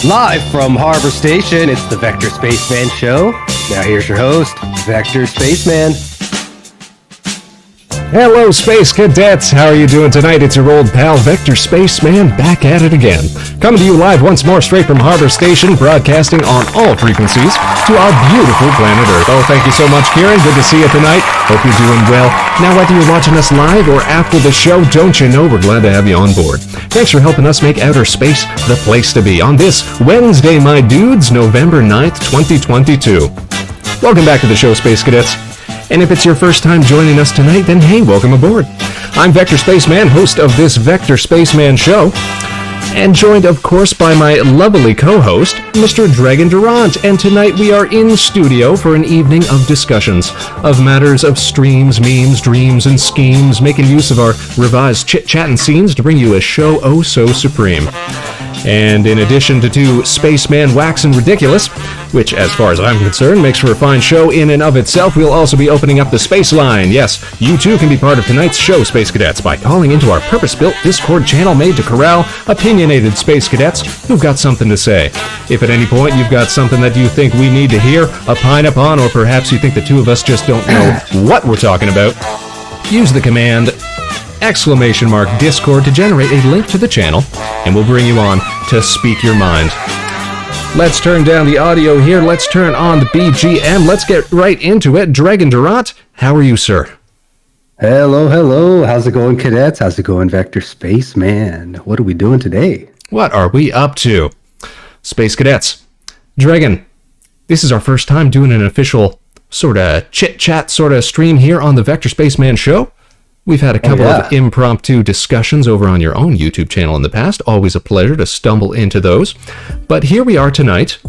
Live from Harbor Station, it's the Vector Spaceman Show. Now here's your host, Vector Spaceman. Hello, Space Cadets. How are you doing tonight? It's your old pal, Vector Spaceman, back at it again. Coming to you live once more straight from Harbor Station, broadcasting on all frequencies to our beautiful planet Earth. Oh, thank you so much, Kieran. Good to see you tonight. Hope you're doing well. Now, whether you're watching us live or after the show, don't you know we're glad to have you on board. Thanks for helping us make outer space the place to be on this Wednesday, my dudes, November 9th, 2022. Welcome back to the show, Space Cadets. And if it's your first time joining us tonight, then hey, welcome aboard. I'm Vector Spaceman, host of this Vector Spaceman show, and joined, of course, by my lovely co-host, Mr. Dregn. And tonight we are in studio for an evening of discussions of matters of streams, memes, dreams, and schemes, making use of our revised chit-chatting scenes to bring you a show oh so supreme. And in addition to two Spaceman waxing ridiculous, which, as far as I'm concerned, makes for a fine show in and of itself, we'll also be opening up the Space Line. Yes, you too can be part of tonight's show, Space Cadets, by calling into our purpose-built Discord channel made to corral opinionated Space Cadets who've got something to say. If at any point you've got something that you think we need to hear, opine upon, or perhaps you think the two of us just don't know what we're talking about, use the command !Discord to generate a link to the channel, and we'll bring you on to speak your mind. Let's turn down the audio here. Let's turn on the BGM. Let's get right into it. Dregn, how are you, sir? Hello. How's it going, cadets? How's it going, Vector Spaceman? What are we doing today? What are we up to? Space Cadets. Dregn, this is our first time doing an official sort of chit-chat sort of stream here on the Vector Spaceman show. We've had a couple of impromptu discussions over on your own YouTube channel in the past. Always a pleasure to stumble into those. But here we are tonight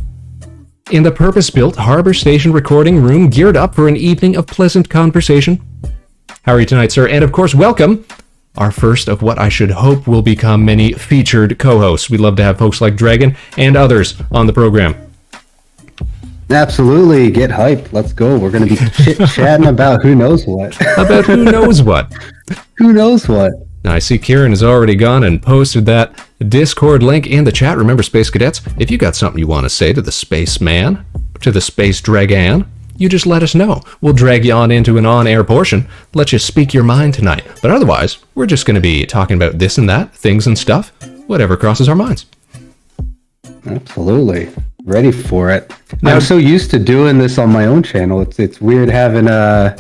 in the purpose-built Harbor Station recording room, geared up for an evening of pleasant conversation. How are you tonight, sir? And of course, welcome our first of what I should hope will become many featured co-hosts. We'd love to have folks like Dregn and others on the program. Absolutely. Get hyped. Let's go. We're going to be chit-chatting about who knows what. About who knows what. Who knows what. Now, I see Kieran has already gone and posted that Discord link in the chat. Remember, Space Cadets, if you got something you want to say to the Spaceman, to the Space Dregn, you just let us know. We'll drag you on into an on-air portion, let you speak your mind tonight. But otherwise, we're just going to be talking about this and that, things and stuff, whatever crosses our minds. Absolutely. Ready for it. Now, I'm so used to doing this on my own channel. It's weird having a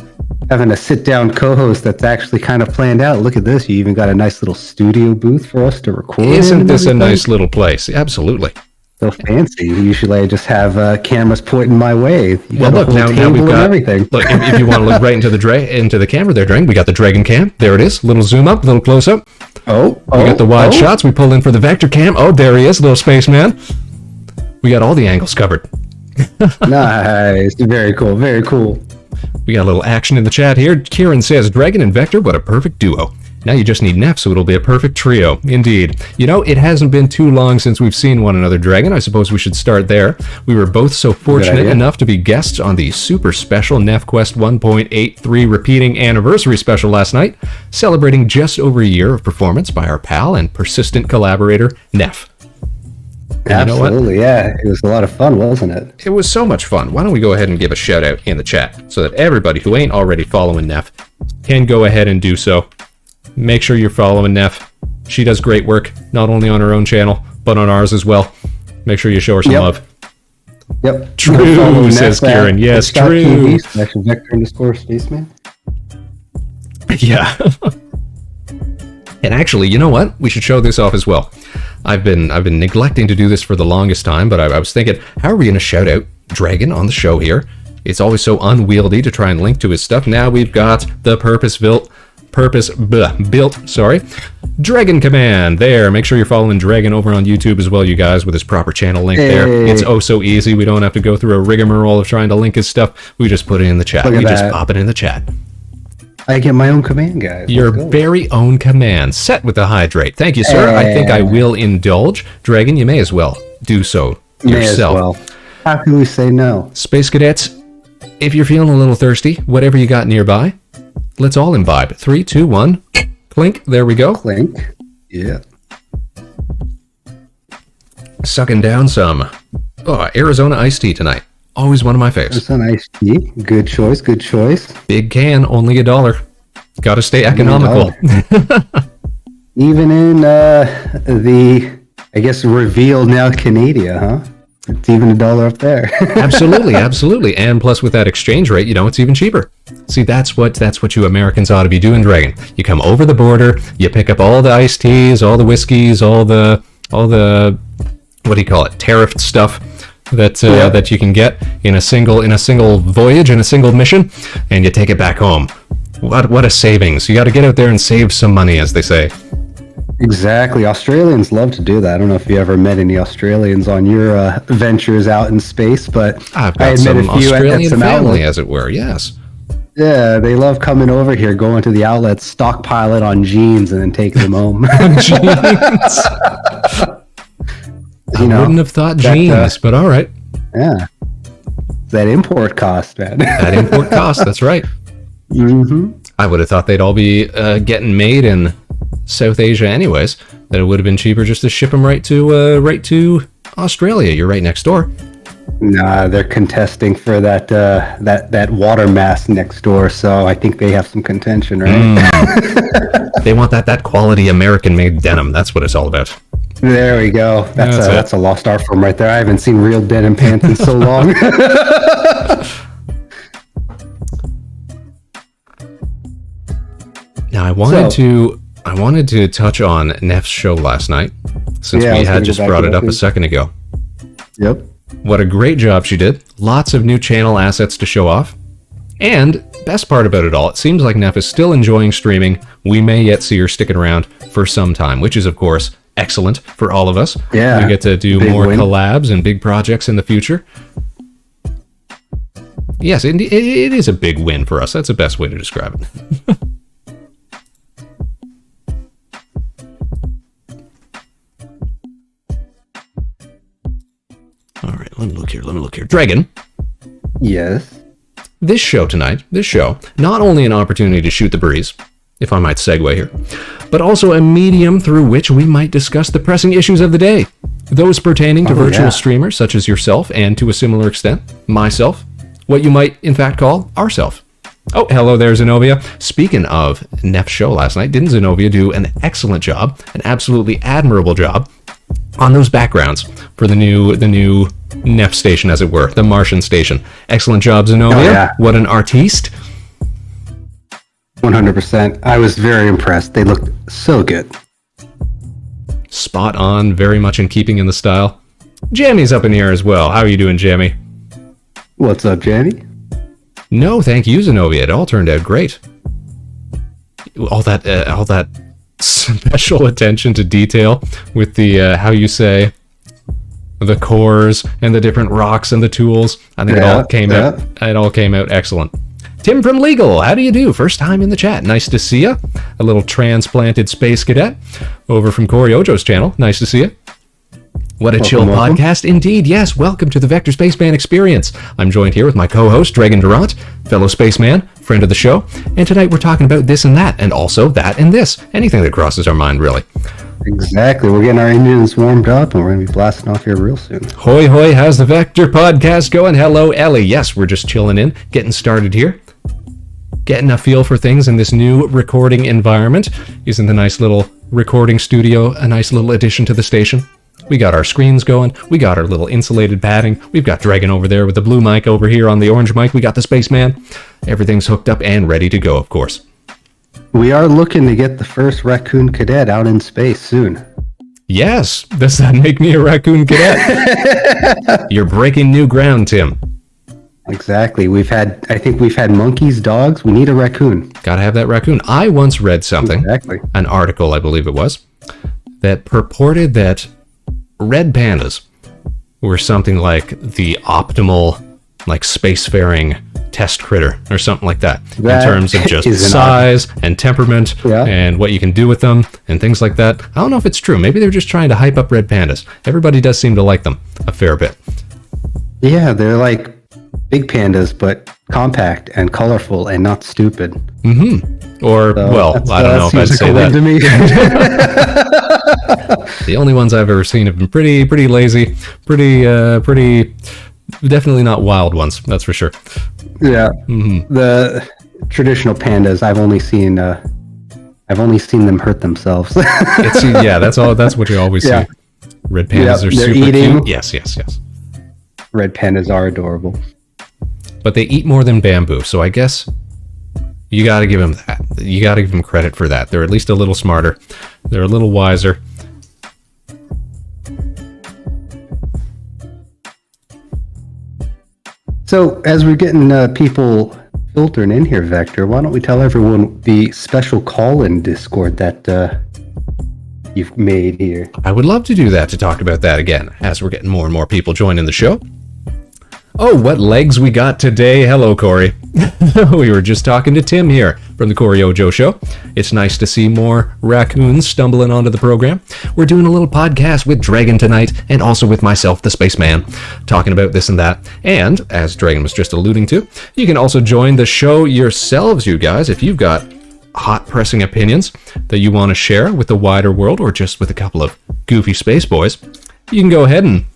sit-down co-host that's actually kind of planned out. Look at this. You even got a nice little studio booth for us to record. Isn't this a nice little place? Absolutely. So fancy. Usually I just have cameras pointing my way. Well, look, now we've got everything. Look, if you want to look right into the camera there, Dregn, we got the Dregn cam. There it is. Little zoom up, little close up. We got the wide shots. We pull in for the Vector cam. Oh, there he is, little spaceman. We got all the angles covered. Nice. Very cool. Very cool. We got a little action in the chat here. Kieran says, Dregn and Vector, what a perfect duo. Now you just need Neff, so it'll be a perfect trio. Indeed. You know, it hasn't been too long since we've seen one another, Dregn. I suppose we should start there. We were both so fortunate enough to be guests on the super special NephQuest 1.83 repeating anniversary special last night, celebrating just over a year of performance by our pal and persistent collaborator, Neff. Absolutely, yeah. It was a lot of fun, wasn't it? It was so much fun. Why don't we go ahead and give a shout out in the chat so that everybody who ain't already following Neff can go ahead and do so. Make sure you're following Neff. She does great work, not only on her own channel, but on ours as well. Make sure you show her some love. Yep. True, says Kieran. Yes, true. Vector_Spaceman. Yeah. And actually, you know what? We should show this off as well. I've been neglecting to do this for the longest time, but I was thinking, how are we going to shout out Dregn on the show here? It's always so unwieldy to try and link to his stuff. Now we've got the purpose-built, Dregn command. There, make sure you're following Dregn over on YouTube as well, you guys, with his proper channel link there. It's oh so easy. We don't have to go through a rigmarole of trying to link his stuff. We just put it in the chat. We just pop it in the chat. I get my own command, guys. Your very own command, set with the hydrate. Thank you, sir. I think I will indulge. Dregn, you may as well do so yourself. May as well. How can we say no? Space Cadets, if you're feeling a little thirsty, whatever you got nearby, let's all imbibe. 3, 2, 1. Clink. There we go. Clink. Yeah. Sucking down some Arizona iced tea tonight. Always one of my faves. It's a nice tea. Good choice. Good choice. Big can, only $1. Got to stay economical. Even in the, I guess, revealed now Canada, huh? It's even $1 up there. Absolutely. And plus with that exchange rate, it's even cheaper. See, that's what you Americans ought to be doing, Dregn. You come over the border, you pick up all the iced teas, all the whiskeys, all the what do you call it? Tariffed stuff that you can get in a single voyage, in a single mission, and you take it back home. What a savings. You got to get out there and save some money, as they say. Exactly. Australians love to do that. I don't know if you ever met any Australians on your ventures out in space, but I've got some Australian family, as it were, yes. Yeah, they love coming over here, going to the outlets, stockpile it on jeans, and then take them home. Jeans? I wouldn't have thought jeans, but all right. Yeah. That import cost, man. That import cost, that's right. Mm-hmm. I would have thought they'd all be getting made in South Asia anyways, that it would have been cheaper just to ship them right to Australia. You're right next door. Nah, they're contesting for that water mass next door, so I think they have some contention, right? They want that quality American-made denim. That's what it's all about. There we go. That's a lost art form right there. I haven't seen real denim pants in so long. Now, I wanted to touch on Neff's show last night, since we had just brought it up a second ago. Yep. What a great job she did. Lots of new channel assets to show off. And best part about it all, it seems like Neff is still enjoying streaming. We may yet see her sticking around for some time, which is, of course, excellent for all of us. Yeah. We get to do more collabs and big projects in the future. Yes, it is a big win for us. That's the best way to describe it. All right, let me look here. Dregn. Yes. This show, not only an opportunity to shoot the breeze, if I might segue here, but also a medium through which we might discuss the pressing issues of the day. Those pertaining to virtual streamers such as yourself and, to a similar extent, myself. What you might, in fact, call ourself. Oh, hello there, Zenobia. Speaking of Neff's show last night, didn't Zenobia do an excellent job, an absolutely admirable job, on those backgrounds for the new Neff station, as it were, the Martian station. Excellent job, Zenobia. Oh, yeah. What an artiste. 100%. I was very impressed. They looked so good. Spot on, very much in keeping in the style. Jammy's up in here as well. How are you doing, Jammy? What's up, Jammy? No, thank you, Zenobia. It all turned out great. All that special attention to detail with the how you say the cores and the different rocks and the tools. I think it all came out excellent. Tim from Legal, how do you do? First time in the chat. Nice to see you. A little transplanted space cadet over from Corey Ojo's channel. Nice to see you. What a chill podcast indeed. Yes, welcome to the Vector Spaceman Experience. I'm joined here with my co-host, Dregn Durant, fellow spaceman, friend of the show, and tonight we're talking about this and that, and also that and this. Anything that crosses our mind, really. Exactly. We're getting our engines warmed up, and we're going to be blasting off here real soon. Hoy, hoy, how's the Vector podcast going? Hello, Ellie. Yes, we're just chilling in, getting started here. Getting a feel for things in this new recording environment. Using the nice little recording studio, a nice little addition to the station. We got our screens going. We got our little insulated padding. We've got Dregn over there with the blue mic over here on the orange mic. We got the Spaceman. Everything's hooked up and ready to go, of course. We are looking to get the first raccoon cadet out in space soon. Yes. Does that make me a raccoon cadet? You're breaking new ground, Tim. Exactly. I think we've had monkeys, dogs. We need a raccoon. Gotta have that raccoon. I once read something, an article, I believe it was, that purported that red pandas were something like the optimal, like, spacefaring test critter or something like that in terms of just size and temperament and what you can do with them and things like that. I don't know if it's true. Maybe they're just trying to hype up red pandas. Everybody does seem to like them a fair bit. Yeah, they're like big pandas, but compact and colorful and not stupid. Or, So well, I don't know if I'd say that. To me. The only ones I've ever seen have been pretty lazy, pretty definitely not wild ones. That's for sure. Yeah. The traditional pandas, I've only seen them hurt themselves. That's what you always see. Red pandas are super cute. Yes. Red pandas are adorable. But they eat more than bamboo, so I guess you got to give them that. You got to give them credit for that. They're at least a little smarter. They're a little wiser. So as we're getting people filtering in here, Vector, why don't we tell everyone the special call-in Discord that you've made here? I would love to do that, to talk about that again, as we're getting more and more people joining the show. Oh, what legs we got today. Hello, Corey. We were just talking to Tim here from the Corey Ojo Show. It's nice to see more raccoons stumbling onto the program. We're doing a little podcast with Dregn tonight, and also with myself, the Spaceman, talking about this and that. And, as Dregn was just alluding to, you can also join the show yourselves, you guys, if you've got hot pressing opinions that you want to share with the wider world, or just with a couple of goofy space boys. You can go ahead and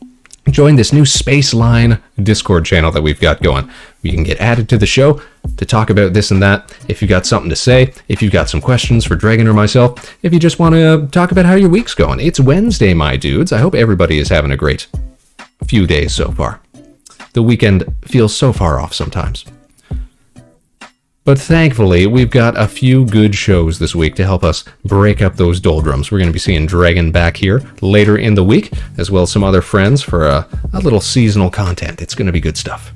join this new Spaceline Discord channel that we've got going. You can get added to the show to talk about this and that. If you got something to say, if you've got some questions for Dregn or myself, if you just want to talk about how your week's going. It's Wednesday, my dudes. I hope everybody is having a great few days so far. The weekend feels so far off sometimes. But thankfully, we've got a few good shows this week to help us break up those doldrums. We're going to be seeing Dregn back here later in the week, as well as some other friends for a little seasonal content. It's going to be good stuff.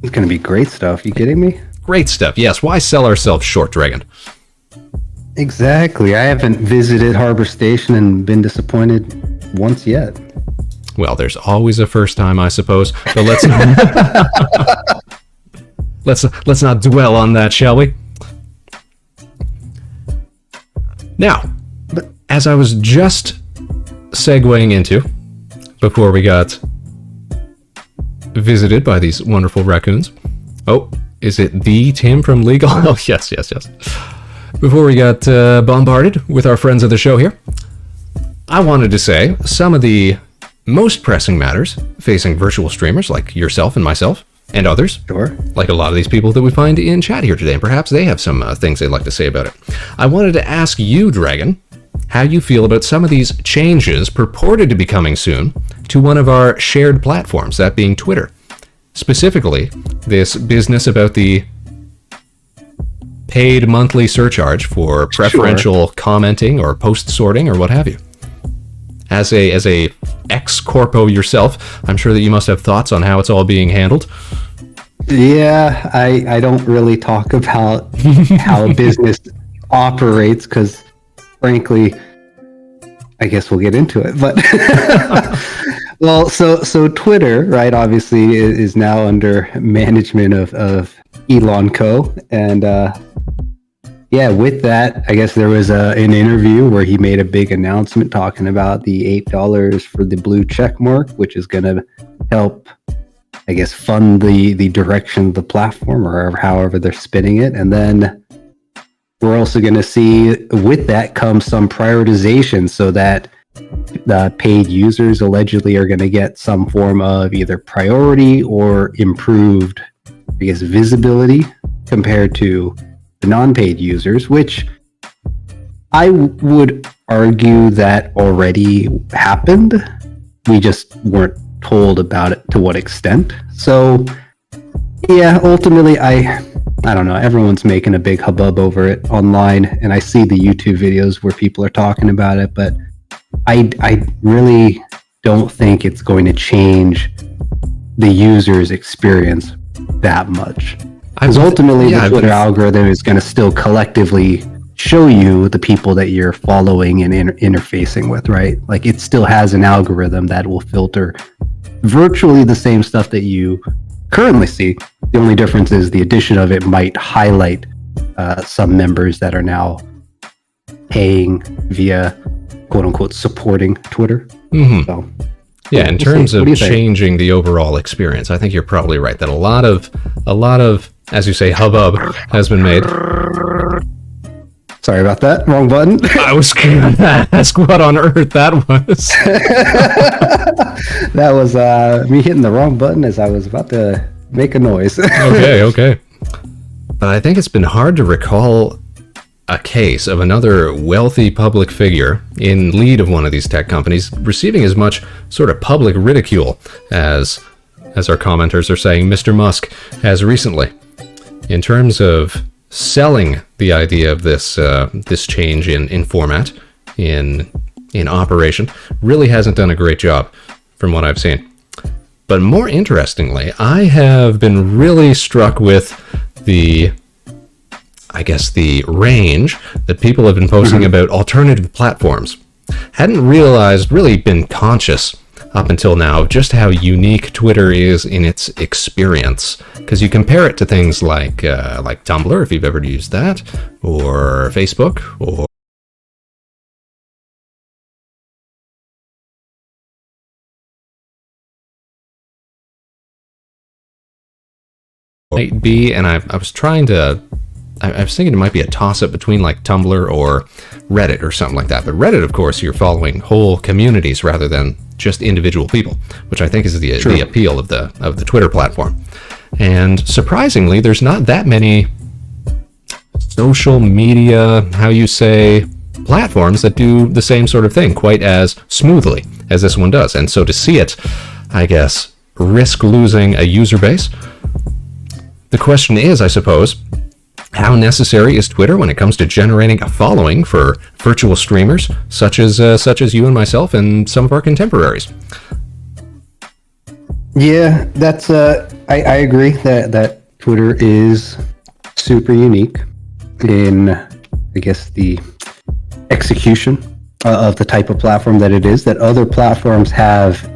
It's going to be great stuff. You kidding me? Great stuff. Yes. Why sell ourselves short, Dregn? Exactly. I haven't visited Harbor Station and been disappointed once yet. Well, there's always a first time, I suppose. But let's not dwell on that, shall we? Now, as I was just segueing into, before we got visited by these wonderful raccoons. Oh, is it the Tim from Legal? Oh, yes. Before we got bombarded with our friends of the show here, I wanted to say some of the most pressing matters facing virtual streamers like yourself and myself, and others, sure, like a lot of these people that we find in chat here today, and perhaps they have some things they'd like to say about it. I wanted to ask you, Dregn, how you feel about some of these changes purported to be coming soon to one of our shared platforms, that being Twitter. Specifically, this business about the paid monthly surcharge for preferential commenting or post sorting or what have you. As a ex-corpo yourself, I'm sure that you must have thoughts on how it's all being handled. Yeah, I don't really talk about how business operates because, frankly, I guess we'll get into it. But well, so Twitter, right, obviously is now under management of Elon Co. And yeah, with that, I guess there was an interview where he made a big announcement talking about the $8 for the blue check mark, which is going to help, I guess, fund the direction of the platform, or however they're spinning it. And then we're also going to see with that comes some prioritization so that the paid users allegedly are going to get some form of either priority or improved, I guess, visibility compared to the non-paid users, which I would argue that already happened. We just weren't told about it to what extent. So yeah, ultimately I don't know, everyone's making a big hubbub over it online, and I see the YouTube videos where people are talking about it, but I really don't think it's going to change the user's experience that much. Because ultimately, the Twitter algorithm is going to still collectively show you the people that you're following and interfacing with, right? Like, it still has an algorithm that will filter virtually the same stuff that you currently see. The only difference is the addition of it might highlight some members that are now paying via, quote unquote, supporting Twitter. Mm-hmm. So Yeah, in terms of changing the overall experience, I think you're probably right that a lot of, as you say, hubbub has been made. Sorry about that. Wrong button. I was going to ask what on earth that was. That was me hitting the wrong button as I was about to make a noise. Okay. But I think it's been hard to recall a case of another wealthy public figure in lead of one of these tech companies receiving as much sort of public ridicule as our commenters are saying Mr. Musk has recently. In terms of selling the idea of this change in format, in operation, really hasn't done a great job from what I've seen. But more interestingly, I have been really struck with the range that people have been posting about alternative platforms. Hadn't realized, really been conscious up until now, of just how unique Twitter is in its experience. Because you compare it to things like Tumblr, if you've ever used that, or Facebook, or might be, and I was thinking it might be a toss-up between like Tumblr or Reddit or something like that. But Reddit, of course, you're following whole communities rather than just individual people, which I think is the appeal of the Twitter platform. And surprisingly, there's not that many social media, platforms that do the same sort of thing quite as smoothly as this one does. And so to see it, I guess, risk losing a user base, the question is, I suppose, how necessary is Twitter when it comes to generating a following for virtual streamers such as you and myself and some of our contemporaries? Yeah, that's I agree that Twitter is super unique in, I guess, the execution of the type of platform that it is, that other platforms have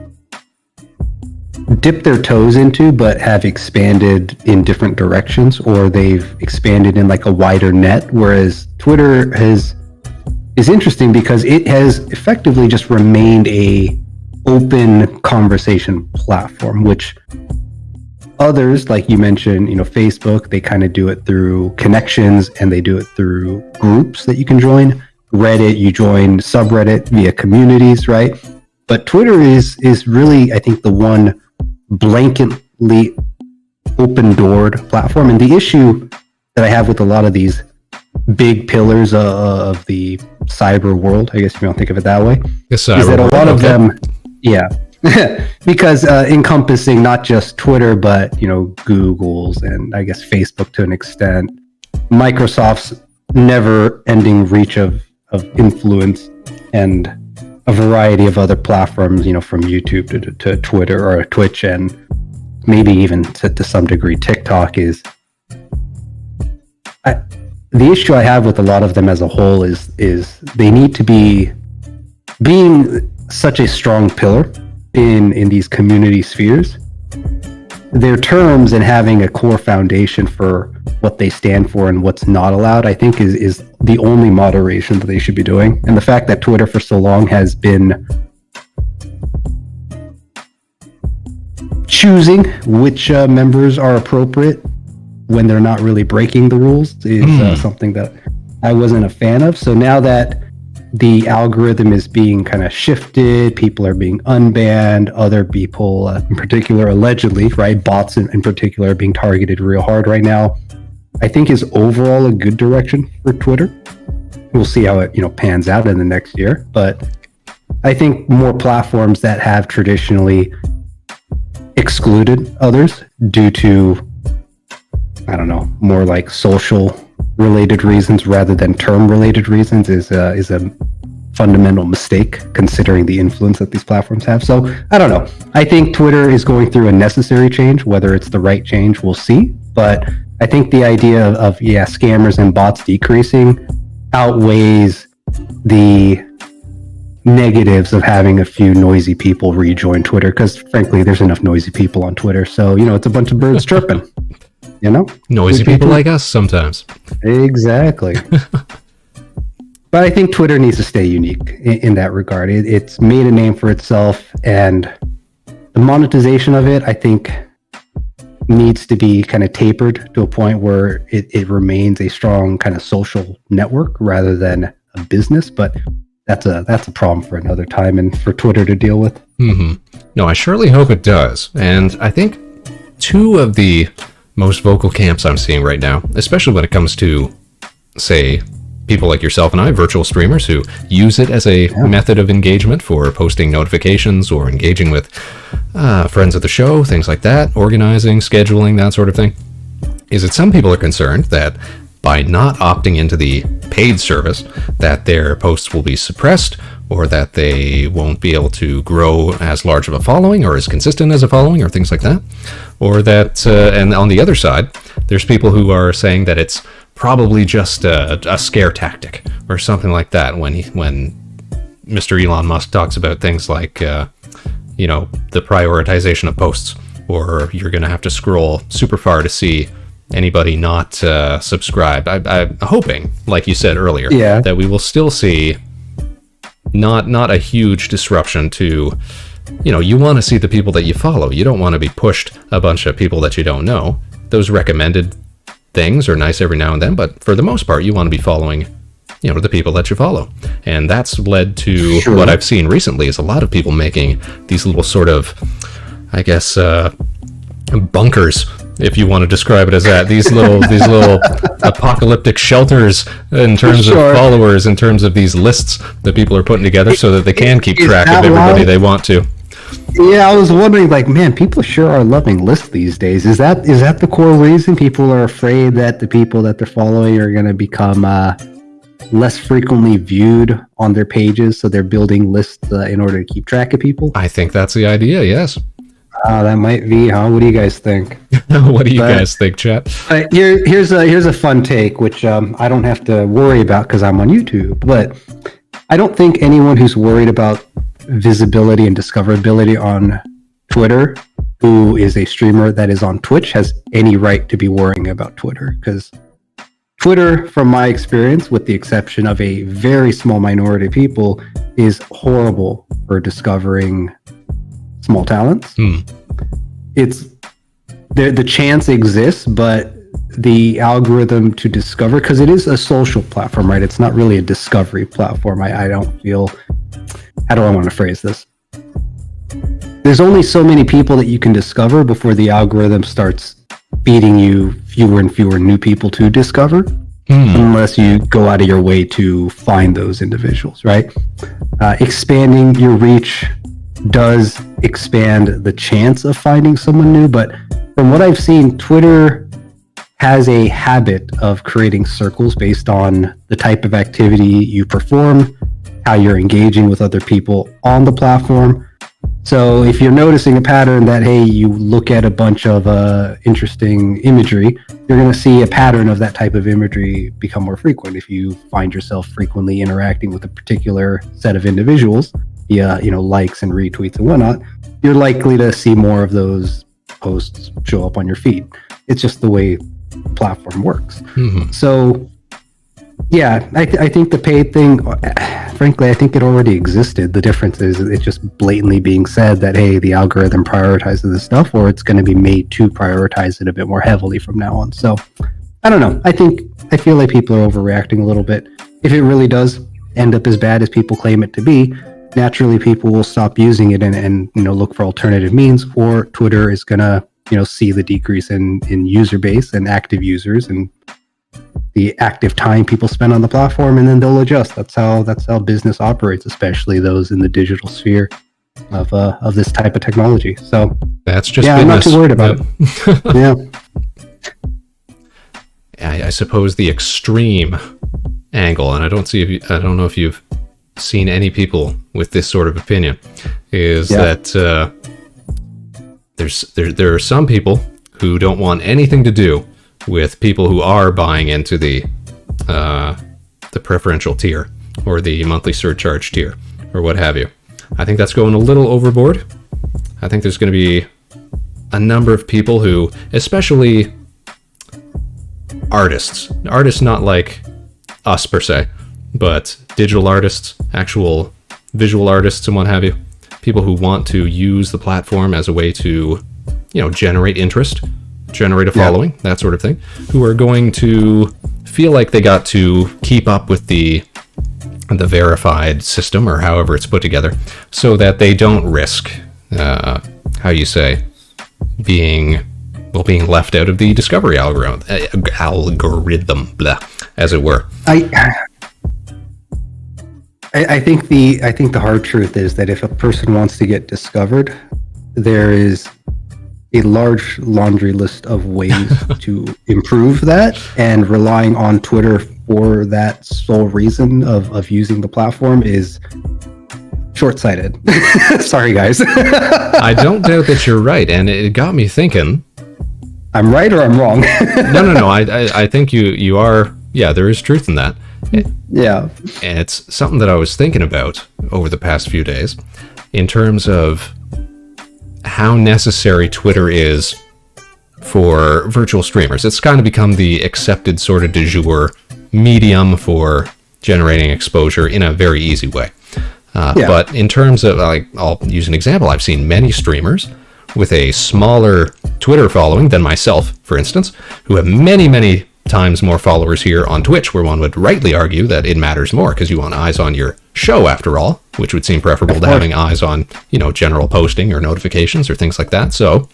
dipped their toes into but have expanded in different directions, or they've expanded in like a wider net, whereas Twitter is interesting because it has effectively just remained a open conversation platform, which others, like you mentioned, Facebook, they kind of do it through connections and they do it through groups that you can join. Reddit, you join subreddit via communities, right? But Twitter is really, I think, the one blanketly open-doored platform. And the issue that I have with a lot of these big pillars of the cyber world, I guess if you don't think of it that way, is that a lot of them, because encompassing not just Twitter, but Google's and I guess Facebook to an extent, Microsoft's never-ending reach of influence, and a variety of other platforms, from YouTube to Twitter or Twitch, and maybe even to some degree TikTok is. The issue I have with a lot of them as a whole is they need to be being such a strong pillar in these community spheres. Their terms and having a core foundation for what they stand for and what's not allowed, I think is the only moderation that they should be doing. And the fact that Twitter for so long has been choosing which members are appropriate when they're not really breaking the rules is something that I wasn't a fan of. So now that the algorithm is being kind of shifted, people are being unbanned, other people in particular, allegedly, right, bots in particular are being targeted real hard right now, I think is overall a good direction for Twitter. We'll see how it pans out in the next year, but I think more platforms that have traditionally excluded others due to, I don't know, more like social related reasons rather than term related reasons is a fundamental mistake considering the influence that these platforms have. So I don't know. I think Twitter is going through a necessary change. Whether it's the right change, we'll see. But I think the idea of scammers and bots decreasing outweighs the negatives of having a few noisy people rejoin Twitter, because frankly there's enough noisy people on Twitter, so it's a bunch of birds chirping. Noisy people like us sometimes. Exactly. But I think Twitter needs to stay unique in that regard. It's made a name for itself, and the monetization of it, I think, needs to be kind of tapered to a point where it remains a strong kind of social network rather than a business. But that's a problem for another time and for Twitter to deal with. No, I surely hope it does. And I think two of the most vocal camps I'm seeing right now, especially when it comes to, say, people like yourself and I, virtual streamers who use it as a method of engagement for posting notifications or engaging with friends of the show, things like that, organizing, scheduling, that sort of thing, is that some people are concerned that by not opting into the paid service, that their posts will be suppressed, or that they won't be able to grow as large of a following or as consistent as a following, or things like that. Or that, and on the other side, there's people who are saying that it's probably just a scare tactic or something like that when Mr. Elon Musk talks about things like, the prioritization of posts, or you're going to have to scroll super far to see anybody not subscribed. I'm hoping, like you said earlier, that we will still see not a huge disruption to, you want to see the people that you follow. You don't want to be pushed a bunch of people that you don't know. Those recommended things are nice every now and then, but for the most part, you want to be following, the people that you follow. And that's led to what I've seen recently is a lot of people making these little sort of, I guess, bunkers, if you want to describe it as that. These little apocalyptic shelters in terms of followers, in terms of these lists that people are putting together so that they can keep track of everybody they want to. Yeah, I was wondering, man, people sure are loving lists these days. Is that the core reason people are afraid that the people that they're following are going to become less frequently viewed on their pages, so they're building lists in order to keep track of people? I think that's the idea, yes. That might be, huh? What do you guys think? What do you guys think, chat? Here's a fun take, which I don't have to worry about because I'm on YouTube, but I don't think anyone who's worried about visibility and discoverability on Twitter, who is a streamer that is on Twitch, has any right to be worrying about Twitter, because Twitter, from my experience, with the exception of a very small minority of people, is horrible for discovering small talents. It's the chance exists, but the algorithm to discover, because it is a social platform, right? It's not really a discovery platform. I don't feel, how do I want to phrase this? There's only so many people that you can discover before the algorithm starts feeding you fewer and fewer new people to discover, unless you go out of your way to find those individuals, right? Expanding your reach does expand the chance of finding someone new, but from what I've seen, Twitter has a habit of creating circles based on the type of activity you perform, how you're engaging with other people on the platform. So if you're noticing a pattern that, hey, you look at a bunch of interesting imagery, you're going to see a pattern of that type of imagery become more frequent. If you find yourself frequently interacting with a particular set of individuals via, likes and retweets and whatnot, you're likely to see more of those posts show up on your feed. It's just the way the platform works. So yeah, I think the paid thing, frankly, I think it already existed. The difference is it's just blatantly being said that, hey, the algorithm prioritizes this stuff, or it's going to be made to prioritize it a bit more heavily from now on. So I don't know. I feel like people are overreacting a little bit. If it really does end up as bad as people claim it to be, naturally people will stop using it and look for alternative means, or Twitter is going to see the decrease in user base and active users and the active time people spend on the platform, and then they'll adjust. That's how business operates, especially those in the digital sphere of this type of technology. So that's just I'm not too worried about it. I suppose the extreme angle, and I don't know if you've seen any people with this sort of opinion, is that there are some people who don't want anything to do with people who are buying into the preferential tier or the monthly surcharge tier or what have you. I think that's going a little overboard. I think there's going to be a number of people who, especially artists not like us per se, but digital artists, actual visual artists and what have you, people who want to use the platform as a way to, generate interest, generate a following, that sort of thing, who are going to feel like they got to keep up with the verified system, or however it's put together, so that they don't risk, being left out of the discovery algorithm, as it were. I think the hard truth is that if a person wants to get discovered, there is a large laundry list of ways to improve that, and relying on Twitter for that sole reason of using the platform is short-sighted. Sorry, guys. I don't doubt that you're right, and it got me thinking. I'm right or I'm wrong? No. I think you are. Yeah, there is truth in that. Yeah. And it's something that I was thinking about over the past few days in terms of how necessary Twitter is for virtual streamers. It's kind of become the accepted sort of de jour medium for generating exposure in a very easy way. But in terms of, I'll use an example. I've seen many streamers with a smaller Twitter following than myself, for instance, who have many, many times more followers here on Twitch, where one would rightly argue that it matters more because you want eyes on your show after all, which would seem preferable to having eyes on, general posting or notifications or things like that. So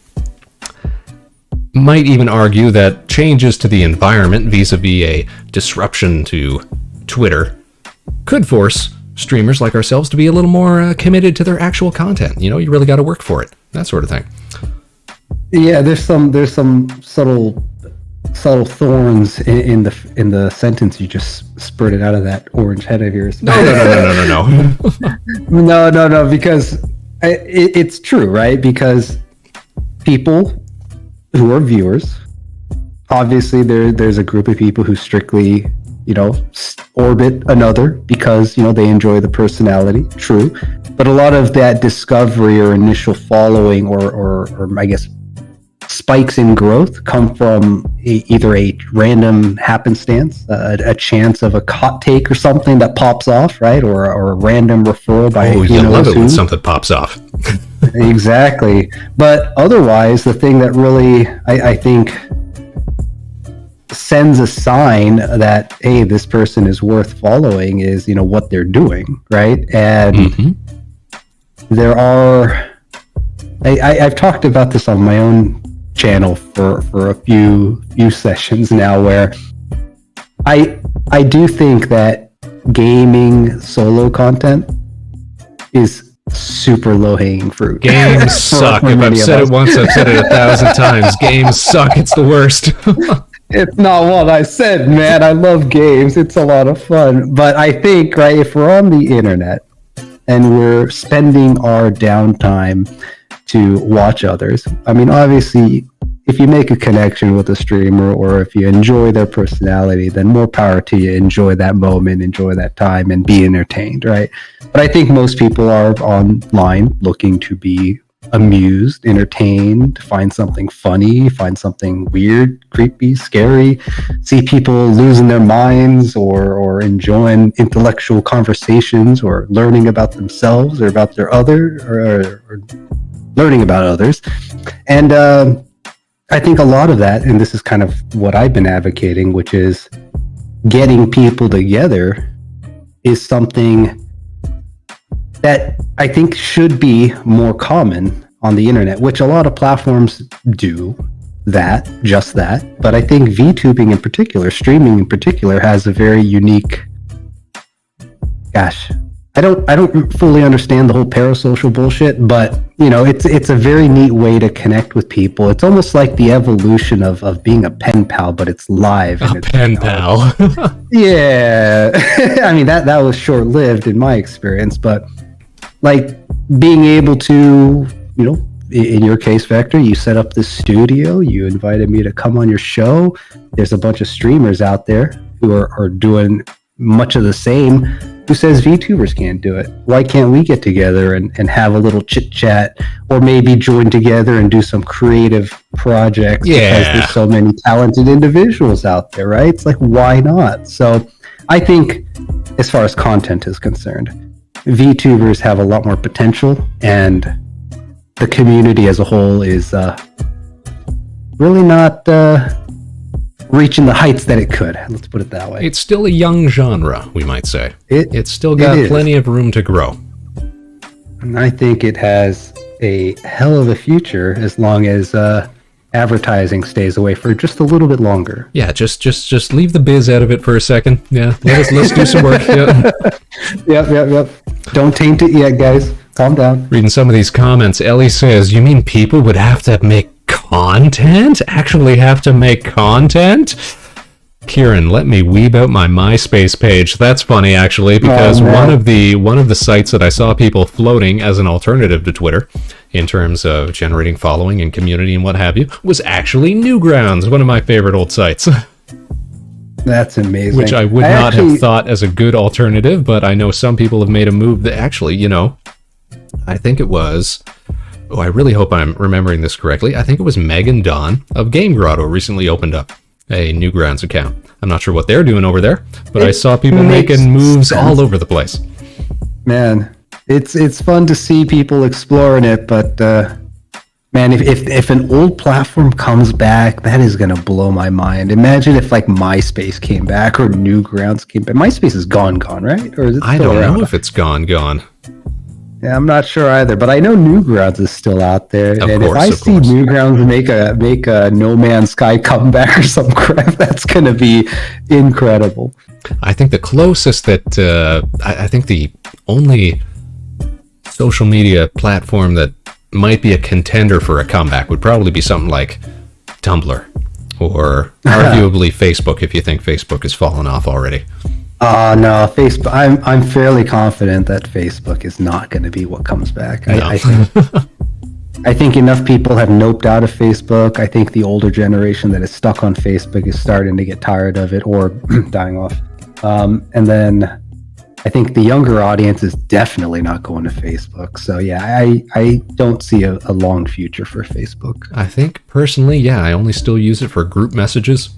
might even argue that changes to the environment vis-a-vis a disruption to Twitter could force streamers like ourselves to be a little more committed to their actual content. You really got to work for it, that sort of thing. Yeah, there's some subtle thorns in the sentence you just spurted out of that orange head of yours. No. No, because it's true, right? Because people who are viewers, obviously there's a group of people who strictly, orbit another because, they enjoy the personality, true. But a lot of that discovery or initial following or I guess spikes in growth come from either a random happenstance, a chance of a hot take or something that pops off, right? Or a random referral by you love it when something pops off. Exactly. But otherwise, the thing that really, I think, sends a sign that, hey, this person is worth following is, what they're doing, right? And there are, I've talked about this on my own channel for a few sessions now, where I do think that gaming solo content is super low-hanging fruit. Games suck. If I've said it once, I've said it 1,000 times. Games suck. It's the worst. It's not what I said, man. I love games. It's a lot of fun. But I think, right, if we're on the internet and we're spending our downtime to watch others, I mean, obviously, if you make a connection with a streamer or if you enjoy their personality, then more power to you. Enjoy that moment, enjoy that time, and be entertained, right? But I think most people are online looking to be amused, entertained, find something funny, find something weird, creepy, scary, see people losing their minds or enjoying intellectual conversations or learning about themselves or about their or learning about others. And I think a lot of that, and this is kind of what I've been advocating, which is getting people together, is something that I think should be more common on the internet, which a lot of platforms do just that. But I think VTubing in particular, streaming in particular, has a very unique, I don't fully understand the whole parasocial bullshit, but it's a very neat way to connect with people. It's almost like the evolution of being a pen pal, but it's live. A pen pal. Yeah. I mean, that was short-lived in my experience, but like being able to, in your case, Vector, you set up this studio, you invited me to come on your show. There's a bunch of streamers out there who are doing much of the same, who says VTubers can't do it. Why can't we get together and have a little chit-chat, or maybe join together and do some creative projects? Yeah. Because there's so many talented individuals out there, right? It's like, why not? So I think as far as content is concerned. VTubers have a lot more potential, and the community as a whole is really not reaching the heights that it could. Let's put it that way. It's still a young genre, we might say. It's still got plenty of room to grow. And I think it has a hell of a future as long as advertising stays away for just a little bit longer. Yeah, just leave the biz out of it for a second. Yeah, let's do some work. Yeah. Yep. Don't taint it yet, guys. Calm down. Reading some of these comments, Ellie says, "You mean people would have to make content? Actually have to make content?" Kieran, let me weeb out my MySpace page. That's funny, actually, because one of the sites that I saw people floating as an alternative to Twitter in terms of generating following and community and what have you was actually Newgrounds, one of my favorite old sites. That's amazing. Which I would not have thought as a good alternative, but I know some people have made a move that actually, I think it was... Oh, I really hope I'm remembering this correctly. I think it was Megan Dawn of Game Grotto recently opened up a Newgrounds account. I'm not sure what they're doing over there, but I saw people making moves all over the place. Man, it's fun to see people exploring it, but man, if an old platform comes back, that is gonna blow my mind. Imagine if like MySpace came back or Newgrounds came back. MySpace is gone, right? Or is it still I don't around? know if it's gone. Yeah, I'm not sure either, but I know Newgrounds is still out there. And if I see Newgrounds make a No Man's Sky comeback or some crap, that's going to be incredible. I think the closest that I think the only social media platform that might be a contender for a comeback would probably be something like Tumblr or arguably Facebook, if you think Facebook has fallen off already. No, Facebook. I'm fairly confident that Facebook is not going to be what comes back. No. I think enough people have noped out of Facebook. I think the older generation that is stuck on Facebook is starting to get tired of it or dying off. And then I think the younger audience is definitely not going to Facebook. So yeah, I don't see a long future for Facebook. I think personally, I only still use it for group messages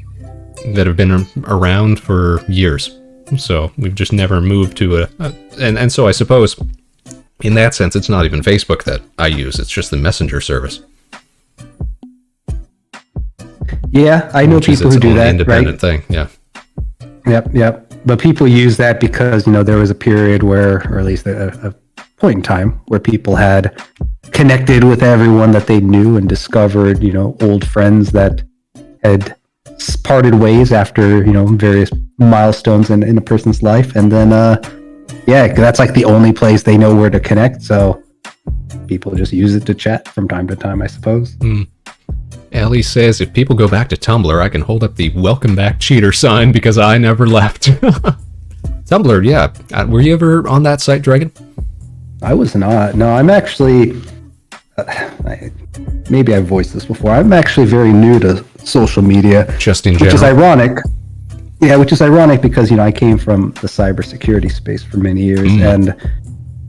that have been around for years. So we've just never moved to and so I suppose in that sense it's not even Facebook that I use, it's just the messenger service. Yeah, I know people who do that, independent thing. Yeah. Yep. But people use that because there was a period where, or at least a point in time where people had connected with everyone that they knew and discovered old friends that had parted ways after various milestones in a person's life, and then that's like the only place they know where to connect, so people just use it to chat from time to time, I suppose. Ellie says if people go back to Tumblr, I can hold up the welcome back cheater sign because I never left. Tumblr, yeah. Were you ever on that site, Dragon? I was not. No, I'm actually maybe I've voiced this before. I'm actually very new to social media, just in general, which is ironic. Yeah, which is ironic because I came from the cybersecurity space for many years, and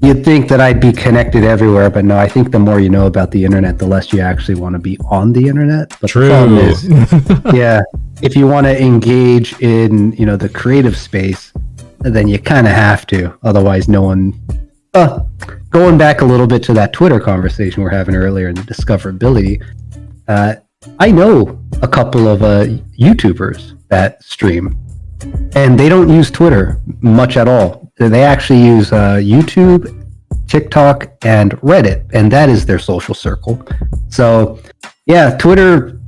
you'd think that I'd be connected everywhere, but no. I think the more you know about the internet, the less you actually want to be on the internet. But True. The problem is, if you want to engage in the creative space, then you kind of have to. Otherwise, no one. Going back a little bit to that Twitter conversation we were having earlier and the discoverability, I know a couple of YouTubers that stream, and they don't use Twitter much at all. They actually use YouTube, TikTok, and Reddit, and that is their social circle. So, yeah, Twitter,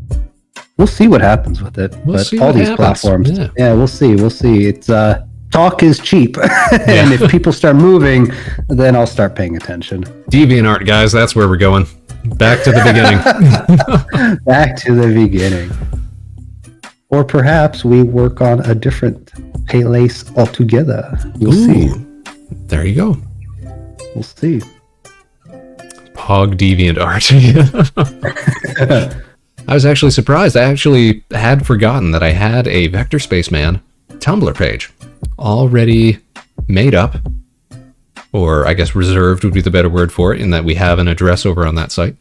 we'll see what happens with it. But all these platforms, we'll see. It's talk is cheap, and if people start moving, then I'll start paying attention. DeviantArt, guys, that's where we're going. Back to the beginning. Back to the beginning. Or perhaps we work on a different place altogether. We'll see. There you go. We'll see. Pog DeviantArt. I was actually surprised. I actually had forgotten that I had a Vector Spaceman Tumblr page already made up, or I guess reserved would be the better word for it, in that we have an address over on that site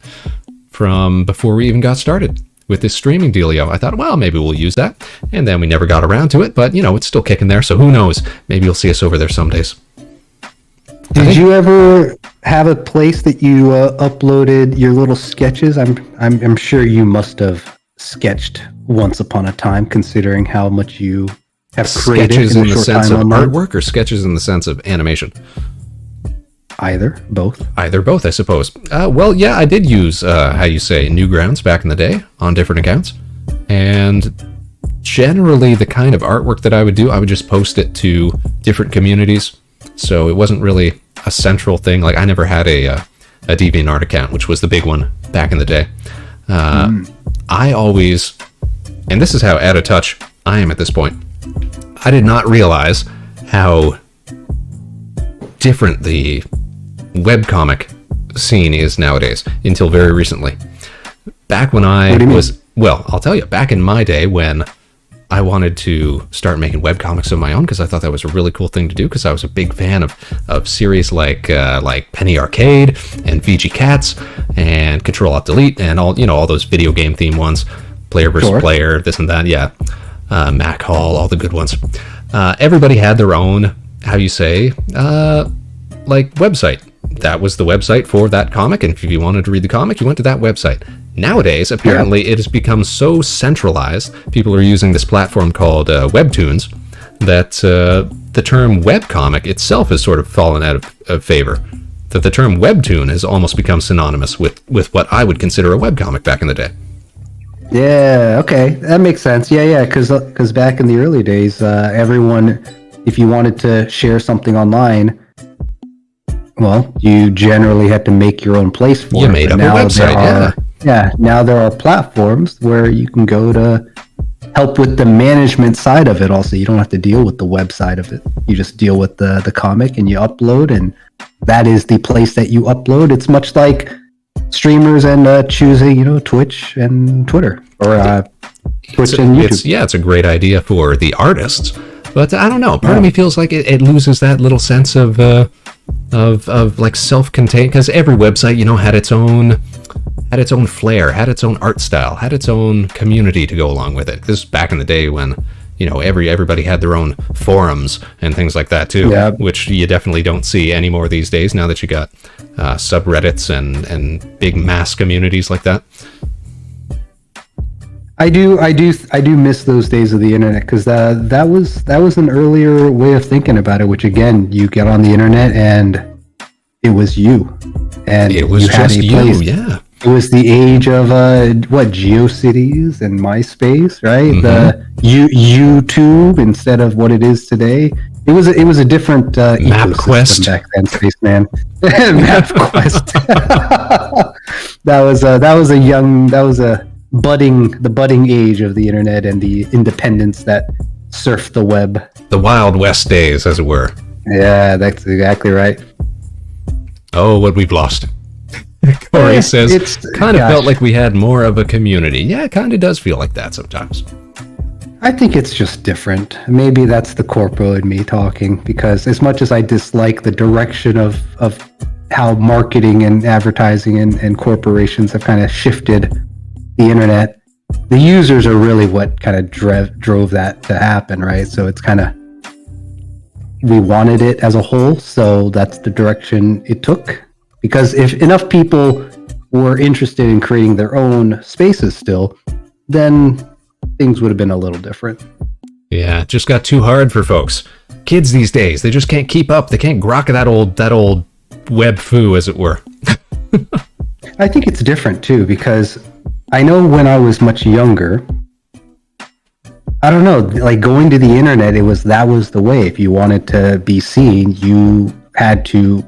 from before we even got started. with this streaming dealio. I thought, well, maybe we'll use that. And then we never got around to it, but it's still kicking there. So who knows? Maybe you'll see us over there some days. Did you ever have a place that you uploaded your little sketches? I'm sure you must have sketched once upon a time, considering how much you have created sketches in a the short sense time of online. artwork, or sketches in the sense of animation? Either, both, I suppose. Well, yeah, I did use Newgrounds back in the day on different accounts, and generally the kind of artwork that I would do, I would just post it to different communities. So it wasn't really a central thing. Like, I never had a DeviantArt account, which was the big one back in the day. I always, and this is how out of touch I am at this point, I did not realize how different the webcomic scene is nowadays until very recently. Back when I was, well, I'll tell you, back in my day when I wanted to start making webcomics of my own, because I thought that was a really cool thing to do, because I was a big fan of series like Penny Arcade and VG Cats and Control-Alt-Delete and all those video game theme ones, player versus player, this and that, yeah. Mac Hall, all the good ones. Everybody had their own, website. That was the website for that comic, and if you wanted to read the comic, you went to that website. Nowadays, apparently, it has become so centralized, people are using this platform called Webtoons, that the term webcomic itself has sort of fallen out of favor. That the term webtoon has almost become synonymous with what I would consider a webcomic back in the day. Yeah, okay, that makes sense. Yeah, because back in the early days, everyone, if you wanted to share something online, well, you generally had to make your own place for it. You made up a website, yeah. Now there are platforms where you can go to help with the management side of it also. You don't have to deal with the web side of it. You just deal with the comic and you upload, and that is the place that you upload. It's much like streamers and choosing, Twitch and Twitter, or Twitch and YouTube. It's a great idea for the artists, but I don't know. Part of me feels like it loses that little sense of like self-contained, because every website had its own flair, had its own art style, had its own community to go along with it. This is back in the day when everybody had their own forums and things like that too, which you definitely don't see anymore these days, now that you got subreddits and big mass communities like that. I do miss those days of the internet, because that was an earlier way of thinking about it, which again, you get on the internet and it was you, and it was just you. Yeah, it was the age of GeoCities and MySpace, right? Mm-hmm. The YouTube instead of what it is today. It was a different ecosystem back then, Spaceman. MapQuest. that was a budding age of the internet and the independents that surfed the web. The Wild West days, as it were. Yeah, that's exactly right. Oh, what we've lost. Corey says, felt like we had more of a community. Yeah, it kind of does feel like that sometimes. I think it's just different. Maybe that's the corpo in me talking, because as much as I dislike the direction of how marketing and advertising and corporations have kind of shifted the internet, the users are really what kind of drove that to happen, right? So it's kind of, we wanted it as a whole, so that's the direction it took. Because if enough people were interested in creating their own spaces still, then things would have been a little different. Yeah, it just got too hard for folks. Kids these days, they just can't keep up. They can't grok that old web foo, as it were. I think it's different too, because I know when I was much younger, I don't know, like going to the internet, that was the way. If you wanted to be seen, you had to,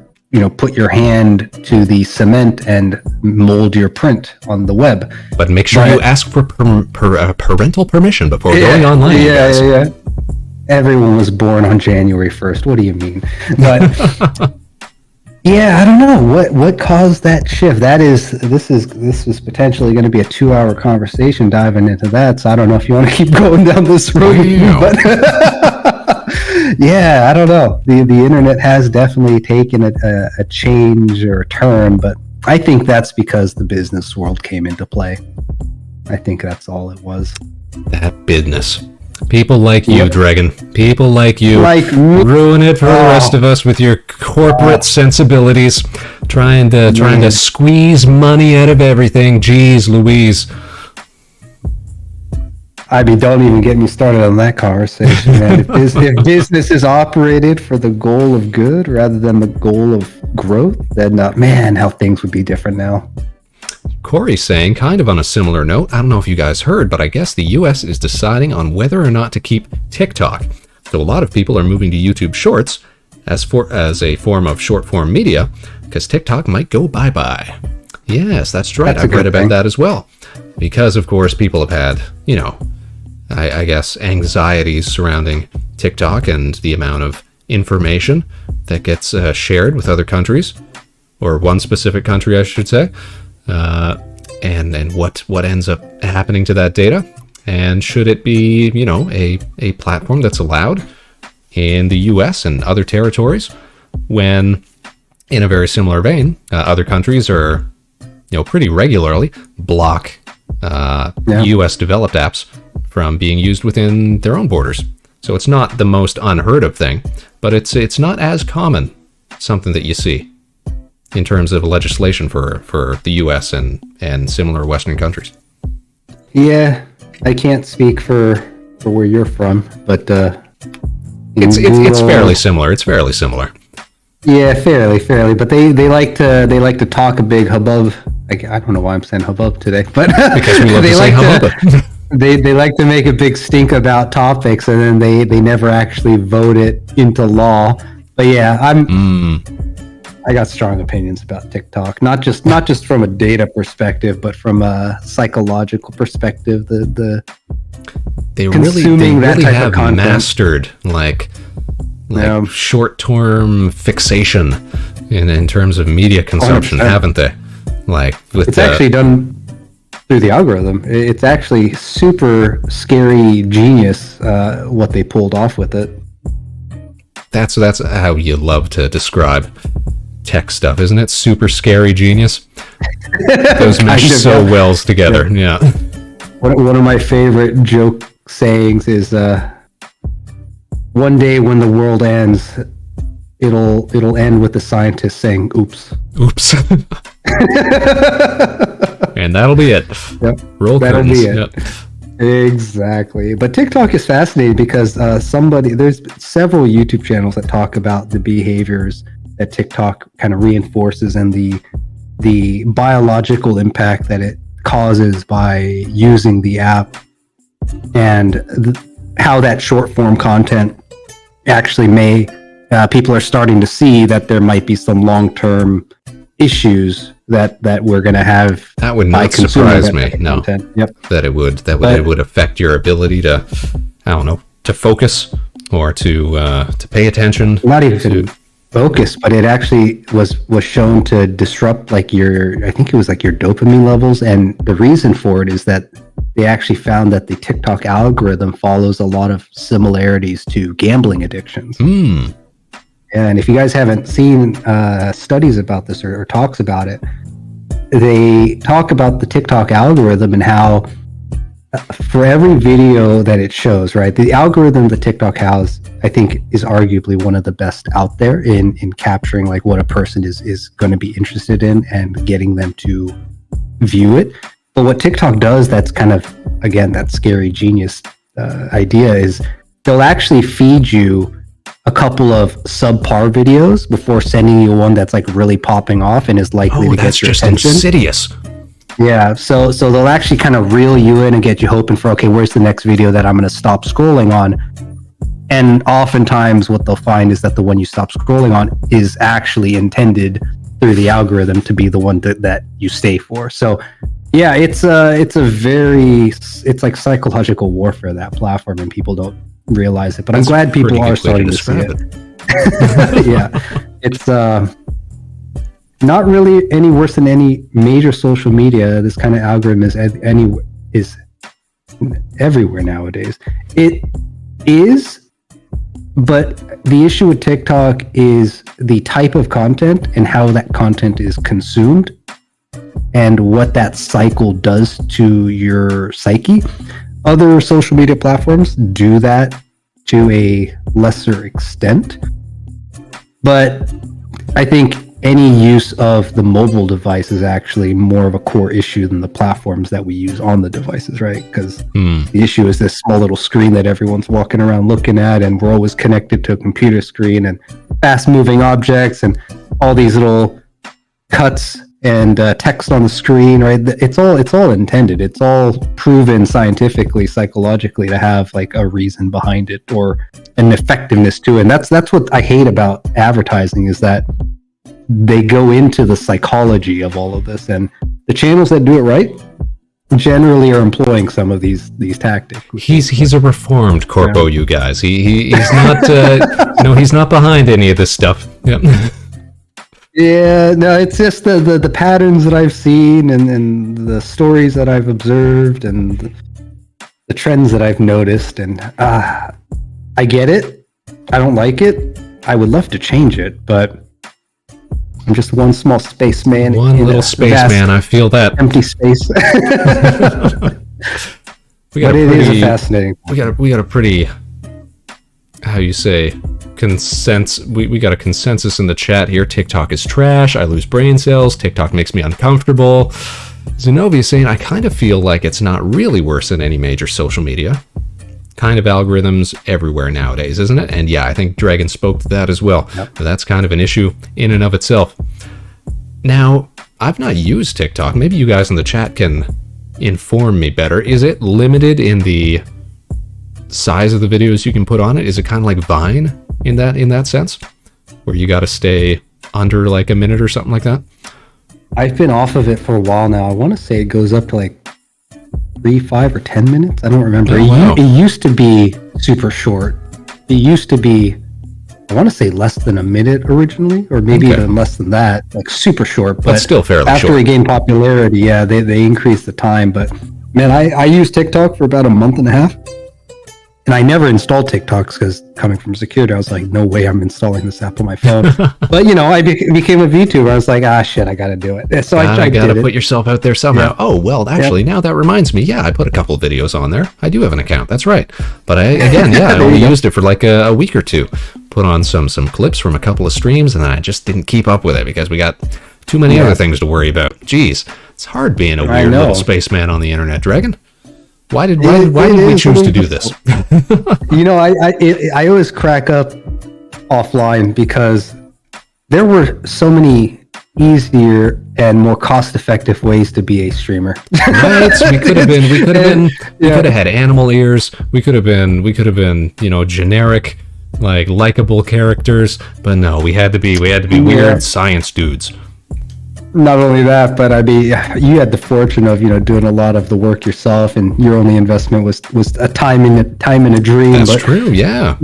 put your hand to the cement and mold your print on the web. But make sure you ask for parental permission before going online. Yeah. Everyone was born on January 1st. What do you mean? But yeah, I don't know what caused that shift. This was potentially going to be a 2-hour conversation diving into that. So I don't know if you want to keep going down this road, but yeah, I don't know. The internet has definitely taken a change or a turn, but I think that's because the business world came into play. I think that's all it was. That business. People like you, Dregn. People like you. Like ruin it for the rest of us with your corporate sensibilities, trying to squeeze money out of everything. Jeez Louise. I mean, don't even get me started on that conversation, man. If business is operated for the goal of good rather than the goal of growth, then man, how things would be different now. Corey's saying, kind of on a similar note, I don't know if you guys heard, but I guess the US is deciding on whether or not to keep TikTok. So a lot of people are moving to YouTube Shorts as a form of short-form media, because TikTok might go bye-bye. Yes, that's right. I've read about that as well. Because, of course, people have had, I guess, anxieties surrounding TikTok and the amount of information that gets shared with other countries, or one specific country, I should say, and what ends up happening to that data, and should it be, a platform that's allowed in the U.S. and other territories, when, in a very similar vein, other countries are, pretty regularly block U.S. developed apps from being used within their own borders. So it's not the most unheard of thing, but it's not as common something that you see in terms of legislation for the U.S. and similar Western countries. Yeah, I can't speak for where you're from, but it's fairly similar. It's fairly similar. Yeah, fairly. But they like to talk a big hubbub. I don't know why I'm saying hubbub today, but because we love to say hubbub. They like to make a big stink about topics, and then they never actually vote it into law. But yeah, I got strong opinions about TikTok, not just from a data perspective, but from a psychological perspective. They really have mastered like short-term fixation in terms of media consumption, 100%. Haven't they? Like it's actually done through the algorithm. It's actually super scary genius what they pulled off with it. That's how you love to describe tech stuff, isn't it? Super scary genius. Those mesh so well together. Yeah. One of my favorite joke sayings is, one day when the world ends, it'll end with the scientists saying, "Oops." Oops. And that'll be it. Yep. Roll that'll curtains. Be it. Yep. Exactly. But TikTok is fascinating because there's several YouTube channels that talk about the behaviors that TikTok kind of reinforces and the biological impact that it causes by using the app, and how that short form content actually may people are starting to see that there might be some long-term issues that we're going to have. That would not surprise me. No. Yep. That it would affect your ability to, I don't know, to focus or to pay attention. Not even focus, but it actually was shown to disrupt like your dopamine levels, and the reason for it is that they actually found that the TikTok algorithm follows a lot of similarities to gambling addictions. And if you guys haven't seen studies about this or talks about it, they talk about the TikTok algorithm and how for every video that it shows, right, the algorithm that TikTok has, I think, is arguably one of the best out there in capturing like what a person is going to be interested in and getting them to view it. But what TikTok does, that's kind of, again, that scary genius idea, is they'll actually feed you a couple of subpar videos before sending you one that's like really popping off and is likely to get your attention. That's just insidious. Yeah, so they'll actually kind of reel you in and get you hoping for, okay, where's the next video that I'm going to stop scrolling on? And oftentimes what they'll find is that the one you stop scrolling on is actually intended through the algorithm to be the one that you stay for. So yeah, it's like psychological warfare, that platform, and people don't realize it. But I'm glad people are starting to see it. Yeah, it's not really any worse than any major social media. This kind of algorithm is everywhere nowadays. It is, but the issue with TikTok is the type of content and how that content is consumed and what that cycle does to your psyche. Other social media platforms do that to a lesser extent, but I think any use of the mobile device is actually more of a core issue than the platforms that we use on the devices, right? Because the issue is this small little screen that everyone's walking around looking at, and we're always connected to a computer screen and fast moving objects and all these little cuts and text on the screen, right? It's all intended. It's all proven scientifically, psychologically to have like a reason behind it or an effectiveness to it. And that's what I hate about advertising, is that they go into the psychology of all of this, and the channels that do it right generally are employing some of these tactics. He's a reformed corpo, you guys. He's not he's not behind any of this stuff. Yep. Yeah, no, it's just the patterns that I've seen and the stories that I've observed and the trends that I've noticed, and I get it. I don't like it. I would love to change it, but I'm just one small spaceman. One little spaceman. I feel that empty space. But it is fascinating. We got a pretty, how you say, consensus. We got a consensus in the chat here. TikTok is trash. I lose brain cells. TikTok makes me uncomfortable. Zenobia saying, I kind of feel like it's not really worse than any major social media. Kind of algorithms everywhere nowadays, isn't it? And yeah, I think Dragon spoke to that as well. Yep. That's kind of an issue in and of itself. Now, I've not used TikTok. Maybe you guys in the chat can inform me better. Is it limited in the size of the videos you can put on it? Is it kind of like Vine in that sense, where you got to stay under like a minute or something like that? I've been off of it for a while now. I want to say it goes up to like 3, 5, or 10 minutes. I don't remember. Oh, wow. It used to be super short. It used to be, I want to say, less than a minute originally, or maybe even less than that, like super short. But still fairly after short. It gained popularity, yeah, they increased the time. But man, I used TikTok for about a month and a half. And I never installed TikToks because coming from security, I was like, no way I'm installing this app on my phone. But, I became a VTuber. I was like, shit, I got to do it. So I got to did put yourself out there somehow. Yeah. Oh, well, actually, now that reminds me. Yeah, I put a couple of videos on there. I do have an account. That's right. But I only used it for like a week or two. Put on some clips from a couple of streams, and then I just didn't keep up with it because we got too many other things to worry about. Jeez, it's hard being a weird little spaceman on the internet, Dragon. Why did we choose to do this? I always crack up offline because there were so many easier and more cost-effective ways to be a streamer. Right? We could have had animal ears. We could have been, generic, like likable characters. But no, we had to be weird science dudes. Not only that, but I mean, you had the fortune of doing a lot of the work yourself, and your only investment was a time in a dream. That's true, yeah.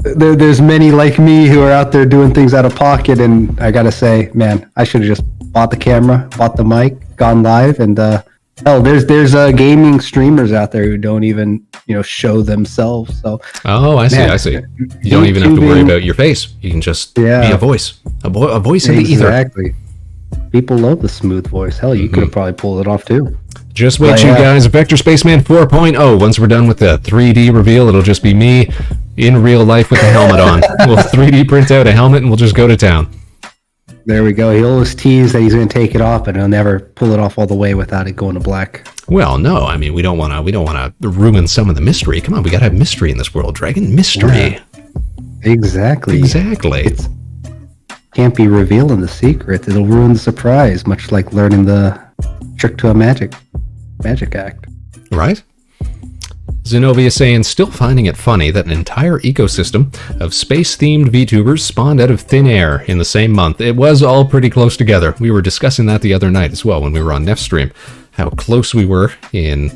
There's many like me who are out there doing things out of pocket, and I gotta say, man, I should have just bought the camera, bought the mic, gone live, and there's gaming streamers out there who don't even show themselves. So I see. You don't even have to worry about your face. You can just be a voice, a voice in the ether. Exactly. People love the smooth voice. Hell, you could have probably pulled it off too. Just wait, you guys. Vector Spaceman 4.0. Once we're done with the 3D reveal, it'll just be me in real life with the helmet on. We'll 3D print out a helmet and we'll just go to town. There we go. He'll always tease that he's going to take it off, but he'll never pull it off all the way without it going to black. Well, no. I mean, we don't want to ruin some of the mystery. Come on, we got to have mystery in this world, Dragon. Mystery. Yeah. Exactly. It can't be revealing the secret. It'll ruin the surprise, much like learning the trick to a magic act. Right? Zenobia saying, still finding it funny that an entire ecosystem of space-themed VTubers spawned out of thin air in the same month. It was all pretty close together. We were discussing that the other night as well when we were on Nef Stream, how close we were in,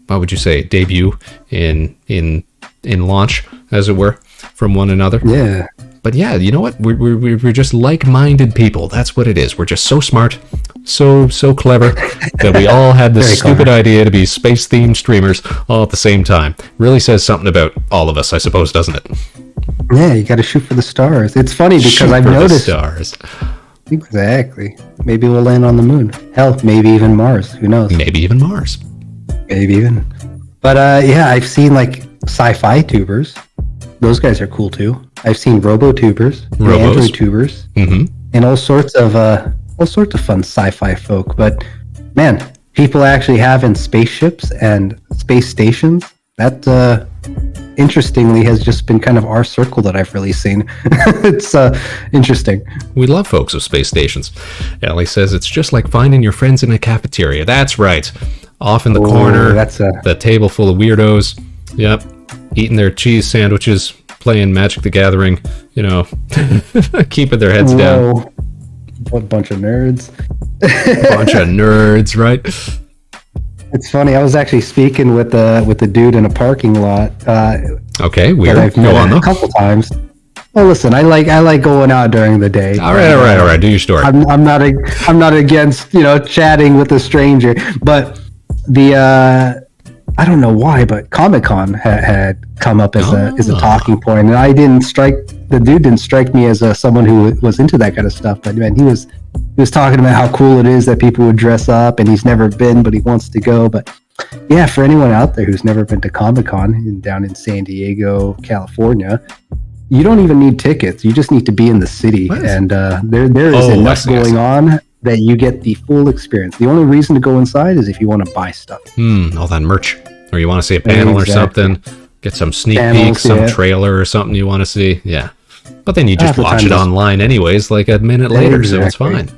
what would you say, debut, in launch, as it were, from one another. Yeah. But yeah, you know what? We're just like-minded people. That's what it is. We're just so smart, so clever that we all had this stupid idea to be space-themed streamers all at the same time. Really says something about all of us, I suppose, doesn't it? Yeah, you got to shoot for the stars. It's funny because I've noticed. The stars. Exactly. Maybe we'll land on the moon. Hell, maybe even Mars. Who knows? Maybe even Mars. Maybe even. But yeah, I've seen like sci-fi tubers. Those guys are cool too. I've seen robo-tubers, Android tubers, and all sorts of fun sci-fi folk. But man, people actually having spaceships and space stations. That interestingly has just been kind of our circle that I've really seen. It's interesting. We love folks with space stations. Ellie says it's just like finding your friends in a cafeteria. That's right. Off in the corner, the table full of weirdos. Yep. Eating their cheese sandwiches, playing Magic the Gathering, you know, keeping their heads down. What bunch of nerds. Bunch of nerds, right? It's funny. I was actually speaking with the dude in a parking lot. Okay, weird. I've met a couple times. Well, listen, I like going out during the day. All right. Do your story. I'm not against chatting with a stranger, but the I don't know why, but Comic-Con had come up as a talking point, and the dude didn't strike me as someone who was into that kind of stuff. But man, he was talking about how cool it is that people would dress up, and he's never been, but he wants to go. But yeah, for anyone out there who's never been to Comic-Con down in San Diego, California, you don't even need tickets. You just need to be in the city, and there is enough going on that you get the full experience. The only reason to go inside is if you want to buy stuff. All that merch, or you want to see a panel or something, get some sneak peeks, some trailer or something you want to see. Yeah. But then you just watch it online anyways, like a minute later, so it's fine.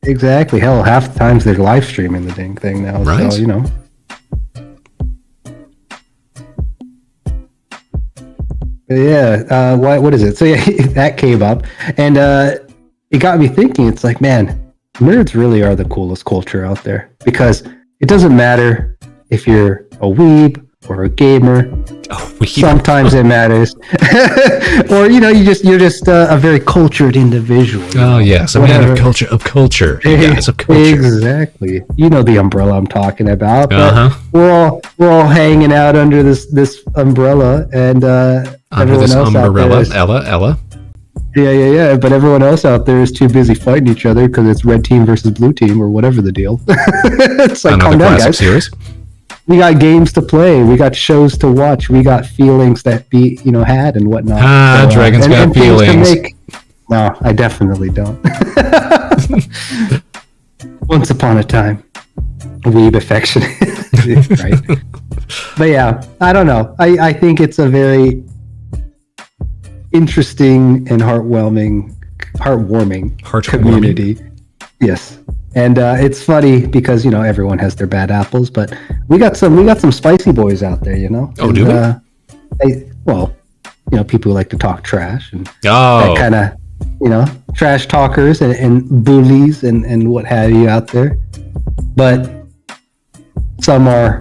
Exactly. Hell, half the times they're live streaming the dang thing now, right? So, Yeah, what is it? So yeah, that came up, and it got me thinking. It's like, man, nerds really are the coolest culture out there, because it doesn't matter if you're a weeb or a gamer. Sometimes it matters, or you're just a very cultured individual. Oh yes, a man of culture. Of culture. Exactly. You know the umbrella I'm talking about. We're all hanging out under this umbrella, and under this umbrella, Ella. Yeah. But everyone else out there is too busy fighting each other because it's red team versus blue team or whatever the deal. It's like, another classic series. We got games to play. We got shows to watch. We got feelings that be had and whatnot. Dragon's got feelings. No, I definitely don't. Once upon a time, weeb affection, right? But yeah, I don't know. I think it's a very interesting and heartwarming community. Yes. And it's funny because everyone has their bad apples, but we got some spicy boys out there, Oh, do we? People who like to talk trash and that kind of trash talkers and bullies and what have you out there. But some are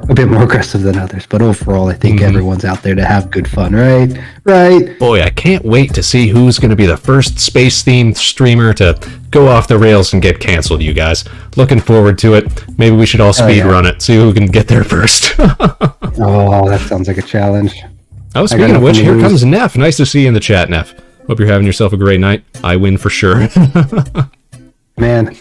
a bit more aggressive than others, but overall, I think everyone's out there to have good fun, right? Right. Boy, I can't wait to see who's going to be the first space-themed streamer to go off the rails and get canceled, you guys. Looking forward to it. Maybe we should all speed run it, see who can get there first. Oh, that sounds like a challenge. Oh, speaking of which, here comes Neff. Nice to see you in the chat, Neff. Hope you're having yourself a great night. I win for sure. Man.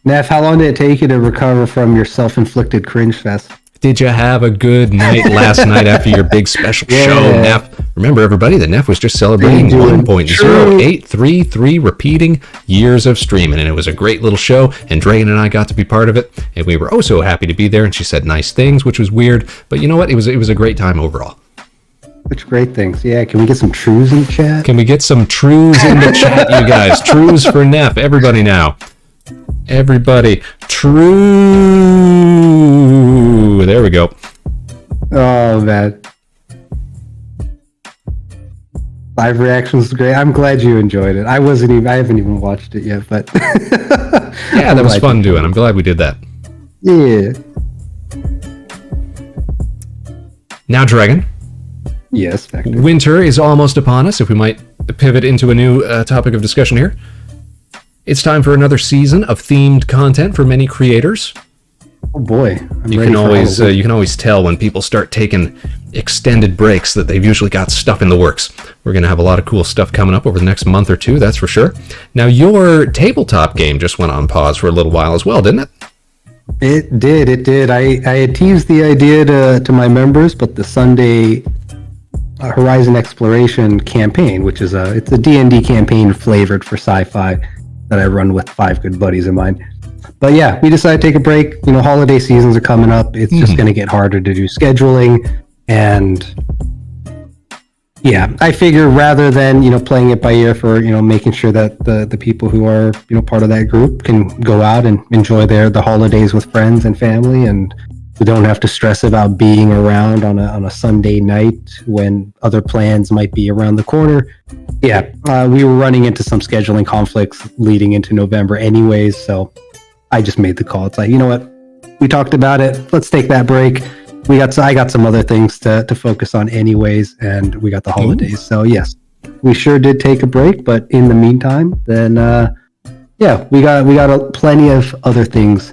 Neff, how long did it take you to recover from your self-inflicted cringe fest? Did you have a good night last night after your big special show, Neff? Remember, everybody, that Neff was just celebrating 1.0833 repeating years of streaming, and it was a great little show, and Dregn and I got to be part of it, and we were so happy to be there, and she said nice things, which was weird, but you know what? It was a great time overall. Such great things. Yeah, can we get some trues in the chat? Can we get some trues in the chat, you guys? Trues for Neff, everybody now. Everybody, true. There we go. Oh man, live reactions was great. I'm glad you enjoyed it. I haven't even watched it yet, but yeah, that was fun doing. I'm glad we did that. Yeah. Now, Dregn. Yes. Vector. Winter is almost upon us. If we might pivot into a new topic of discussion here. It's time for another season of themed content for many creators. Oh boy, you can always tell when people start taking extended breaks that they've usually got stuff in the works. We're going to have a lot of cool stuff coming up over the next month or two, that's for sure. Now, your tabletop game just went on pause for a little while as well, didn't it? It did. I had teased the idea to my members, but the Sunday Horizon Exploration campaign, which is it's a D&D campaign flavored for sci-fi that I run with 5 good buddies of mine. But yeah, we decided to take a break. You know, holiday seasons are coming up. It's just going to get harder to do scheduling. And yeah, I figure rather than, you know, playing it by ear for, you know, making sure that the people who are, you know, part of that group can go out and enjoy the holidays with friends and family, and we don't have to stress about being around on a Sunday night when other plans might be around the corner. Yeah, we were running into some scheduling conflicts leading into November anyways, so I just made the call. It's like, you know what? We talked about it. Let's take that break. I got some other things to focus on anyways, and we got the holidays. So yes, we sure did take a break, but in the meantime, then yeah, we got plenty of other things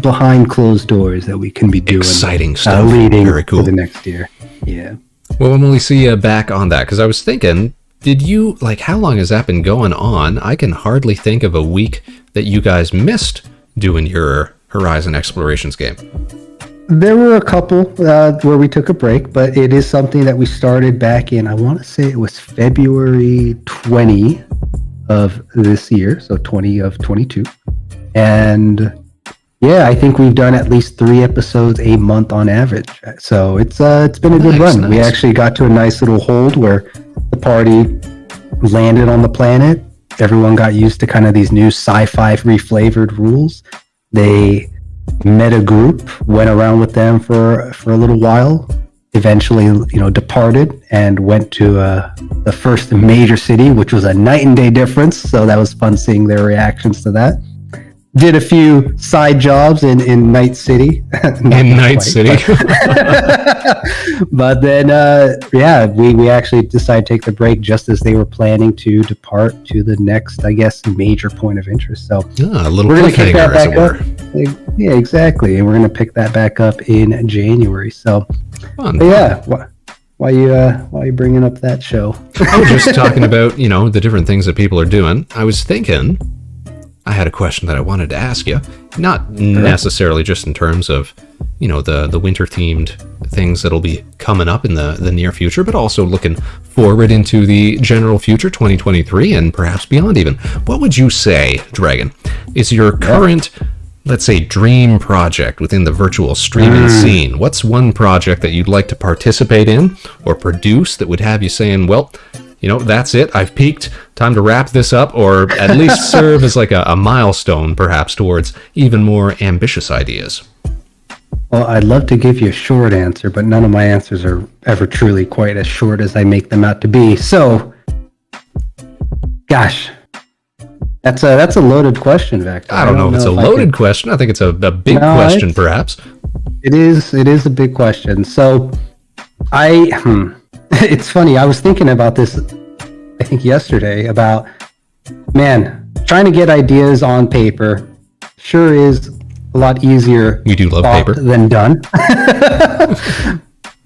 behind closed doors that we can be doing. Exciting stuff. Leading Very cool. to the next year. Yeah. Well, when will we see you back on that? Because I was thinking, did you, like, how long has that been going on? I can hardly think of a week that you guys missed doing your Horizon Explorations game. There were a couple where we took a break, but it is something that we started back in, I want to say it was February 20 of this year, so 20 of 22. And yeah, I think we've done at least 3 episodes a month on average. So it's been a good run. Nice. We actually got to a nice little hold where the party landed on the planet. Everyone got used to kind of these new sci-fi reflavored rules. They met a group, went around with them for a little while, eventually, you know, departed and went to the first major city, which was a night and day difference. So that was fun seeing their reactions to that. Did a few side jobs in Night City. City. But then, yeah, we actually decided to take the break just as they were planning to depart to the next, I guess, major point of interest. So a little cliffhanger, as it were. Yeah, exactly. And we're going to pick that back up in January. So, yeah. Why you bringing up that show? I was just talking about, you know, the different things that people are doing. I was thinking, I had a question that I wanted to ask you, not necessarily just in terms of, you know, the winter themed things that'll be coming up in the near future, but also looking forward into the general future, 2023, and perhaps beyond even. What would you say, Dragon, is your current, let's say, dream project within the virtual streaming scene? What's one project that you'd like to participate in or produce that would have you saying, well, you know, that's it, I've peaked, time to wrap this up, or at least serve as like a milestone, perhaps, towards even more ambitious ideas? Well, I'd love to give you a short answer, but none of my answers are ever truly quite as short as I make them out to be. So, gosh, that's a loaded question, Vector. I don't know if it's a loaded question. I think it's a big question, perhaps. It is a big question. So, it's funny, I was thinking about this, I think yesterday, about, man, trying to get ideas on paper sure is a lot easier you do love paper than done.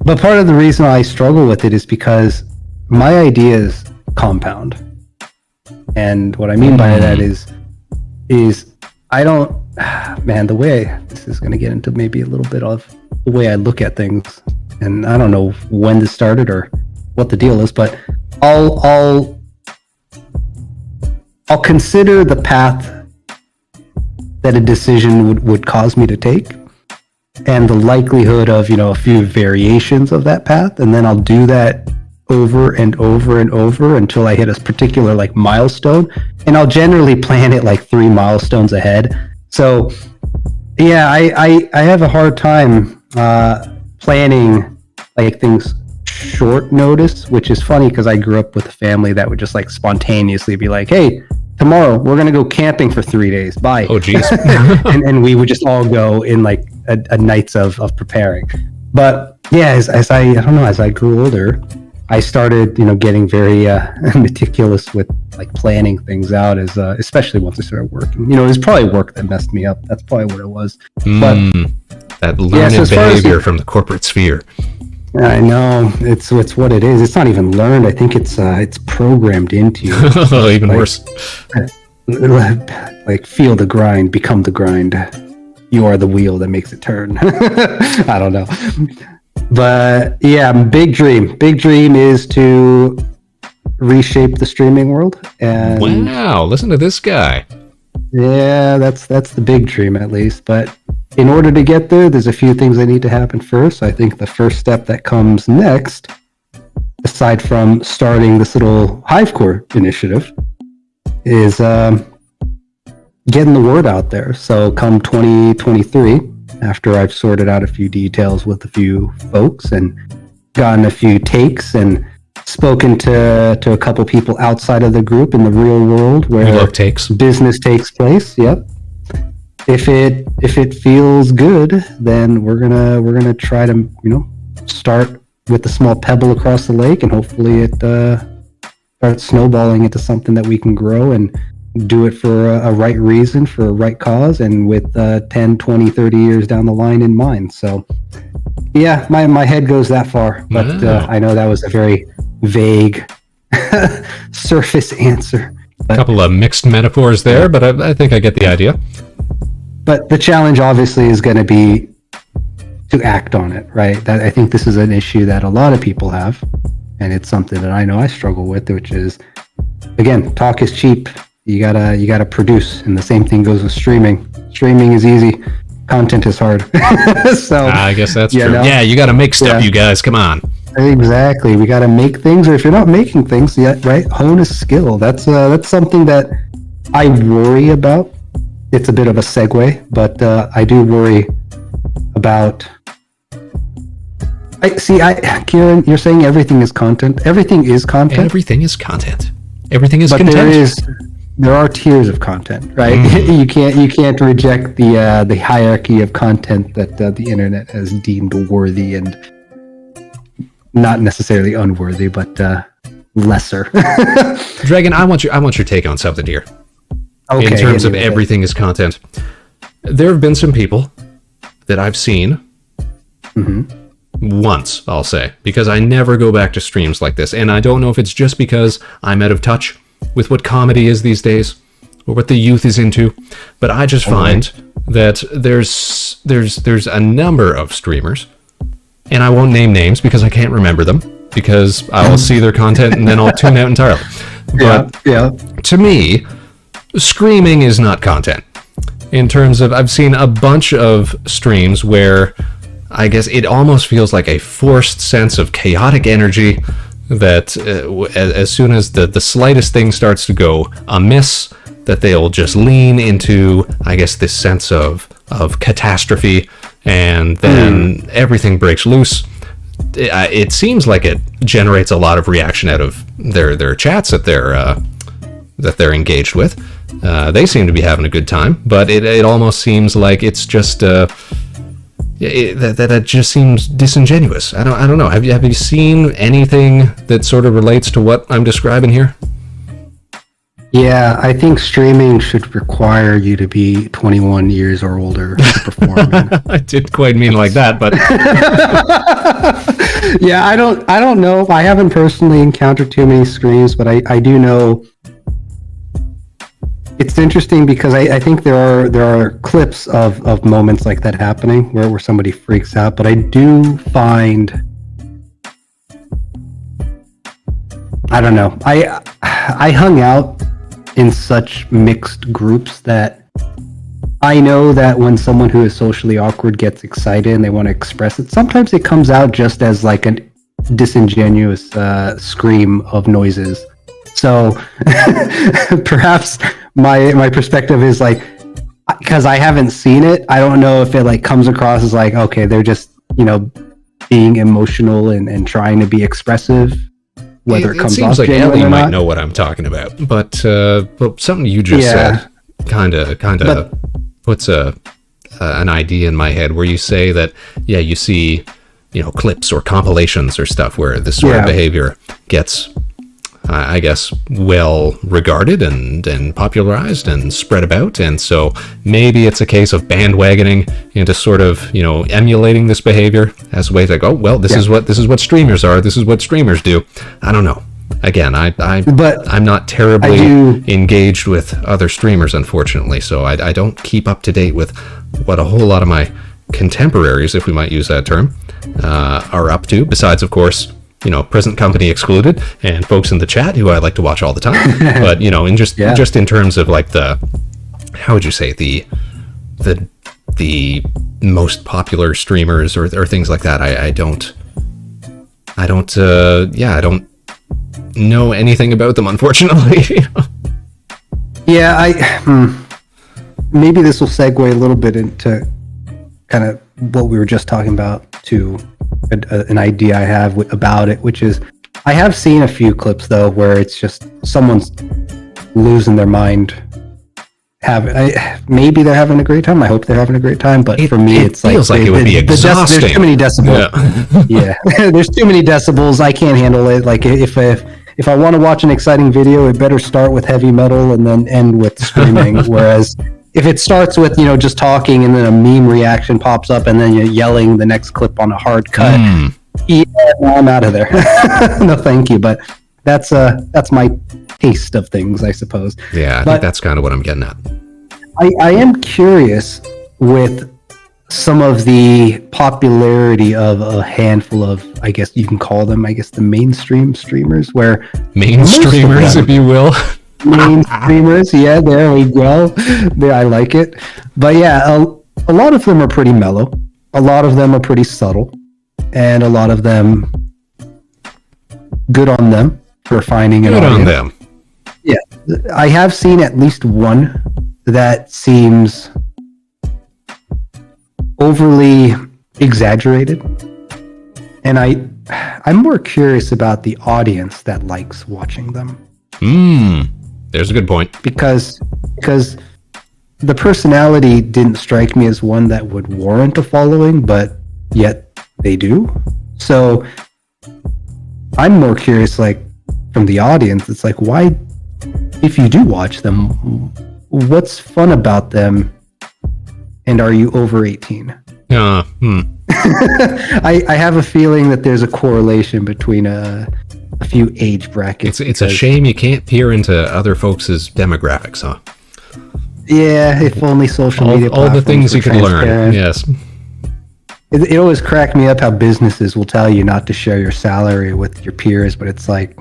But part of the reason I struggle with it is because my ideas compound. And what I mean by that is I don't, man, the way, this is going to get into maybe a little bit of the way I look at things. And I don't know when this started or what the deal is, but I'll consider the path that a decision would cause me to take and the likelihood of, you know, a few variations of that path, and then I'll do that over and over and over until I hit a particular like milestone, and I'll generally plan it like 3 milestones ahead. So yeah, I have a hard time planning like things short notice, which is funny because I grew up with a family that would just like spontaneously be like, hey, tomorrow we're gonna go camping for 3 days, bye. Oh geez. and we would just all go in like a nights of preparing. But yeah, as I grew older, I started, you know, getting very meticulous with like planning things out, as especially once I started working. You know, it was probably work that messed me up. That's probably what it was. But that learned behavior from the corporate sphere. I know it's what it is. It's not even learned. I think it's programmed into you. Oh, even worse. Like feel the grind, become the grind. You are the wheel that makes it turn. I don't know, but yeah, big dream is to reshape the streaming world. And wow, listen to this guy. Yeah, that's the big dream at least. But in order to get there, there's a few things that need to happen first. I think the first step that comes next, aside from starting this little Hivecore initiative, is getting the word out there. So come 2023, after I've sorted out a few details with a few folks and gotten a few takes and spoken to a couple people outside of the group in the real world where business takes place. Yep. If it feels good, then we're gonna try to start with a small pebble across the lake, and hopefully it starts snowballing into something that we can grow and do it for a right reason, for a right cause, and with 10, 20, 30 years down the line in mind. So yeah, my head goes that far, but I know that was a very vague surface answer. A couple of mixed metaphors there, but I think I get the idea. But the challenge obviously is going to be to act on it, right? I think this is an issue that a lot of people have, and it's something that I know I struggle with, which is, again, talk is cheap. You gotta produce, and the same thing goes with streaming. Streaming is easy, content is hard. So I guess that's true. Yeah, you got to make stuff, you guys. Come on. Exactly. We got to make things, or if you're not making things yet, right? Hone a skill. That's something that I worry about. It's a bit of a segue, but I do worry about. Kieran, you're saying everything is content. Everything is content. Everything is content. Everything is but content. There are tiers of content, right? You can't reject the hierarchy of content that the internet has deemed worthy and not necessarily unworthy, but lesser. Dragon, I want your take on something here. Okay, in terms of everything is content, there have been some people that I've seen once, I'll say, because I never go back to streams like this, and I don't know if it's just because I'm out of touch with what comedy is these days or what the youth is into, but I just find that there's a number of streamers, and I won't name names because I can't remember them, because I'll see their content and then I'll tune out entirely. But to me, screaming is not content. In terms of, I've seen a bunch of streams where I guess it almost feels like a forced sense of chaotic energy that as soon as the slightest thing starts to go amiss, that they'll just lean into, I guess, this sense of catastrophe, and then everything breaks loose. It seems like it generates a lot of reaction out of their chats that they're engaged with. They seem to be having a good time, but it almost seems like it's just that just seems disingenuous. I don't know. Have you seen anything that sort of relates to what I'm describing here? Yeah, I think streaming should require you to be 21 years or older to perform. I didn't quite mean like that, but yeah, I don't know. I haven't personally encountered too many streams, but I do know. It's interesting because I think there are clips of moments like that happening where somebody freaks out, but I do find, I don't know, I hung out in such mixed groups that I know that when someone who is socially awkward gets excited and they want to express it, sometimes it comes out just as like a disingenuous scream of noises. So perhaps my perspective is like, because I haven't seen it, I don't know if it like comes across as like, okay, they're just, being emotional and trying to be expressive. Whether it comes seems off like genuine Ellie or might not. know what I'm talking about, but something you just said kind of puts an idea in my head where you say that you see clips or compilations or stuff where this sort of behavior gets I guess, well regarded and popularized and spread about. And so maybe it's a case of bandwagoning into sort of, emulating this behavior as a way to go, well, this is what streamers are. This is what streamers do. I don't know. Again, I'm not terribly engaged with other streamers, unfortunately, so I don't keep up to date with what a whole lot of my contemporaries, if we might use that term, are up to, besides, of course, present company excluded, and folks in the chat who I like to watch all the time. But, just in terms of like how would you say, the most popular streamers or things like that, I don't know anything about them, unfortunately. Maybe this will segue a little bit into kind of what we were just talking about, to an idea I have about it, which is, I have seen a few clips though where it's just someone's losing their mind. Maybe they're having a great time. I hope they're having a great time, but for me, it feels like it would be exhausting. There's too many decibels. Yeah, there's too many decibels. I can't handle it. Like if I want to watch an exciting video, it better start with heavy metal and then end with screaming. Whereas if it starts with, just talking and then a meme reaction pops up and then you're yelling the next clip on a hard cut, I'm out of there. No, thank you. But that's my taste of things, I suppose. Yeah, I think that's kind of what I'm getting at. I am curious with some of the popularity of a handful of, I guess you can call them, the mainstream streamers, where mainstreamers, if you will. Mainstreamers, yeah, there we go. There, I like it. But yeah, a lot of them are pretty mellow. A lot of them are pretty subtle. And a lot of them, good on them for finding an audience. Good on them. Yeah, I have seen at least one that seems overly exaggerated. And I'm more curious about the audience that likes watching them. There's a good point. Because the personality didn't strike me as one that would warrant a following, but yet they do. So I'm more curious, like, from the audience, it's like, why, if you do watch them, what's fun about them, and are you over 18? I have a feeling that there's a correlation between a few age brackets. It's a shame you can't peer into other folks' demographics, huh? Yeah, if only social media all the things you can learn. Yes. It always cracked me up how businesses will tell you not to share your salary with your peers, but it's like,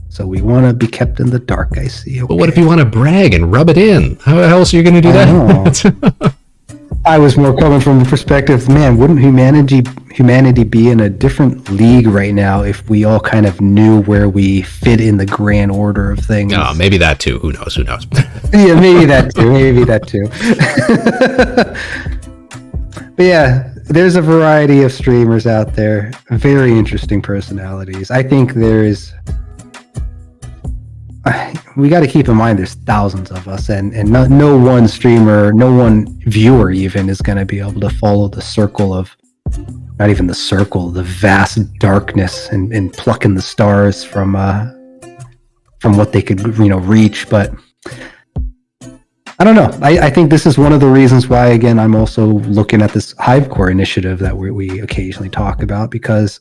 so we want to be kept in the dark, I see. Okay. But what if you want to brag and rub it in? How else are you going to do that? I was more coming from the perspective, man, wouldn't humanity be in a different league right now if we all kind of knew where we fit in the grand order of things? Oh, maybe that too. Who knows? Yeah, maybe that too. But yeah, there's a variety of streamers out there, very interesting personalities. I think we got to keep in mind there's thousands of us, and no one streamer, no one viewer even is going to be able to follow the circle of, not even the circle, the vast darkness and plucking the stars from what they could reach. But I don't know. I think this is one of the reasons why, again, I'm also looking at this Hivecore initiative that we occasionally talk about, because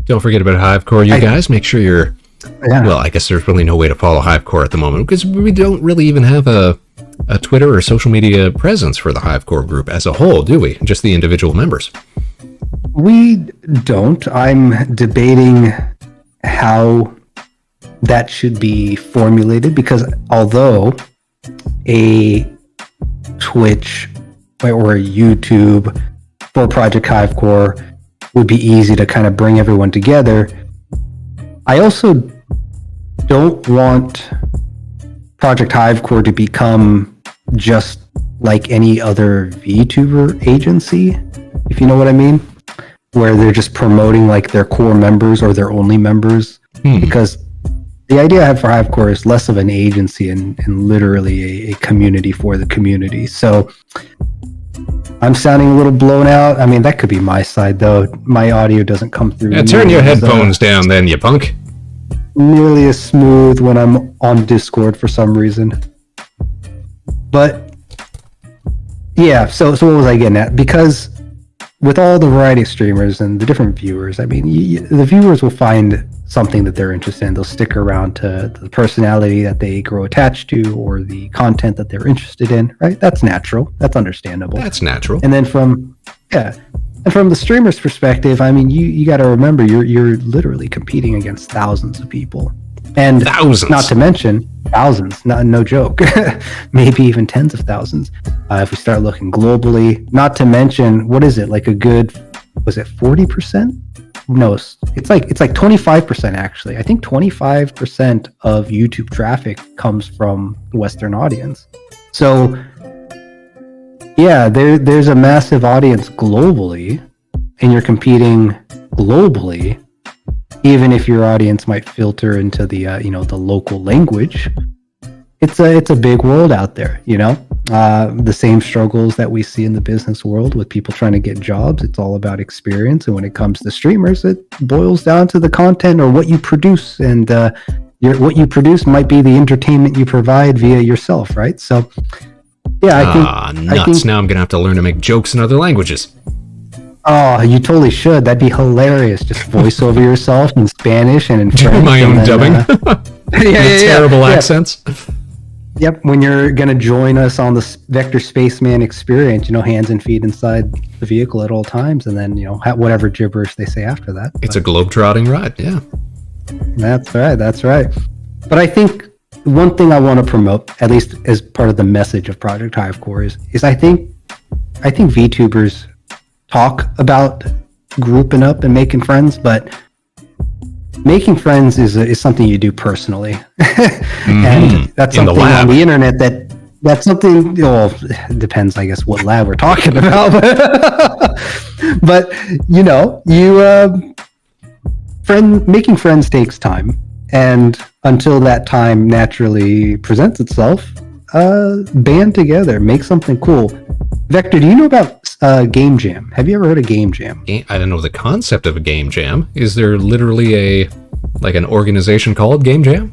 don't forget about Hivecore, guys. Make sure you're well, I guess there's really no way to follow Hivecore at the moment because we don't really even have a Twitter or social media presence for the Hivecore group as a whole, do we? Just the individual members. We don't. I'm debating how that should be formulated, because although a Twitch or a YouTube for Project Hivecore would be easy to kind of bring everyone together, I also don't want Project Hivecore to become just like any other VTuber agency, if you know what I mean, where they're just promoting like their core members or their only members. Because the idea I have for Hivecore is less of an agency and literally a community for the community. So I'm sounding a little blown out. I mean, that could be my side, though. My audio doesn't come through. Yeah, turn your headphones down then, you punk. nearly as smooth when I'm on Discord for some reason. But yeah, so what was I getting at? Because with all the variety of streamers and the different viewers, I mean, the viewers will find something that they're interested in. They'll stick around to the personality that they grow attached to or the content that they're interested in, right? That's natural. That's understandable. That's natural. And then from the streamer's perspective, I mean, you got to remember you're literally competing against thousands of people. And thousands. Not to mention thousands, no joke, maybe even tens of thousands. If we start looking globally, not to mention, what is it, like a good, was it 40%? No, it's like 25% actually. I think 25% of YouTube traffic comes from the Western audience. So yeah, there's a massive audience globally, and you're competing globally. Even if your audience might filter into the the local language, it's a big world out there. The same struggles that we see in the business world with people trying to get jobs. It's all about experience, and when it comes to streamers, it boils down to the content or what you produce, and what you produce might be the entertainment you provide via yourself, right? So, yeah, I think now I'm gonna have to learn to make jokes in other languages. Oh, you totally should. That'd be hilarious. Just voice over yourself in Spanish and in French. My own dubbing. Terrible accents. Yep. When you're gonna join us on the Vector Spaceman experience, hands and feet inside the vehicle at all times, and then whatever gibberish they say after that. It's a globe-trotting ride. Yeah. That's right. But I think one thing I want to promote, at least as part of the message of Project Hivecore, is I think VTubers talk about grouping up and making friends, but making friends is something you do personally. And that's something on the internet that's something, it depends, I guess, what lab we're talking about. But making friends takes time, and until that time naturally presents itself, band together, make something cool. Vector, do you know about Game Jam? Have you ever heard of Game Jam? I don't know the concept of a Game Jam. Is there literally an organization called Game Jam?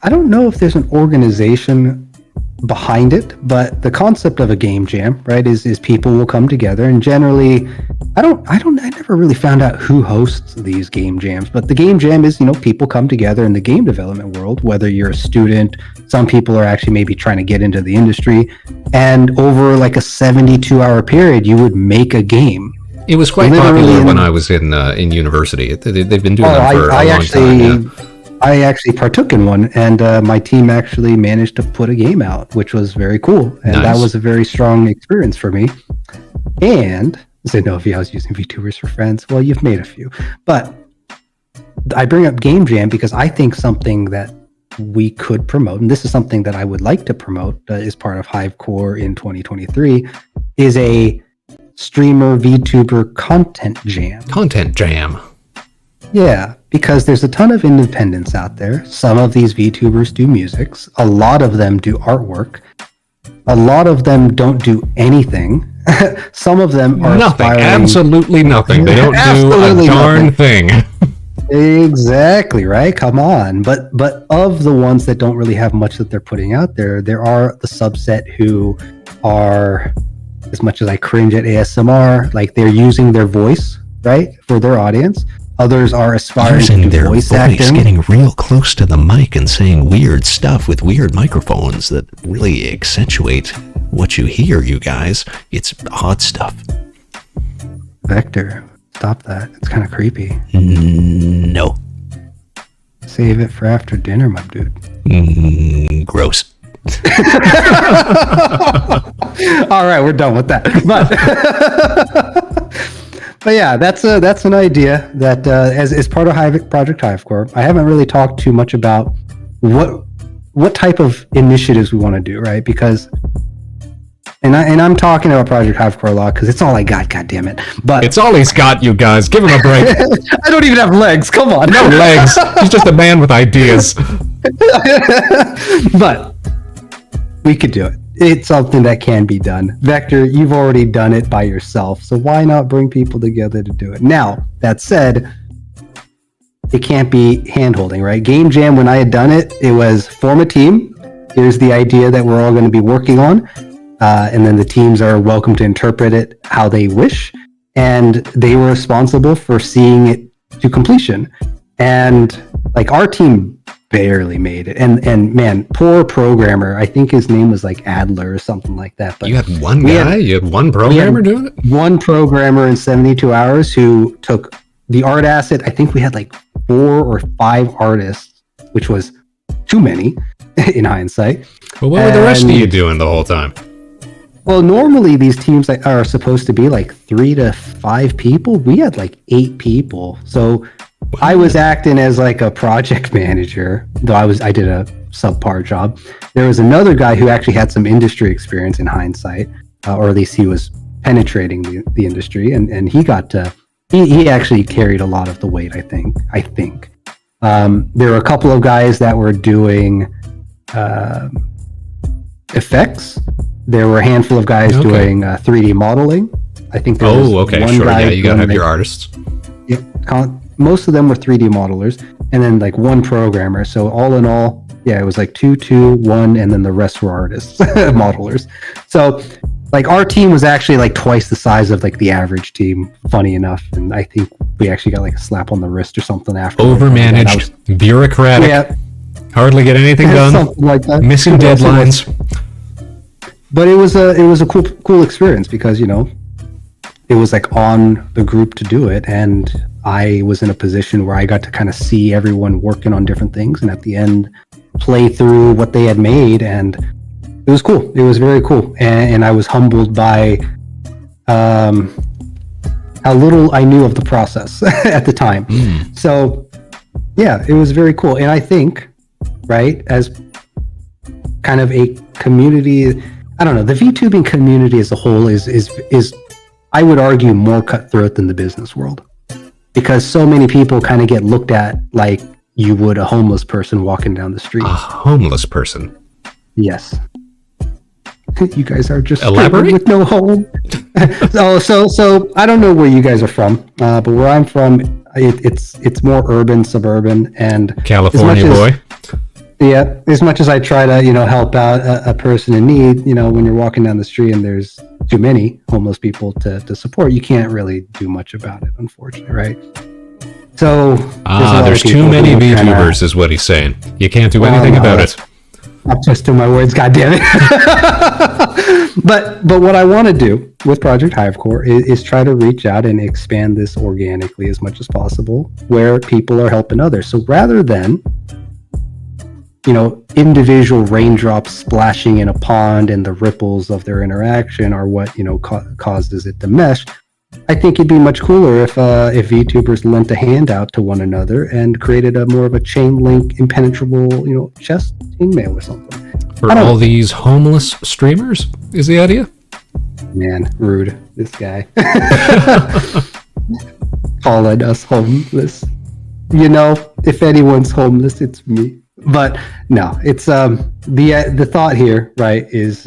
I don't know if there's an organization behind it, but the concept of a Game Jam, right, is people will come together, and generally, I never really found out who hosts these Game Jams, but the Game Jam is, people come together in the game development world, whether you're a student, some people are actually maybe trying to get into the industry, and over like a 72-hour period, you would make a game. It was quite popular when I was in university. They've been doing that for a long time. Yeah. I actually partook in one, and my team actually managed to put a game out, which was very cool. And That was a very strong experience for me. And I know if I was using VTubers for friends, well, you've made a few. But I bring up Game Jam because I think something that we could promote, and this is something that I would like to promote as part of Hivecore in 2023, is a streamer VTuber content jam. Content jam. Yeah, because there's a ton of independents out there. Some of these VTubers do musics. A lot of them do artwork. A lot of them don't do anything. Some of them are absolutely nothing. They don't do a darn thing. Exactly, right? Come on. But of the ones that don't really have much that they're putting out there, there are the subset who are, as much as I cringe at ASMR, like they're using their voice, right, for their audience. Others are aspiring using to their voice acting. Getting real close to the mic and saying weird stuff with weird microphones that really accentuate what you hear, you guys. It's odd stuff. Vector, stop that. It's kind of creepy. No. Save it for after dinner, my dude. Gross. All right, we're done with that. But yeah, that's an idea that as part of Project Hivecore. I haven't really talked too much about what type of initiatives we want to do, right? Because and I'm talking about Project Hivecore a lot because it's all I got. God damn it! But it's all he's got, you guys. Give him a break. I don't even have legs. Come on, no legs. He's just a man with ideas. But we could do it. It's something that can be done. Vector, you've already done it by yourself, so why not bring people together to do it? Now, that said, it can't be hand-holding, right? Game Jam, when I had done it, it was form a team. Here's the idea that we're all going to be working on. And then the teams are welcome to interpret it how they wish. And they were responsible for seeing it to completion. And like our team barely made it. And man, poor programmer. I think his name was like Adler or something like that. But you had one guy? You had one programmer doing it? One programmer in 72 hours who took the art asset. I think we had like 4 or 5 artists, which was too many in hindsight. Well, what were the rest of you doing the whole time? Well, normally these teams are supposed to be like 3 to 5 people. We had like 8 people. So I was acting as like a project manager, though I did a subpar job. There was another guy who actually had some industry experience in hindsight, or at least he was penetrating the industry, and he got to, he actually carried a lot of the weight, I think. There were a couple of guys that were doing effects. There were a handful of guys doing 3D modeling. I think there was one guy. Yeah, you gotta have your artists. Yeah, most of them were 3D modelers, and then like one programmer. So all in all, yeah, it was like 2, 1, and then the rest were artists, modelers. So like our team was actually like twice the size of like the average team, funny enough. And I think we actually got like a slap on the wrist or something after. Overmanaged, bureaucratic, yeah, hardly get anything done, something like that. Missing deadlines. But it was a cool experience because, you know, it was like on the group to do it, and I was in a position where I got to kind of see everyone working on different things, and at the end play through what they had made, and it was cool. It was very cool, and I was humbled by how little I knew of the process at the time. So yeah, it was very cool, and I think, right, as kind of a community, I don't know, the VTubing community as a whole is I would argue more cutthroat than the business world, because so many people kind of get looked at like you would a homeless person walking down the street. A homeless person? Yes. You guys are just elaborate with no home. So I don't know where you guys are from, but where I'm from, it's more urban, suburban, and California boy. Yeah, as much as I try to, you know, help out a person in need, you know, when you're walking down the street and there's too many homeless people to support, you can't really do much about it, unfortunately, right? So there's too many VTubers, is what he's saying. You can't do anything about it. I'll twist my words, goddammit. But what I want to do with Project Hivecore is try to reach out and expand this organically as much as possible, where people are helping others. So rather than, you know, individual raindrops splashing in a pond and the ripples of their interaction are what, you know, causes it to mesh, I think it'd be much cooler if VTubers lent a hand out to one another and created a more of a chain link, impenetrable, you know, chess chainmail or something. For all these homeless streamers, is the idea? Man, rude, this guy. Calling us homeless. You know, if anyone's homeless, it's me. But no, it's the thought here, right, is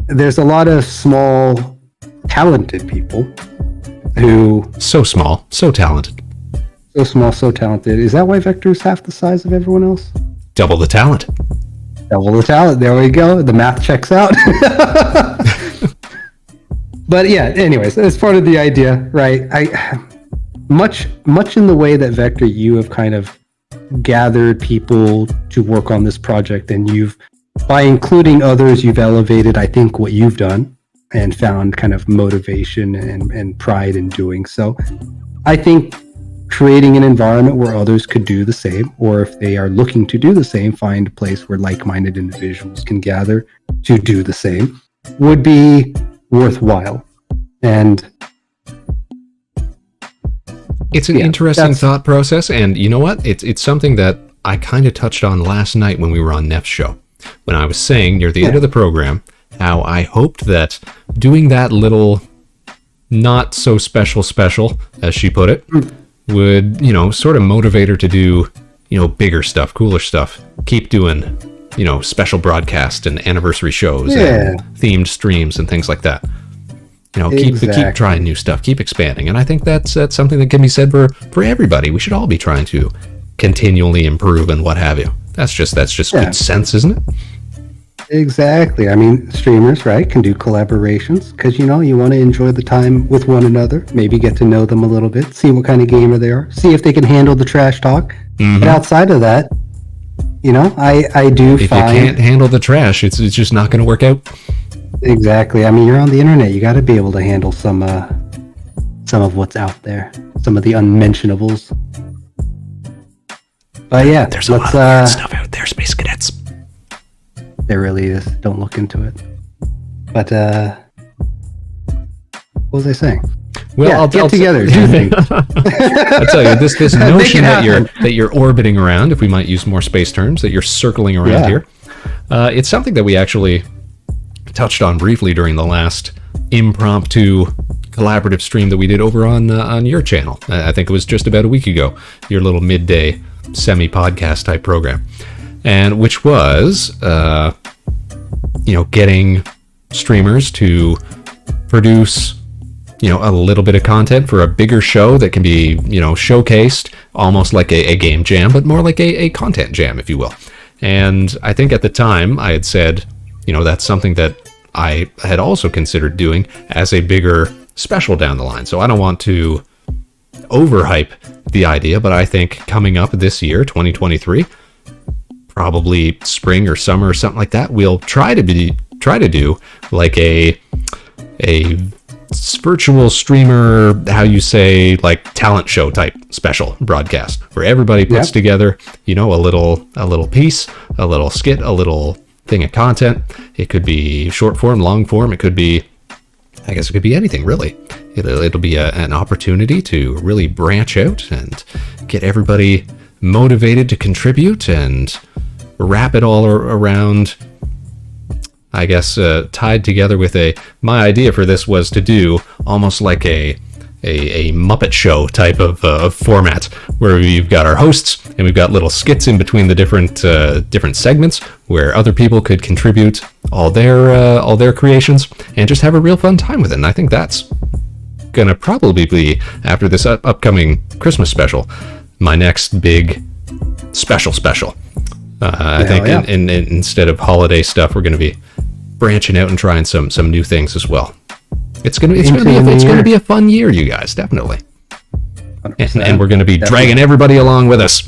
there's a lot of small, talented people who... So small, so talented. So small, so talented. Is that why Vector's half the size of everyone else? Double the talent. Double the talent. There we go. The math checks out. But yeah, anyways, as part of the idea, right, much in the way that Vector, you have kind of gathered people to work on this project, and you've, by including others, you've elevated, I think, what you've done and found kind of motivation and pride in doing so. I think creating an environment where others could do the same, or if they are looking to do the same, find a place where like-minded individuals can gather to do the same, would be worthwhile. And it's an interesting thought process, and you know what? It's something that I kind of touched on last night when we were on Neff's show, when I was saying near the end of the program how I hoped that doing that little not so special, as she put it, would, you know, sort of motivate her to do, you know, bigger stuff, cooler stuff, keep doing, you know, special broadcasts and anniversary shows and themed streams and things like that. keep trying new stuff, keep expanding. And I think that's something that can be said for everybody. We should all be trying to continually improve and what have you. That's just good sense, isn't it? Exactly. I mean, streamers, right, can do collaborations because, you want to enjoy the time with one another, maybe get to know them a little bit, see what kind of gamer they are, see if they can handle the trash talk. Mm-hmm. But outside of that, I do if find... you can't handle the trash, it's just not going to work out. Exactly. I mean, you're on the internet. You got to be able to handle some of what's out there, some of the unmentionables. But yeah, there's a lot of weird stuff out there, Space Cadets. There really is. Don't look into it. But what was I saying? Well, I'll get together. Do things. I tell you, this notion that you're orbiting around, if we might use more space terms, that you're circling around here, it's something that we actually touched on briefly during the last impromptu collaborative stream that we did over on your channel. I think it was just about a week ago. Your little midday semi-podcast type program. And which was, getting streamers to produce, a little bit of content for a bigger show that can be, showcased almost like a game jam, but more like a content jam, if you will. And I think at the time I had said, that's something that I had also considered doing as a bigger special down the line. So I don't want to overhype the idea, but I think coming up this year, 2023, probably spring or summer or something like that, we'll try to do like a virtual streamer, how you say, like talent show type special broadcast where everybody puts together, a little piece, a little skit, a little thing of content. It could be short form, long form. It could be, I guess it could be anything really. It'll be an opportunity to really branch out and get everybody motivated to contribute and wrap it all around, I guess, tied together with my idea for this was to do almost like a Muppet Show type of format where we've got our hosts and we've got little skits in between the different segments where other people could contribute all their creations and just have a real fun time with it. And I think that's gonna probably be, after this upcoming Christmas special, my next big special. I think instead of holiday stuff, we're going to be branching out and trying some new things as well. It's going to be a fun year, you guys, definitely. And we're going to be dragging everybody along with us.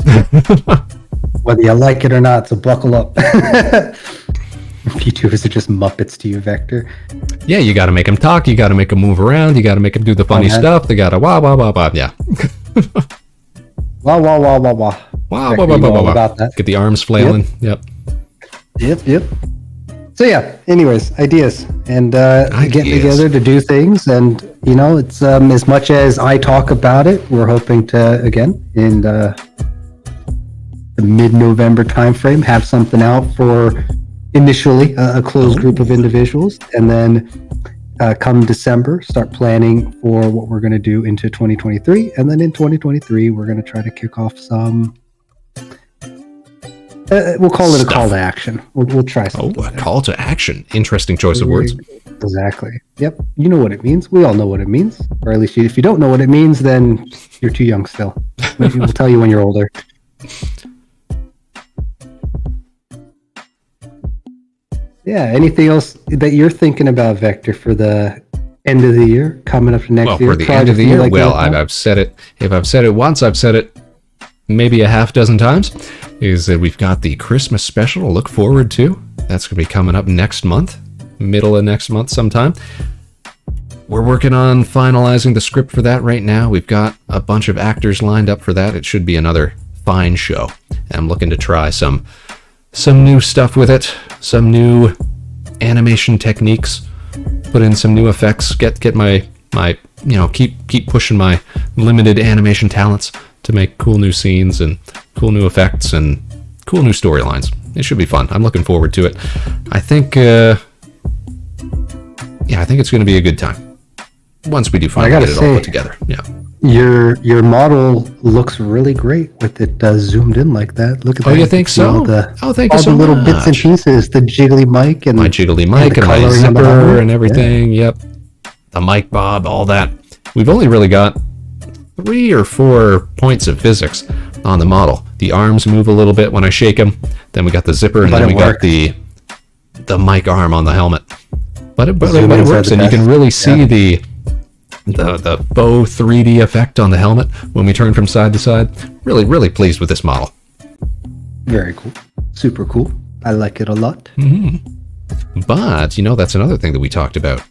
Whether you like it or not, so buckle up. YouTubers are just Muppets to you, Vector. Yeah, you got to make them talk. You got to make them move around. You got to make them do the funny stuff. They got to wah. Yeah. Wah. Wow, about that. Get the arms flailing. Yep. So yeah, anyways, ideas and getting together to do things, and it's as much as I talk about it, we're hoping to again in the mid-November timeframe have something out for initially a closed group of individuals, and then come December start planning for what we're going to do into 2023, and then in 2023 we're going to try to kick off some we'll call it a call to action. We'll try something. A call to action. Interesting choice of words. Exactly. Yep. You know what it means. We all know what it means. Or at least if you don't know what it means, then you're too young still. Maybe we'll tell you when you're older. Yeah. Anything else that you're thinking about, Vector, for the end of the year, coming up to next year? For the end of the year, I've said it. If I've said it once, I've said it maybe a half dozen times, is that we've got the Christmas special to look forward to. That's going to be coming up next month, middle of next month sometime. We're working on finalizing the script for that right now. We've got a bunch of actors lined up for that. It should be another fine show. And I'm looking to try some new stuff with it, some new animation techniques, put in some new effects, get my keep pushing my limited animation talents to make cool new scenes and cool new effects and cool new storylines. It should be fun. I'm looking forward to it. I think it's going to be a good time once we do finally get it all put together. Yeah. Your model looks really great with it zoomed in like that. Look at that. Oh, you think so? Thank you so much. All the little bits and pieces, the jiggly mic and my jiggly mic and my zipper and everything. Yeah. Yep. the mic bob, all that. We've only really got 3 or 4 points of physics on the model. The arms move a little bit when I shake them. Then we got the zipper, and then we got the mic arm on the helmet. But it works, and you can really see the faux 3D effect on the helmet when we turn from side to side. Really, really pleased with this model. Very cool. Super cool. I like it a lot. But, you know, that's another thing that we talked about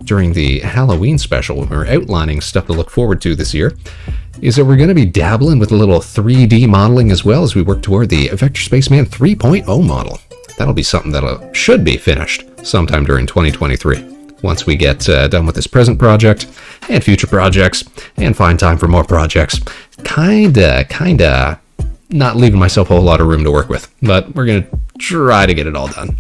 during the Halloween special when we were outlining stuff to look forward to this year, is that we're going to be dabbling with a little 3D modeling as well as we work toward the Vector Spaceman 3.0 model. That'll be something that should be finished sometime during 2023. Once we get done with this present project and future projects and find time for more projects. Kinda not leaving myself a whole lot of room to work with, but we're going to try to get it all done.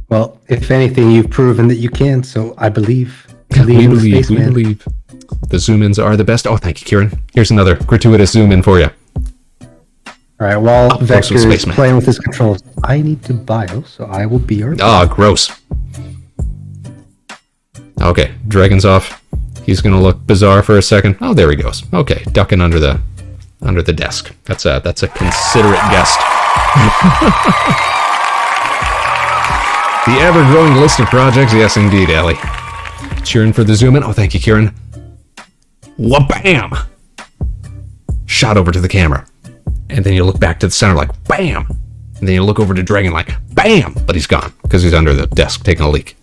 Well, if anything, you've proven that you can, so I believe. We believe. The zoom-ins are the best. Oh, thank you, Kieran. Here's another gratuitous zoom-in for you. All right, while Vector is playing with his controls, I need to bio, so I will be your... Oh, gross. Okay, Dragon's off. He's going to look bizarre for a second. Oh, there he goes. Okay, ducking under the desk. That's a considerate guest. The ever-growing list of projects. Yes, indeed, Ellie. Cheering for the zoom-in. Oh, thank you, Kieran. Wha-bam! Shot over to the camera. And then you look back to the center like, bam! And then you look over to Dragon like, bam! But he's gone, because he's under the desk taking a leak.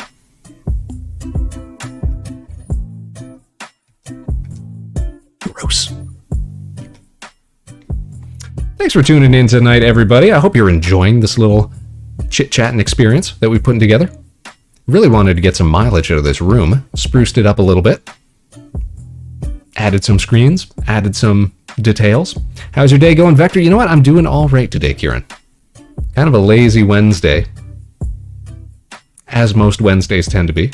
Gross. Thanks for tuning in tonight, everybody. I hope you're enjoying this little chit-chatting experience that we've put together. Really wanted to get some mileage out of this room. Spruced it up a little bit. Added some screens. Added some details. How's your day going, Vector? You know what? I'm doing all right today, Kieran. Kind of a lazy Wednesday. As most Wednesdays tend to be.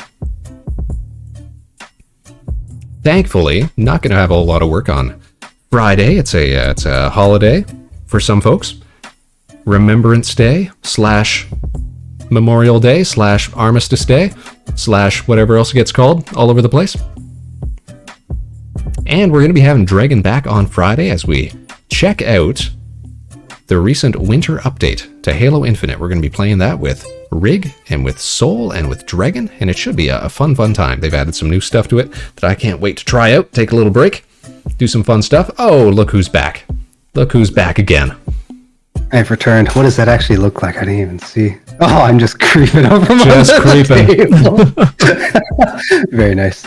Thankfully, not going to have a whole lot of work on Friday. It's a holiday for some folks. Remembrance Day / Memorial Day / Armistice Day / whatever else it gets called all over the place. And we're going to be having Dragon back on Friday as we check out the recent winter update to Halo Infinite. We're going to be playing that with Rig and with Soul and with Dragon, and it should be a fun time. They've added some new stuff to it that I can't wait to try out, take a little break, do some fun stuff. Oh, look who's back. Look who's back again. I've returned. What does that actually look like? I didn't even see. Oh, I'm just creeping over my table. Very nice.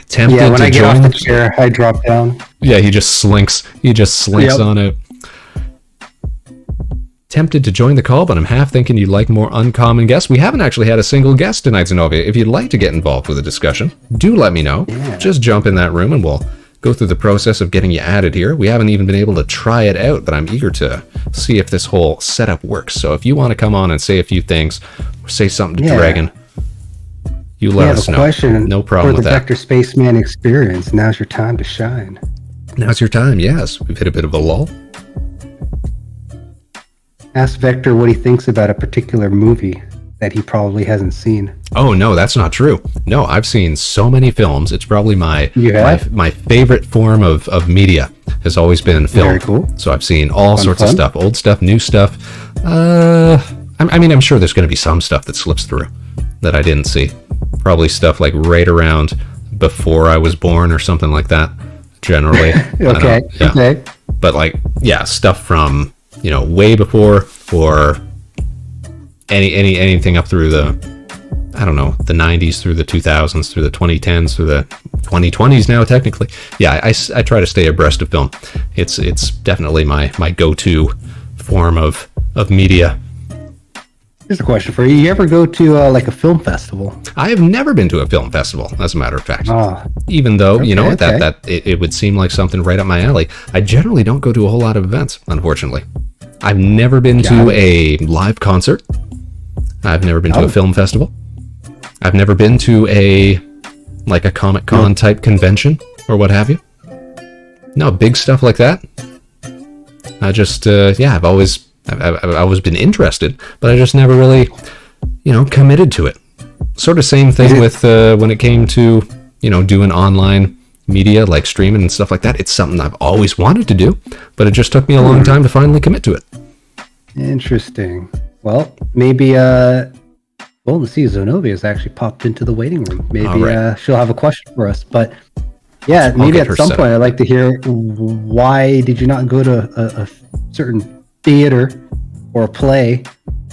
Tempted when to I get join off the chair, I drop down. Yeah, he just slinks. Yep. On it. Tempted to join the call, but I'm half thinking you'd like more uncommon guests. We haven't actually had a single guest tonight, Zenobia. If you'd like to get involved with the discussion, do let me know. Yeah. Just jump in that room and we'll go through the process of getting you added here. We haven't even been able to try it out, but I'm eager to see if this whole setup works. So if you want to come on and say a few things, or say something to Dragon, you let us know. Question no problem with that. For the Vector Spaceman experience, now's your time to shine. Now's your time, yes. We've hit a bit of a lull. Ask Vector what he thinks about a particular movie that he probably hasn't seen. Oh, no, that's not true. No, I've seen so many films. It's probably my favorite form of media has always been film. Very cool. So I've seen all sorts of stuff. Old stuff, new stuff. I mean, I'm sure there's going to be some stuff that slips through that I didn't see. Probably stuff like right around before I was born or something like that, generally. Okay. Okay. But stuff from, way before, or anything up through the 90s, through the 2000s, through the 2010s, through the 2020s now, technically. Yeah, I try to stay abreast of film. It's definitely my go-to form of media. Here's a question for you. You ever go to a film festival? I have never been to a film festival, as a matter of fact. Oh. Even though, it would seem like something right up my alley. I generally don't go to a whole lot of events, unfortunately. I've never been to a live concert. I've never been to a film festival. I've never been to a Comic-Con type convention or what have you. No, big stuff like that. I just, I've always I've always been interested, but I just never really, committed to it. Sort of same thing with when it came to, doing online media like streaming and stuff like that. It's something I've always wanted to do, but it just took me a long time to finally commit to it. Interesting. Well, maybe Golden Sea Zenobia has actually popped into the waiting room. Maybe she'll have a question for us. But yeah, maybe at some point I'd like to hear, why did you not go to a certain theater or a play,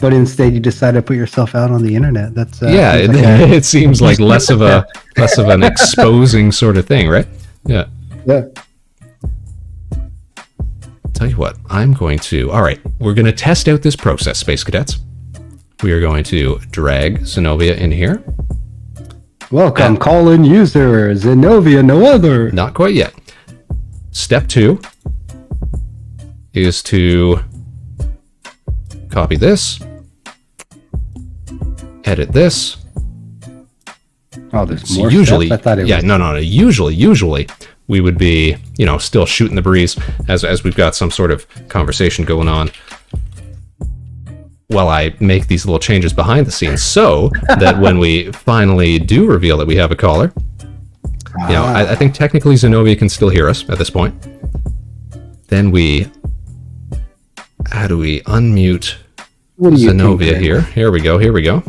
but instead you decided to put yourself out on the internet? That's it seems like less of an exposing sort of thing, right? Yeah. Tell you what, we're going to test out this process, Space Cadets. We are going to drag Zenobia in here. Welcome, call-in user, Zenobia, no other. Not quite yet. Step 2 is to copy this, edit this. Oh, there's more steps? I thought it was... No. Usually we would be, still shooting the breeze as we've got some sort of conversation going on while I make these little changes behind the scenes, so that when we finally do reveal that we have a caller, I think technically Zenobia can still hear us at this point. Then how do we unmute Zenobia here? Here we go.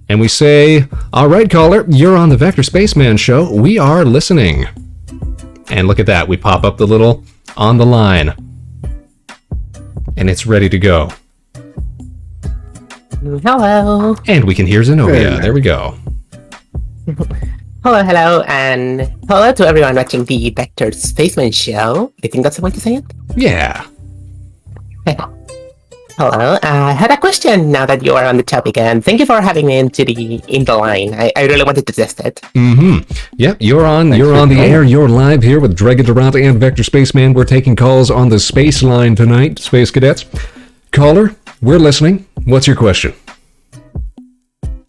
And we say, all right, caller, you're on the Vector Spaceman show. We are listening. And look at that. We pop up the little on the line. And it's ready to go. Hello. And we can hear Zenobia. There we go. Hello, and hello to everyone watching the Vector Spaceman show. I think that's the way to say it. Yeah. Hello. I had a question now that you are on the topic, and thank you for having me in the line. I really wanted to test it. Yep, you're on the air. You're live here with Dregn, Durant, and Vector Spaceman. We're taking calls on the space line tonight, Space Cadets. Caller, we're listening. What's your question?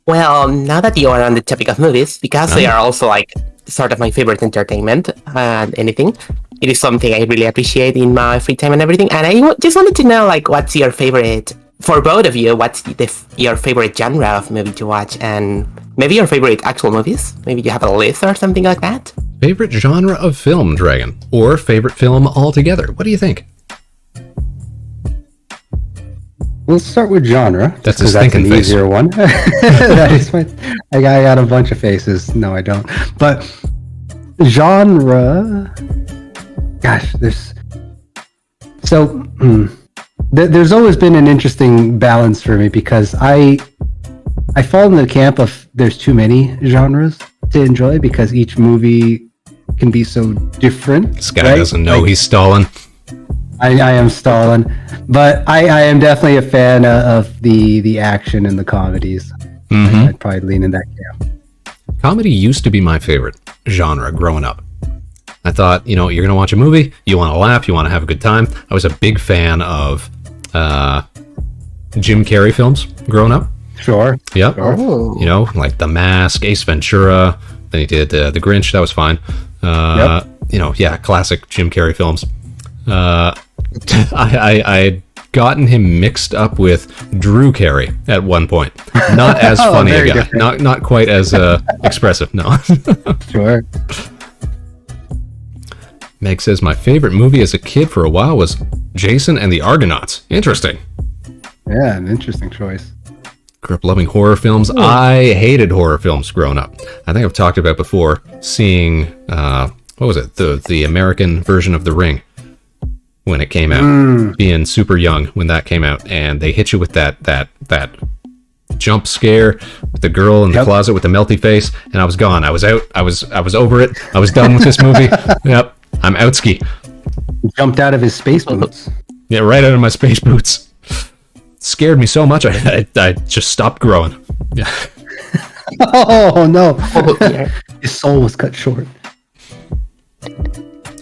Well, now that you are on the topic of movies, because they are also like sort of my favorite entertainment and anything, it is something I really appreciate in my free time and everything. And I just wanted to know, like, what's your favorite, for both of you, what's your favorite genre of movie to watch, and maybe your favorite actual movies? Maybe you have a list or something like that? Favorite genre of film, Dragon, or favorite film altogether? What do you think? Let's start with genre. That's his thinking an face. Easier one. That is I got a bunch of faces. No, I don't. But genre, gosh, there's always been an interesting balance for me, because I fall in the camp of there's too many genres to enjoy, because each movie can be so different. This guy doesn't know he's stalling. I am stalling, but I am definitely a fan of the action and the comedies. I'd probably lean in that camp. Comedy used to be my favorite genre growing up. I thought, you're going to watch a movie, you want to laugh, you want to have a good time. I was a big fan of Jim Carrey films growing up. Sure. Yep. Sure. Like The Mask, Ace Ventura. Then he did The Grinch. That was fine. Classic Jim Carrey films. I'd gotten him mixed up with Drew Carey at one point. Not as funny a guy. Not quite as expressive. No. Sure. Meg says, my favorite movie as a kid for a while was Jason and the Argonauts. Interesting. Yeah, an interesting choice. Grew up loving horror films. I hated horror films growing up. I think I've talked about before seeing, what was it? The American version of The Ring when it came out. Being super young when that came out. And they hit you with that jump scare with the girl in the closet with the melty face. And I was gone. I was out. I was over it. I was done with this movie. Yep. I'm outski. Jumped out of his space boots. Yeah, right out of my space boots. Scared me so much, I just stopped growing. Yeah. Oh, no. His soul was cut short.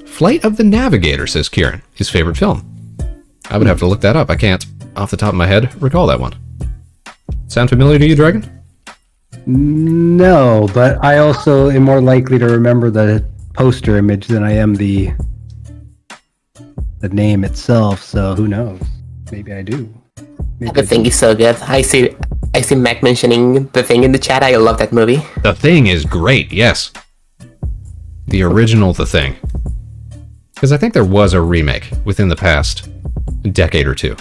Flight of the Navigator, says Kieran. His favorite film. I would have to look that up. I can't, off the top of my head, recall that one. Sound familiar to you, Dragon? No, but I also am more likely to remember the poster image than I am the name itself, so who knows? Maybe I do. The Thing is so good. I see Mac mentioning The Thing in the chat. I love that movie. The Thing is great, yes. The original The Thing. Because I think there was a remake within the past decade or two.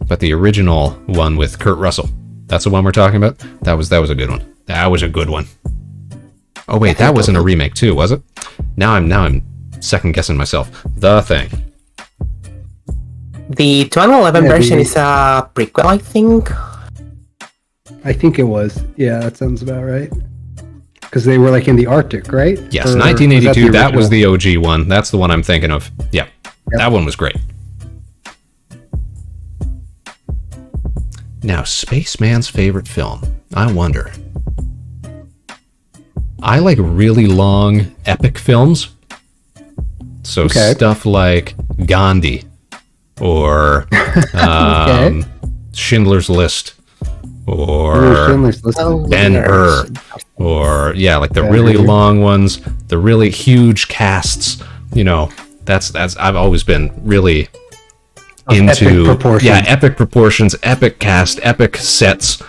But the original one with Kurt Russell, that's the one we're talking about? That was a good one. That was a good one. Oh wait, that wasn't a remake too, was it? Now I'm second guessing myself. The Thing. The 2011 version is a prequel, I think. I think it was. Yeah, that sounds about right. Because they were like in the Arctic, right? Yes, 1982. That was the OG one. That's the one I'm thinking of. Yeah, that one was great. Now, Spaceman's favorite film. I wonder. I like really long, epic films. So stuff like Gandhi or Schindler's List or Ben-Hur or like the really long ones, the really huge casts. You know, that's I've always been really into epic proportions, epic cast, epic sets.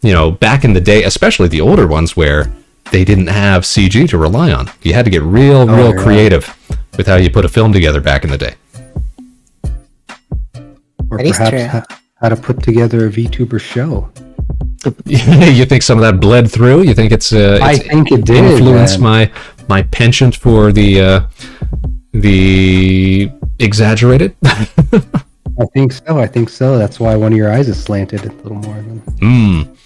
You know, back in the day, especially the older ones where they didn't have CG to rely on. You had to get real creative with how you put a film together back in the day. Or perhaps how to put together a VTuber show. You think some of that bled through? You think it's I think it did influenced my penchant for the exaggerated? I think so. That's why one of your eyes is slanted a little more than.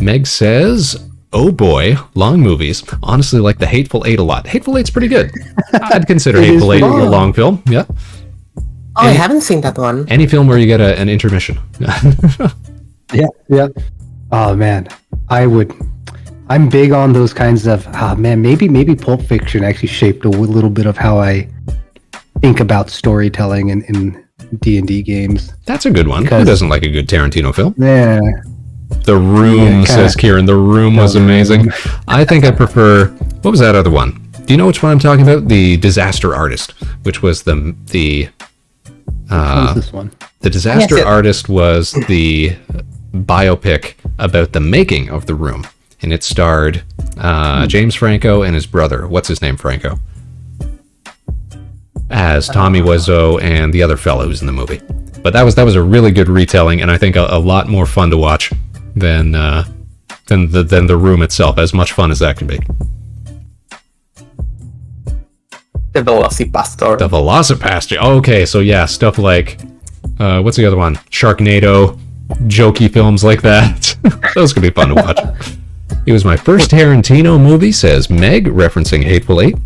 Meg says, oh boy, long movies. Honestly, like The Hateful Eight a lot. Hateful Eight's pretty good. I'd consider Hateful Eight a long film. Yeah. Oh, I haven't seen that one. Any film where you get an intermission. Yeah. Oh man, I'm big on those kinds of. Maybe Pulp Fiction actually shaped a little bit of how I think about storytelling in D&D games. That's a good one. Who doesn't like a good Tarantino film? Yeah. The Room, says Kieran. The Room was amazing. I think I prefer... What was that other one? Do you know which one I'm talking about? The Disaster Artist, which was the what was this one? The Disaster Artist was the biopic about the making of The Room. And it starred James Franco and his brother. What's his name, Franco? As Tommy Wiseau and the other fellow who's in the movie. But that was a really good retelling, and I think a lot more fun to watch than The Room itself. As much fun as that can be. The Velocipastor. The Velocipastor. Okay, so yeah, stuff like what's the other one? Sharknado, jokey films like that. Those could be fun to watch. It was my first Tarantino movie, says Meg, referencing Hateful Eight,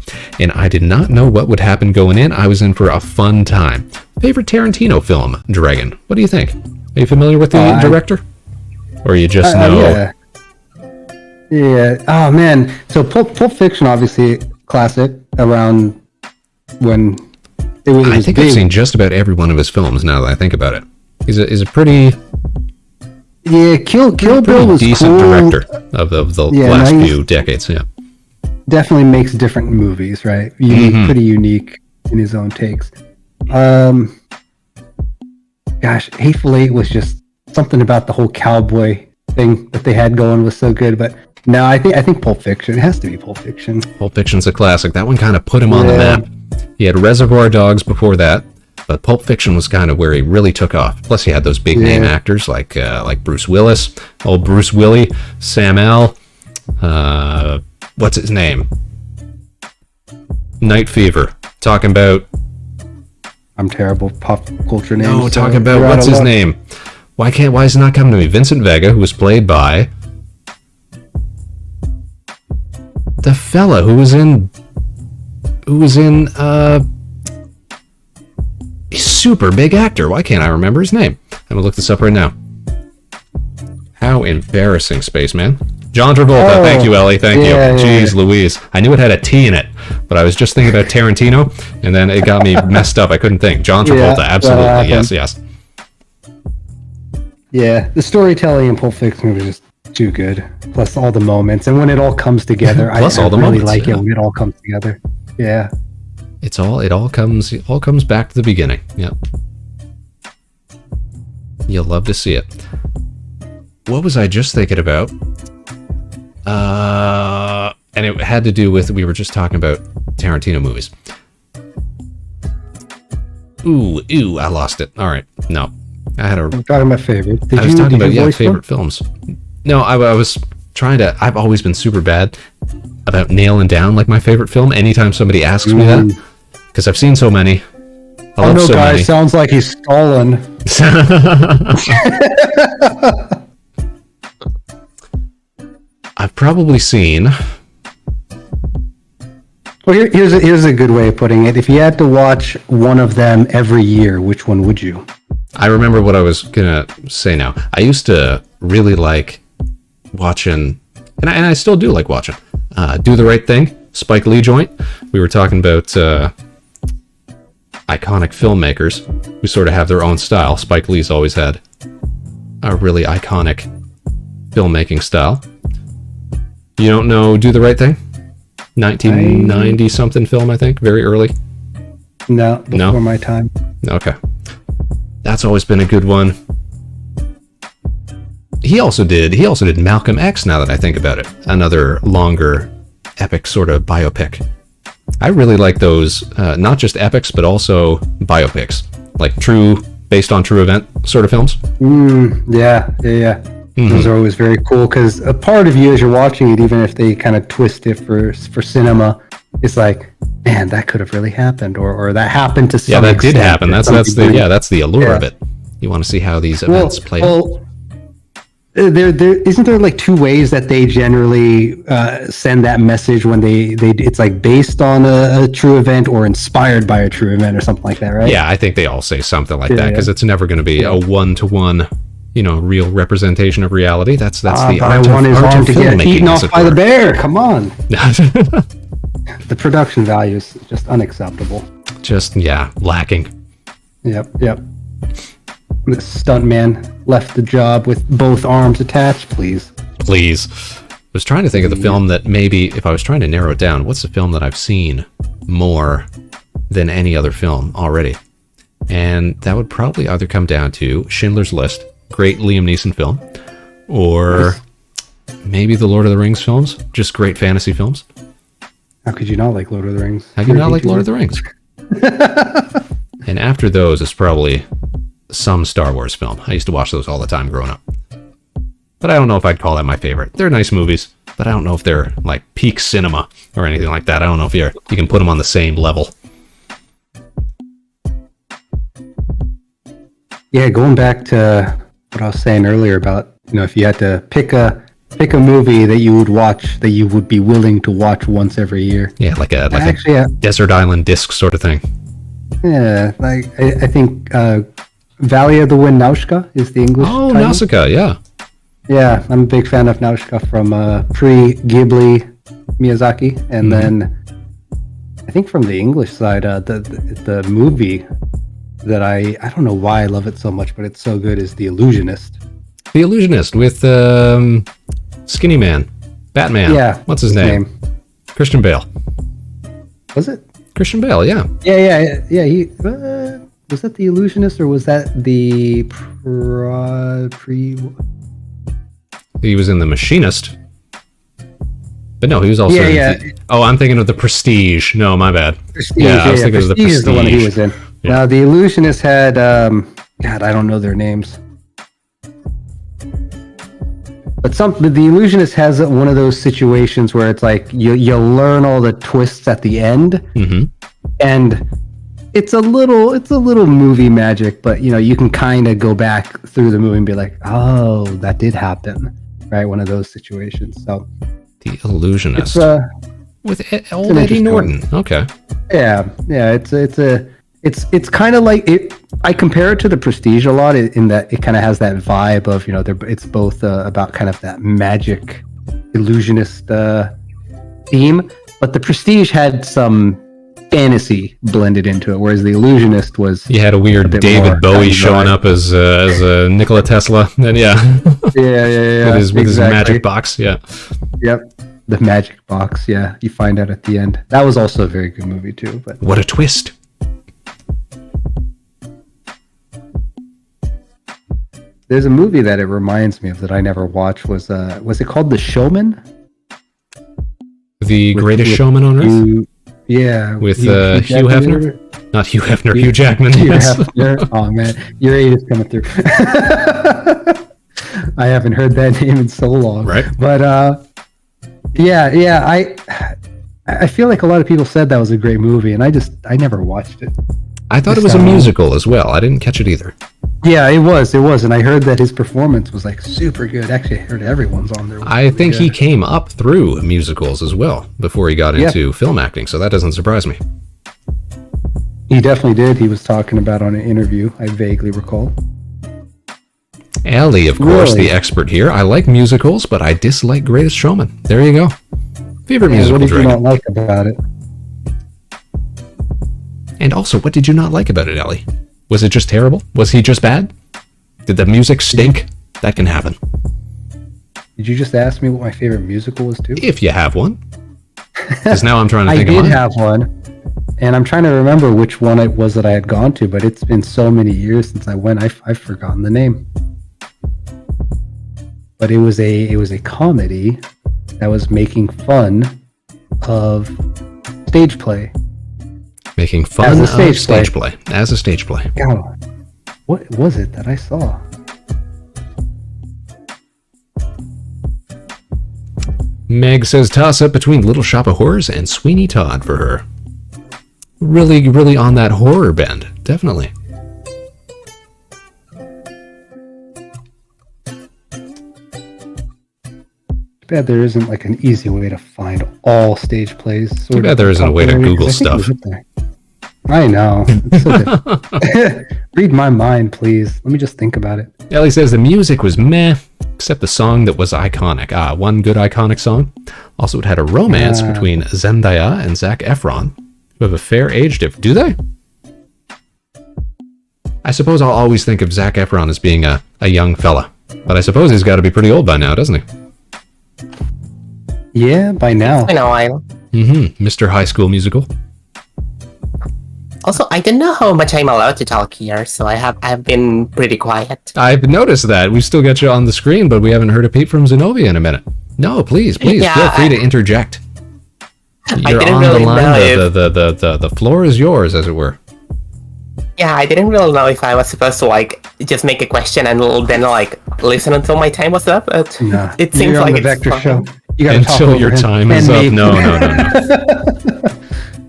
and I did not know what would happen going in. I was in for a fun time. Favorite Tarantino film, Dragon? What do you think? Are you familiar with the director? Or you just know? Yeah. Oh, man. So Pulp Fiction, obviously, classic, around when it was I think big. I've seen just about every one of his films now that I think about it. He's a pretty... Yeah, Kill Bill was decent cool. director of the last few decades. Yeah, definitely makes different movies, right? Pretty unique in his own takes. Gosh, Hateful Eight was just something about the whole cowboy thing that they had going was so good. But no, I think Pulp Fiction. It has to be Pulp Fiction. Pulp Fiction's a classic. That one kind of put him on the map. He had Reservoir Dogs before that. But Pulp Fiction was kind of where he really took off. Plus, he had those big name actors like Bruce Willis, old Bruce Willie, Sam L. What's his name? Night Fever. Talking about. I'm terrible pop culture names. No, talking about what's his name? Why is it not coming to me? Vincent Vega, who was played by the fella who was in super big actor. Why can't I remember his name? I'm gonna look this up right now. How embarrassing, Spaceman. John Travolta. Thank you, Ellie. Thank you. Jeez Louise. I knew it had a T in it, but I was just thinking about Tarantino, and then it got me messed up. I couldn't think. John Travolta. Absolutely. Yes. Yeah, the storytelling in Pulp Fiction was just too good. Plus all the moments, and when it all comes together, I really like it when it all comes together. Yeah. It all comes back to the beginning. Yep. You'll love to see it. What was I just thinking about? And it had to do with, we were just talking about Tarantino movies. Ooh, I lost it. All right, no. I'm talking about favorite. I was talking about, favorite films. No, I was trying to, I've always been super bad about nailing down, like, my favorite film anytime somebody asks me that. Because I've seen so many. I love so guys, many. sounds like he's stalling. I've probably seen... Well, here's a good way of putting it. If you had to watch one of them every year, which one would you? I remember what I was gonna say now. I used to really like watching, and I still do like watching, Do the Right Thing, Spike Lee joint. We were talking about iconic filmmakers who sort of have their own style. Spike Lee's always had a really iconic filmmaking style. You don't know Do the Right Thing? 1990 something film, I think, very early. No, before my time. Okay. That's always been a good one. He also did Malcolm X, now that I think about it. Another longer, epic sort of biopic. I really like those, not just epics, but also biopics. Like based on true event sort of films. Yeah. Mm-hmm. Those are always very cool, because a part of you as you're watching it, even if they kind of twist it for cinema, it's like, man, that could have really happened, or that happened to some extent. Yeah, that did happen. That's the allure of it. You want to see how these events play out. There isn't there like two ways that they generally send that message when they it's like based on a true event or inspired by a true event or something like that, right? Yeah, I think they all say something like that, because it's never going to be a one-to-one, real representation of reality. That's the art I want his arm to get filmmaking, eaten off by the bear. Come on. The production value is just unacceptable. Just, lacking. Yep. The stuntman left the job with both arms attached, please. I was trying to think of the film that maybe, if I was trying to narrow it down, what's the film that I've seen more than any other film already? And that would probably either come down to Schindler's List, great Liam Neeson film, or maybe the Lord of the Rings films, just great fantasy films. How could you not like Lord of the Rings? How could you not like Lord of the Rings? And after those is probably some Star Wars film. I used to watch those all the time growing up. But I don't know if I'd call that my favorite. They're nice movies, but I don't know if they're like peak cinema or anything like that. I don't know if you can put them on the same level. Yeah, going back to what I was saying earlier about, if you had to pick a movie that you would watch, that you would be willing to watch once every year. Yeah, like a Desert Island Disc sort of thing. Yeah, like I think Valley of the Wind Nausicaa is the English title. Nausicaa, yeah. Yeah, I'm a big fan of Nausicaa from pre-Ghibli Miyazaki, and then I think from the English side, the movie that I don't know why I love it so much, but it's so good, is The Illusionist. The Illusionist with Skinny Man, Batman. Yeah. What's his name? Christian Bale. Was it? Christian Bale, yeah. Yeah. He was that The Illusionist, or was that the He was in The Machinist. But no, he was also I'm thinking of The Prestige. No, my bad. Prestige, I was thinking of The Prestige. Is the one he was in. Yeah. Now, The Illusionist had, God, I don't know their names. But The Illusionist has one of those situations where it's like you learn all the twists at the end, and it's a little movie magic. But you can kind of go back through the movie and be like, oh, that did happen, right? One of those situations. So The Illusionist with old Eddie Norton. Okay. Yeah. It's kind of like it. I compare it to The Prestige a lot in that it kind of has that vibe of it's both about kind of that magic illusionist theme, but The Prestige had some fantasy blended into it, whereas The Illusionist was. You had a weird David Bowie showing up as Nikola Tesla, and yeah, with his magic box, yeah. Yep. The magic box, yeah. You find out at the end. That was also a very good movie too. But what a twist! There's a movie that it reminds me of that I never watched. Was it called The Showman? The Greatest Showman on Earth? Yeah. With Hugh Hefner? Not Hugh Hefner, Hugh Jackman. Hugh Yes. Hefner. Oh, man. Your age is coming through. I haven't heard that name in so long. Right. But, I feel like a lot of people said that was a great movie, and I never watched it. I thought it was a musical as well. I didn't catch it either. Yeah, it was, and I heard that his performance was like super good. Actually, I heard everyone's on there. I think he came up through musicals as well before he got into film acting, so that doesn't surprise me. He definitely did. He was talking about on an interview, I vaguely recall. Ellie, of course, the expert here. I like musicals, but I dislike Greatest Showman. There you go. Favorite musical, What did you Dregn? not like about it? And also, what did you not like about it, Ellie? Was it just terrible? Was he just bad? Did the music stink? That can happen. Did you just ask me what my favorite musical was too? If you have one. Because now I'm trying to I think of did mine. have one, and I'm trying to remember which one it was that I had gone to, but it's been so many years since I went. I've forgotten the name. But it was a comedy that was making fun of stage play. Making fun As a of stage stage play. As a stage play. God, what was it that I saw? Meg says toss up between Little Shop of Horrors and Sweeney Todd for her. Really, really on that horror bend. Definitely. Too bad there isn't like an easy way to find all stage plays. Too bad there isn't a way to Google stuff. I know. It's so good. Read my mind, please. Let me just think about it. Ellie says the music was meh, except the song that was iconic. One good iconic song. Also, it had a romance between Zendaya and Zac Efron, who have a fair age difference. Do they? I suppose I'll always think of Zac Efron as being a young fella. But I suppose he's got to be pretty old by now, doesn't he? Yeah, by now. I know. Mr. High School Musical. Also, I don't know how much I'm allowed to talk here, so I've been pretty quiet. I've noticed that. We've still got you on the screen, but we haven't heard a peep from Zenobia in a minute. No, please, Yeah, feel free to interject. You're didn't on the really line. know The floor is yours, as it were. Yeah, I didn't really know if I was supposed to like just make a question and then like listen until my time was up. But No, it seems you're on like the it's Vector fine. show. You gotta talk Until over your him time and is me. up. No.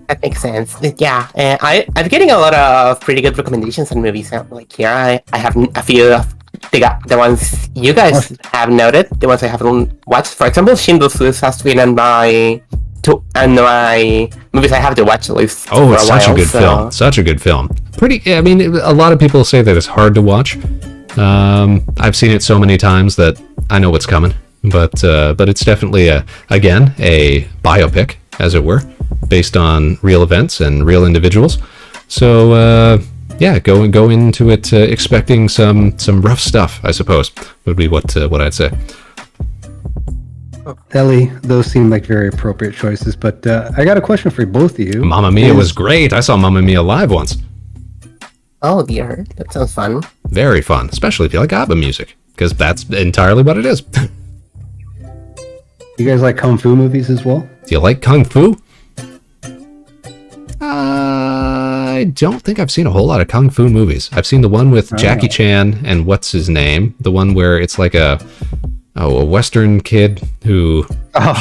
That makes sense. Yeah, I'm getting a lot of pretty good recommendations on movies. Like here, I have a few of the ones you guys have noted, the ones I haven't watched. For example, Schindler's List has been on my movies I have to watch at least. Oh, for it's a such while, a good film. Such a good film. I mean, a lot of people say that it's hard to watch. I've seen it so many times that I know what's coming. But it's definitely a biopic, as it were, based on real events and real individuals. So go into it expecting some rough stuff, I suppose, would be what I'd say. Ellie, those seem like very appropriate choices, but I got a question for both of you. Mamma Mia was great. I saw Mamma Mia live once. Oh dear, that sounds fun. Very fun, especially if you like ABBA music, because that's entirely what it is. You guys like kung fu movies as well? Do you like Kung Fu? I don't think I've seen a whole lot of Kung Fu movies. I've seen the one with Jackie Chan and what's his name? The one where it's like a Western kid who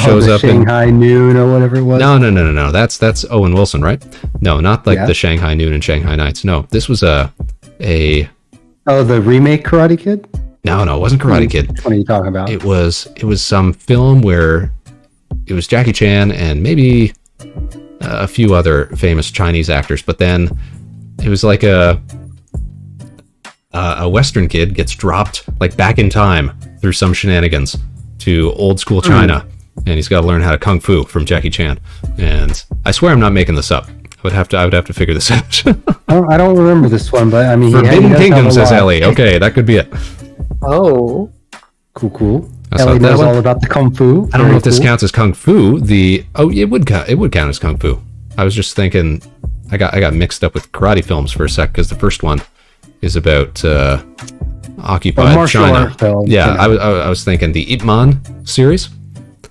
shows up Shanghai Noon or whatever it was. No. That's Owen Wilson, right? No, not like the Shanghai Noon and Shanghai Nights. No, this was a. Oh, the remake Karate Kid? No, it wasn't Karate Kid. What are you talking about? It was some film where it was Jackie Chan and maybe a few other famous Chinese actors, but then it was like a Western kid gets dropped like back in time through some shenanigans to old school China, and he's got to learn how to kung fu from Jackie Chan. And I swear I'm not making this up. I would have to figure this out. I don't remember this one, but I mean, Forbidden Kingdom, says Ellie. Okay, that could be it. Oh, Cool. I saw Ellie that knows one. all about the kung fu. I don't know if this cool. counts as kung fu. It would count as kung fu. I was just thinking, I got mixed up with karate films for a sec because the first one is about occupied martial China. art film, Yeah, you know. I was thinking the Ip Man series.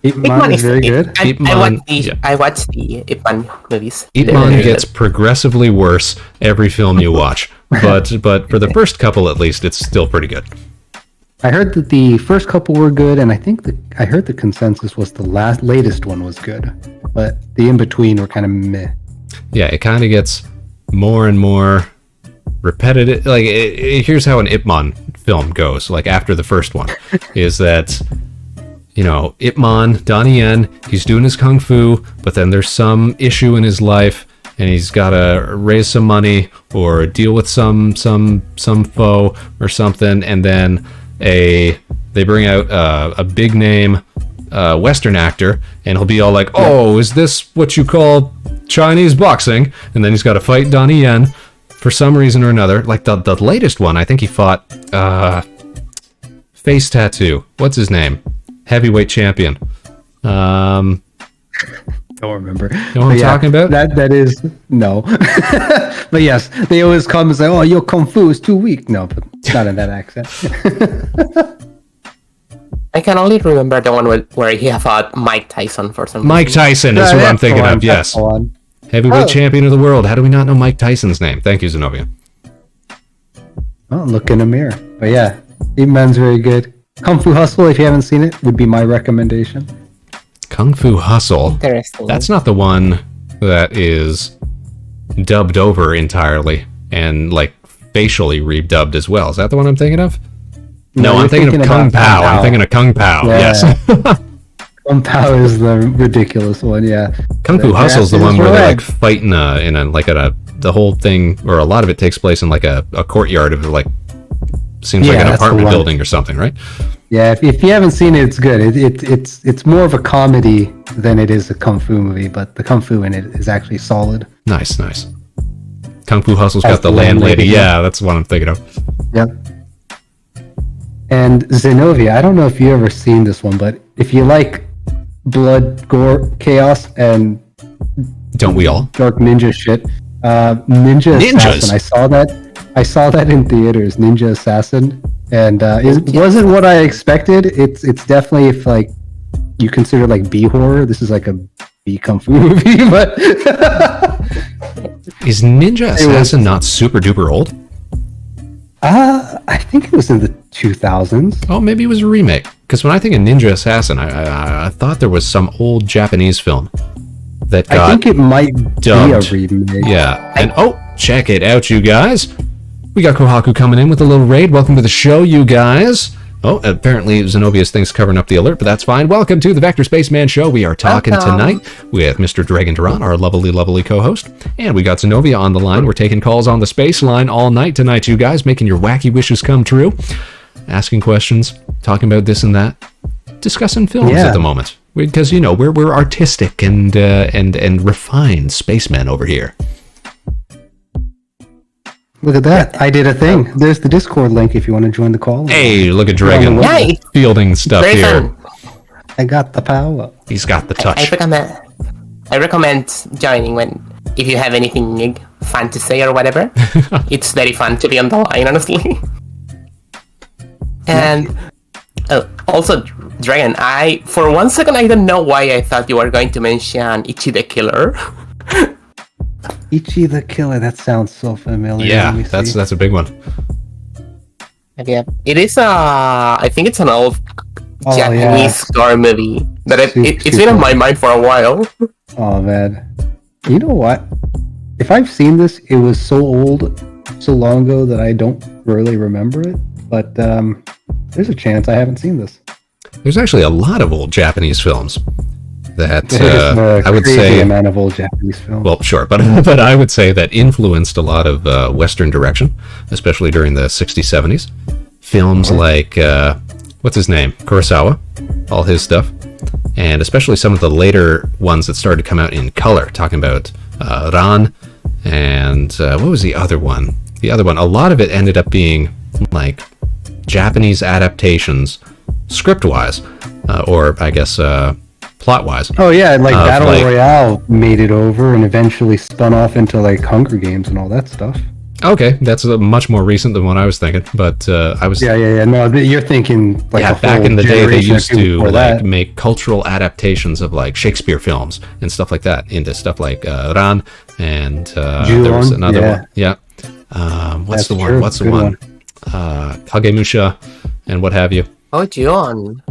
Ip Man is very good. I watched the Ip Man movies. Ip They're Man very gets good. progressively worse every film you watch, but for the first couple at least, it's still pretty good. I heard that the first couple were good, and I think I heard the consensus was the latest one was good, but the in between were kind of meh. Yeah, it kind of gets more and more repetitive. Like, here's how an Ip Man film goes. Like, after the first one, is that, you know, Ip Man, Donnie Yen, he's doing his kung fu, but then there's some issue in his life, and he's got to raise some money or deal with some foe or something, and then they bring out a big name Western actor, and he'll be all like, "Oh, is this what you call Chinese boxing?" And then he's got to fight Donnie Yen for some reason or another. Like the latest one, I think he fought Face Tattoo. What's his name? Heavyweight champion. Don't remember. You know what I'm talking about? That is no. But yes, they always come and say, "Oh, your kung fu is too weak." No, but not in that accent. I can only remember the one where he fought Mike Tyson for some Mike reason. Tyson is who I'm thinking of. Yes, One. heavyweight champion of the world. How do we not know Mike Tyson's name? Thank you, Zenobia. Oh, look in the mirror. But yeah, Ip Man's very good. Kung Fu Hustle, if you haven't seen it, would be my recommendation. Kung Fu Hustle. Interesting. That's not the one that is dubbed over entirely and like facially redubbed as well. Is that the one I'm thinking of? No, I'm thinking of Kung Pao. I'm thinking of Kung Pao. Yeah. Yes. Kung Pao is the ridiculous one, yeah. Kung Fu Hustle is the grass one is where they red. like fight in the whole thing, or a lot of it takes place in like a courtyard of like, seems like Yeah, an that's the apartment one. building or something, right? Yeah, if you haven't seen it, it's good. It's more of a comedy than it is a kung fu movie, but the kung fu in it is actually solid. Nice. Kung Fu Hustle's That's got the the landlady. landlady, Yeah, that's the one I'm thinking of. Yep. And Zenobia, I don't know if you ever seen this one, but if you like blood, gore, chaos, and Don't we all? dark ninja shit, Ninja Ninjas? Assassin. I saw that in theaters. Ninja Assassin, and it wasn't what I expected. It's definitely, if like you consider like B horror, this is like a B kung fu movie. But Is Ninja Assassin not super duper old? I think it was in the 2000s. Oh, maybe it was a remake. Because when I think of Ninja Assassin, I thought there was some old Japanese film that got I think it might dubbed. be a remake. Yeah. And oh, check it out, you guys. We got Kohaku coming in with a little raid. Welcome to the show, you guys. Oh, apparently Zenobia's thing's covering up the alert, but that's fine. Welcome to the Vector Spaceman Show. We are talking tonight with Mr. Dragon Duran, our lovely co-host. And we got Zenobia on the line. We're taking calls on the space line all night tonight, you guys, making your wacky wishes come true. Asking questions, talking about this and that, discussing films at the moment. Because, you know, we're artistic and refined spacemen over here. Look at that. I did a thing. There's the Discord link if you want to join the call. Hey, look at Dragon Yeah, it's fielding stuff very here. fun. I got the power. He's got the I touch. recommend joining if you have anything fun to say or whatever. It's very fun to be on the line, honestly. And also, Dragon, for 1 second I don't know why I thought you were going to mention Ichi the Killer. Ichi the Killer. That sounds so familiar. Yeah, Let me see. that's a big one. Yeah, it is. I think it's an old Oh, Japanese horror movie that it's been on my mind for a while. Oh man. You know what? If I've seen this, it was so old, so long ago that I don't really remember it. But there's a chance I haven't seen this. There's actually a lot of old Japanese films that There's a I would crazy say. amount of old Japanese films. Well, sure, but I would say that influenced a lot of Western direction, especially during the 60s, 70s. Films like what's his name, Kurosawa, all his stuff, and especially some of the later ones that started to come out in color. Talking about Ran, and what was the other one? The other one, a lot of it ended up being like Japanese adaptations, script-wise, or I guess plot-wise. Oh yeah, like of, Battle like- Royale made it over and eventually spun off into like Hunger Games and all that stuff. Okay, that's much more recent than what I was thinking. But I was Yeah. No, you're thinking like a back whole in the day they generation or used two to before like that. make cultural adaptations of like Shakespeare films and stuff like that into stuff like Ran and there was Ju-on, another yeah. one. Yeah. What's That's the one? true. What's the Good one? Kagemusha and what have you. Oh, John.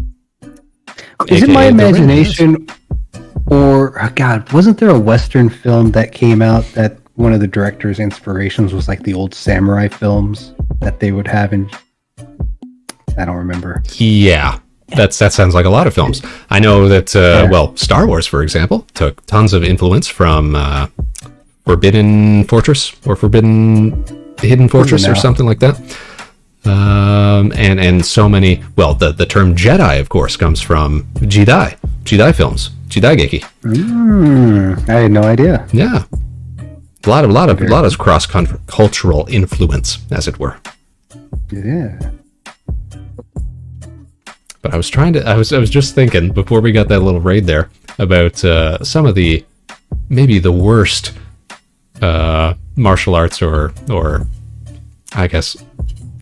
Is it AKA my the Ring, imagination, or God, wasn't there a Western film that came out that one of the director's inspirations was like the old samurai films that they would have in? I don't remember. Yeah, that sounds like a lot of films. I know that, well, Star Wars, for example, took tons of influence from Forbidden Fortress or Hidden Fortress or something like that. And so many, well, the term Jedi, of course, comes from Jedi films, Jidaigeki. I had no idea. Yeah. A lot of cross-cultural influence, as it were. Yeah. But I was just thinking before we got that little raid there about some of the maybe the worst martial arts or I guess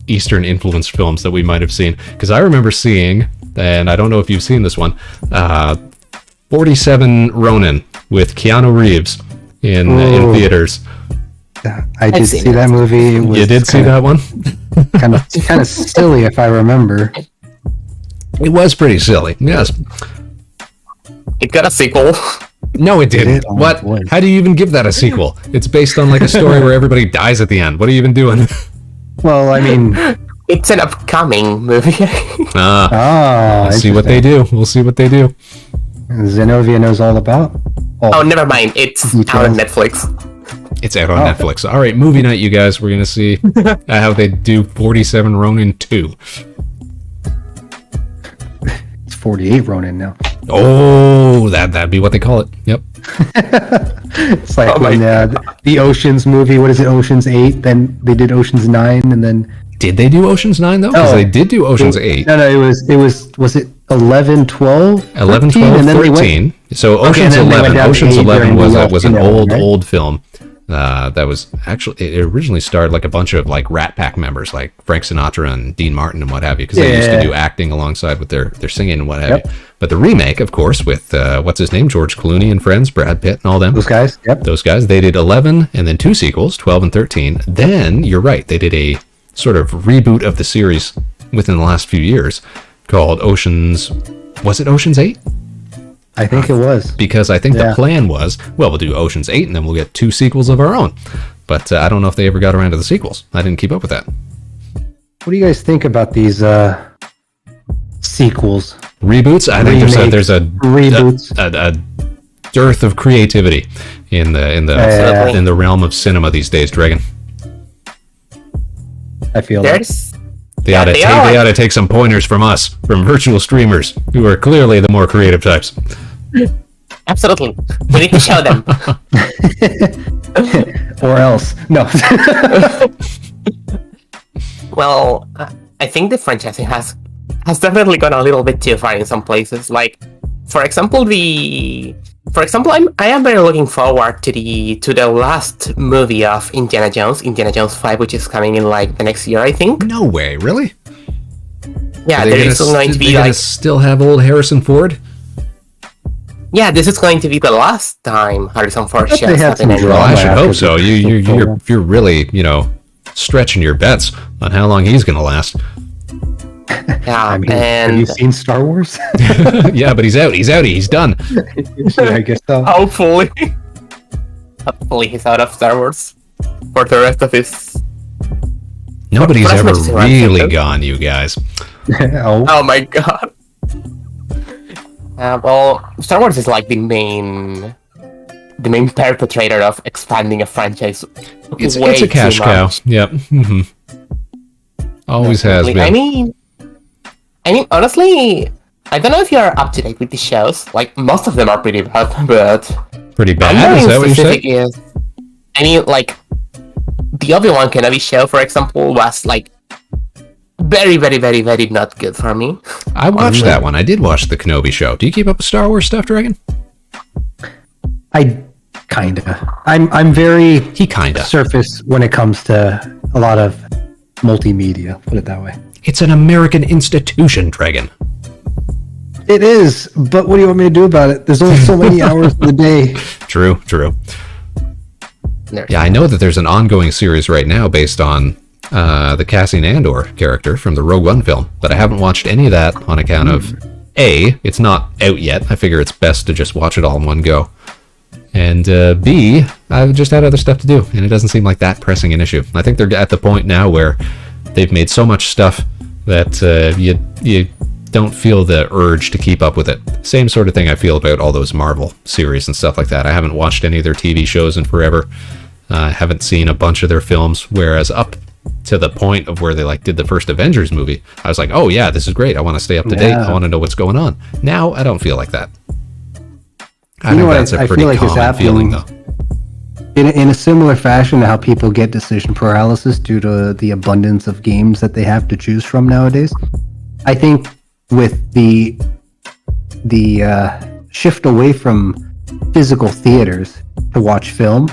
Eastern influenced films that we might have seen, because I remember seeing, and I don't know if you've seen this one, 47 Ronin with Keanu Reeves in theaters. I did see that movie. It was You did see that one? kind of silly, if I remember. It was pretty silly. Yes. It got a sequel. No, it didn't. did? Oh, What? boy. How do you even give that a sequel? It's based on like a story where everybody dies at the end. What are you even doing? Well, I mean, It's an upcoming movie. We'll see what they do. We'll see what they do. Zenobia knows all about. Oh, never mind. It's out on Netflix. It's out on Netflix. All right, movie night, you guys. We're going to see how they do 47 Ronin 2. It's 48 Ronin now. Oh, that'd be what they call it. Yep. It's like when the Oceans movie, what is it, Oceans 8, then they did Oceans 9, and then... Did they do Oceans 9, though? Because they did do Oceans 8. No, was it 11, 12? 11, 13? 12, And then they 13. So Oceans and then they went 11. down to Oceans 8 11 during was the an finale, right? old film. That was actually, it originally starred like a bunch of like Rat Pack members, like Frank Sinatra and Dean Martin and what have you, because they used to do acting alongside with their singing and what have you. But the remake, of course, with what's his name, George Clooney and friends, Brad Pitt and all them. Those guys, Those guys, they did 11 and then 2 sequels, 12 and 13. Then, you're right, they did a sort of reboot of the series within the last few years called Oceans, was it Oceans 8? I think it was. Because I think the plan was, well, we'll do Oceans 8 and then we'll get 2 sequels of our own. But I don't know if they ever got around to the sequels. I didn't keep up with that. What do you guys think about these sequels? Reboots? I think there's a reboots. a dearth of creativity in the realm of cinema these days, Dragon. I feel There's They ought to take some pointers from us, from virtual streamers, who are clearly the more creative types. absolutely. We need to show them. or else. No. Well, I think the franchising has definitely gone a little bit too far in some places. Like, for example, I am very looking forward to the last movie of Indiana Jones 5, which is coming in like the next year, I think. No way, really? Yeah, there is going to be like still have old Harrison Ford. Yeah, this is going to be the last time Harrison Ford They shows had up some in any Well, I should Drama hope so. after You're really stretching your bets on how long he's gonna last. Yeah, I mean, and have you seen Star Wars? Yeah, but he's out. He's done. Yeah, I guess so. hopefully he's out of Star Wars for the rest of his. Nobody's For as ever much as he really wants to. gone, you guys. Oh, Oh my god. Well, Star Wars is like the main perpetrator of expanding a franchise. It's way a cash too cow. much. Yep. Mm-hmm. Always has been. I mean, honestly, I don't know if you're up to date with the shows. Like, most of them are pretty bad, but Pretty I'm bad. Is very that what you specific said? is, I mean, like, the Obi-Wan Kenobi show, for example, was like very, very, very, very not good for me. I watched that one. I did watch the Kenobi show. Do you keep up with Star Wars stuff, Dragon? I Kinda. I'm very He kinda. surface when it comes to a lot of multimedia. Put it that way. It's an American institution, Dregn. It is, but what do you want me to do about it? There's only so many hours in the day. True. Yeah, I know that there's an ongoing series right now based on the Cassian Andor character from the Rogue One film, but I haven't watched any of that on account of A, it's not out yet. I figure it's best to just watch it all in one go. And B, I've just had other stuff to do, and it doesn't seem like that pressing an issue. I think they're at the point now where they've made so much stuff that you don't feel the urge to keep up with it. Same sort of thing I feel about all those Marvel series and stuff like that. I haven't watched any of their TV shows in forever. I haven't seen a bunch of their films, whereas up to the point of where they did the first Avengers movie, I was like, oh yeah, this is great. I want to stay up to date. I want to know what's going on. Now I don't feel like that. I think that's a pretty common feeling, though. In a similar fashion to how people get decision paralysis due to the abundance of games that they have to choose from nowadays, I think with the shift away from physical theaters to watch film,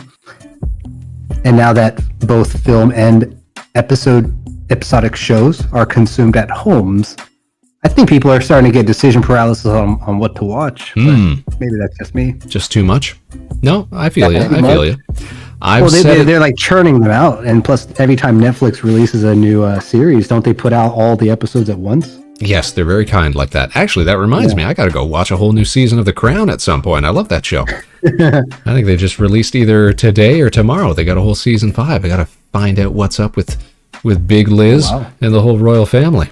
and now that both film and episodic shows are consumed at homes, I think people are starting to get decision paralysis on what to watch. Maybe that's just me. Just too much? No, I feel you. They're like churning them out, and plus every time Netflix releases a new series, don't they put out all the episodes at once? Yes, they're very kind like that. Actually, that reminds me, I gotta go watch a whole new season of The Crown at some point. I love that show. I think they just released either today or tomorrow. They got a whole season 5. I gotta find out what's up with Big Liz and the whole royal family.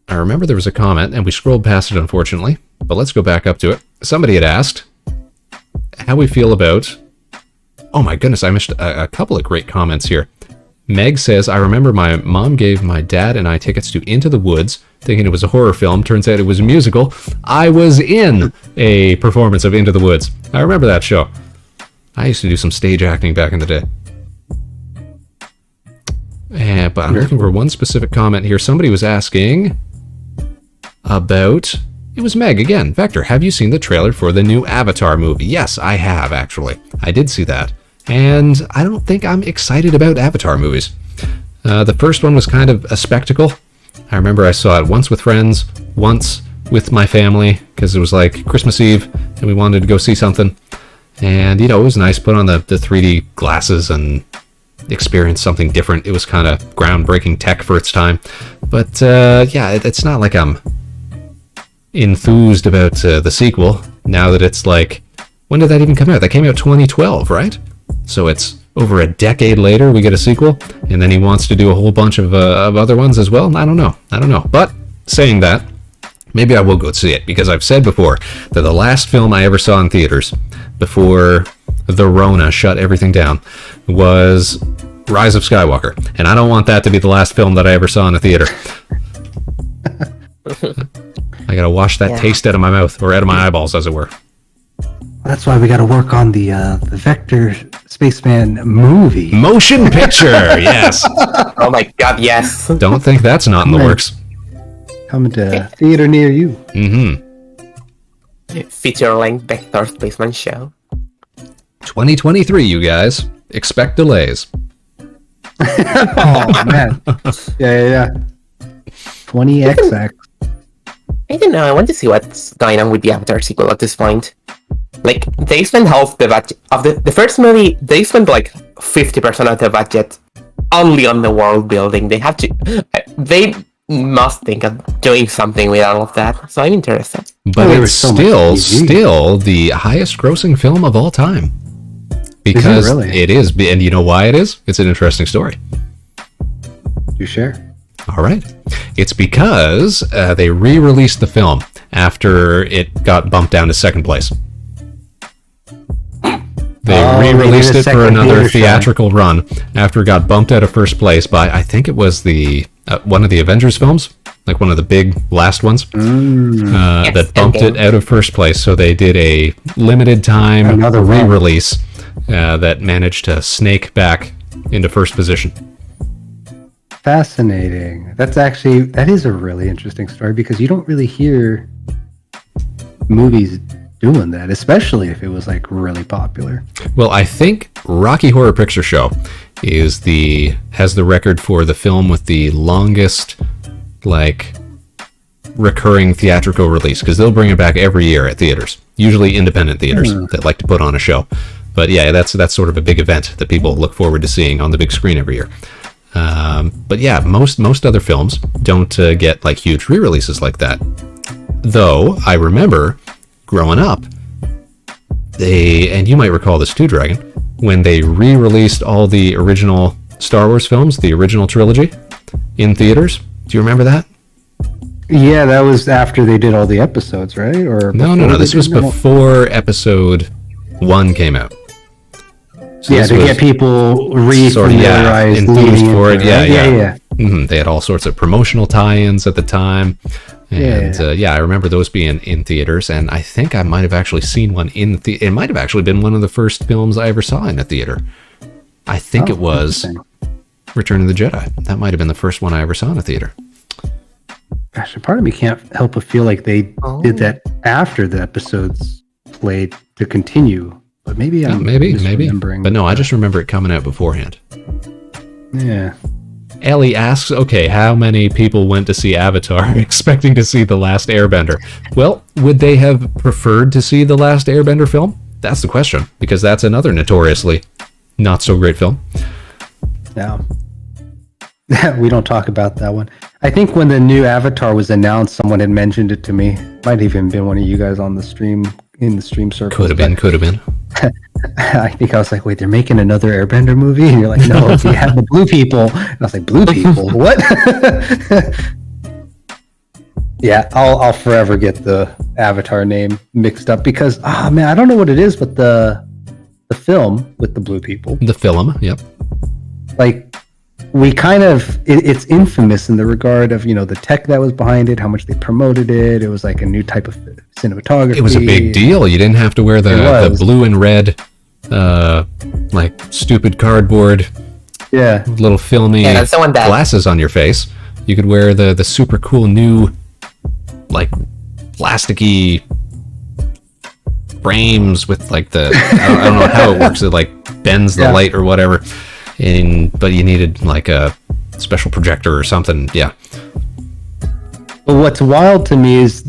I remember there was a comment, and we scrolled past it, unfortunately, but let's go back up to it. Somebody had asked how we feel about... Oh my goodness, I missed a couple of great comments here. Meg says, I remember my mom gave my dad and I tickets to Into the Woods, thinking it was a horror film. Turns out it was a musical. I was in a performance of Into the Woods. I remember that show. I used to do some stage acting back in the day. But I'm looking for one specific comment here. Somebody was asking about... It was Meg again. Vector, have you seen the trailer for the new Avatar movie? Yes, I have, actually. I did see that. And I don't think I'm excited about Avatar movies. The first one was kind of a spectacle. I remember I saw it once with friends, once with my family, because it was like Christmas Eve, and we wanted to go see something. And, it was nice, put on the 3D glasses and experience something different. It was kind of groundbreaking tech for its time. But, it's not like I'm enthused about the sequel, now that it's like... When did that even come out? That came out 2012, right? So it's over a decade later, we get a sequel, and then he wants to do a whole bunch of other ones as well? I don't know. But saying that, maybe I will go see it, because I've said before that the last film I ever saw in theaters before the Rona shut everything down was Rise of Skywalker, and I don't want that to be the last film that I ever saw in a theater. I gotta wash that taste out of my mouth, or out of my eyeballs, as it were. That's why we got to work on the Vector Spaceman movie. Motion picture, yes. Oh my god, yes. Don't think that's not in the works. Coming to a theater near you. Feature-length Vector Spaceman show. 2023, you guys. Expect delays. Oh, man. Yeah. 20XX. I don't know, I want to see what's going on with the Avatar sequel at this point. Like, they spent half the budget of the first movie. They spent like 50% of the budget only on the world building. They must think of doing something with all of that. So I'm interested. But it's still the highest grossing film of all time. Because it is, and you know why it is? It's an interesting story. You share. All right. It's because they re-released the film after it got bumped down to second place. They re-released it for another theatrical run after it got bumped out of first place by, I think it was the one of the Avengers films, like one of the big last ones, that bumped it out of first place. So they did a limited time re-release that managed to snake back into first position. Fascinating. That is a really interesting story, because you don't really hear movies doing that, especially if it was like really popular. Well, I think Rocky Horror Picture Show has the record for the film with the longest like recurring theatrical release, because they'll bring it back every year at theaters, usually independent theaters that like to put on a show. But yeah, that's sort of a big event that people look forward to seeing on the big screen every year. But yeah, most other films don't get like huge re-releases like that. Though I remember growing up, and you might recall this too, Dragon, when they re-released all the original Star Wars films, the original trilogy, in theaters. Do you remember that? Yeah, that was after they did all the episodes, right? Or no. This was before Episode 1 came out. So yeah, to get people re-familiarized, enthused for it. Yeah. Mm-hmm. They had all sorts of promotional tie-ins at the time. And I remember those being in theaters, and I think I might have actually seen one in the. It might have actually been one of the first films I ever saw in a theater. I think it was Return of the Jedi. That might have been the first one I ever saw in a theater. Gosh, part of me can't help but feel like they did that after the episodes played to continue. But maybe I'm misremembering. But no, I just remember it coming out beforehand. Yeah. Ellie asks, okay, how many people went to see Avatar expecting to see The Last Airbender? Well, would they have preferred to see The Last Airbender film? That's the question, because that's another notoriously not so great film. Yeah. We don't talk about that one. I think when the new Avatar was announced, someone had mentioned it to me. Might even been one of you guys on the stream, in the stream circle. Could have been. I think I was like, wait, they're making another Airbender movie? And you're like, no, we have the blue people. And I was like, blue people? What? Yeah, I'll forever get the Avatar name mixed up because, man, I don't know what it is, but the film with the blue people. The film, yep. Like, we kind of, it's infamous in the regard of, the tech that was behind it, how much they promoted it. It was like a new type of cinematography. It was a big deal. You didn't have to wear the blue and red, like stupid cardboard, little filmy glasses on your face. You could wear the super cool new, like plasticky frames with like I don't know how it works. It like bends the light or whatever. But you needed like a special projector or something. Yeah. But what's wild to me is,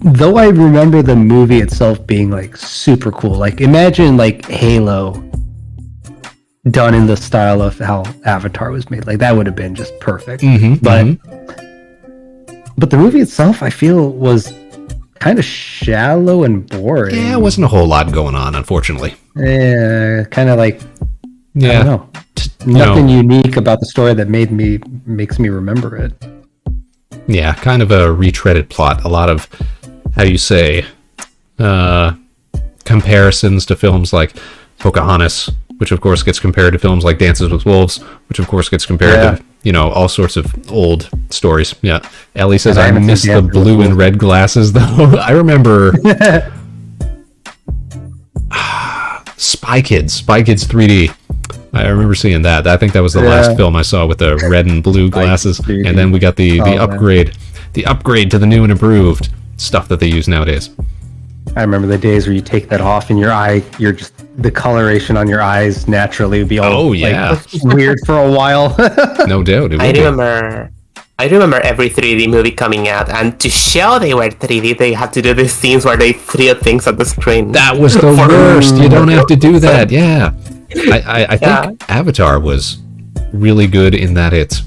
though I remember the movie itself being like super cool, like imagine like Halo done in the style of how Avatar was made. Like that would have been just perfect. But the movie itself, I feel, was kind of shallow and boring. Yeah, it wasn't a whole lot going on, unfortunately. Yeah, kind of like, I don't know. Nothing unique about the story that makes me remember it. Yeah, kind of a retreaded plot. A lot of, how do you say, comparisons to films like Pocahontas, which of course gets compared to films like Dances with Wolves, which of course gets compared to, all sorts of old stories. Yeah. Ellie says, I miss the blue and red glasses, though. I remember Spy Kids 3D. I remember seeing that. I think that was the last film I saw with the red and blue glasses. And then we got the upgrade. The upgrade to the new and improved stuff that they use nowadays. I remember the days where you take that off and the coloration on your eyes naturally would be all weird for a while. No doubt. I remember every 3D movie coming out, and to show they were 3D, they had to do these scenes where they threw things at the screen. That was the worst. You don't have to do that. Yeah. I think Avatar was really good in that it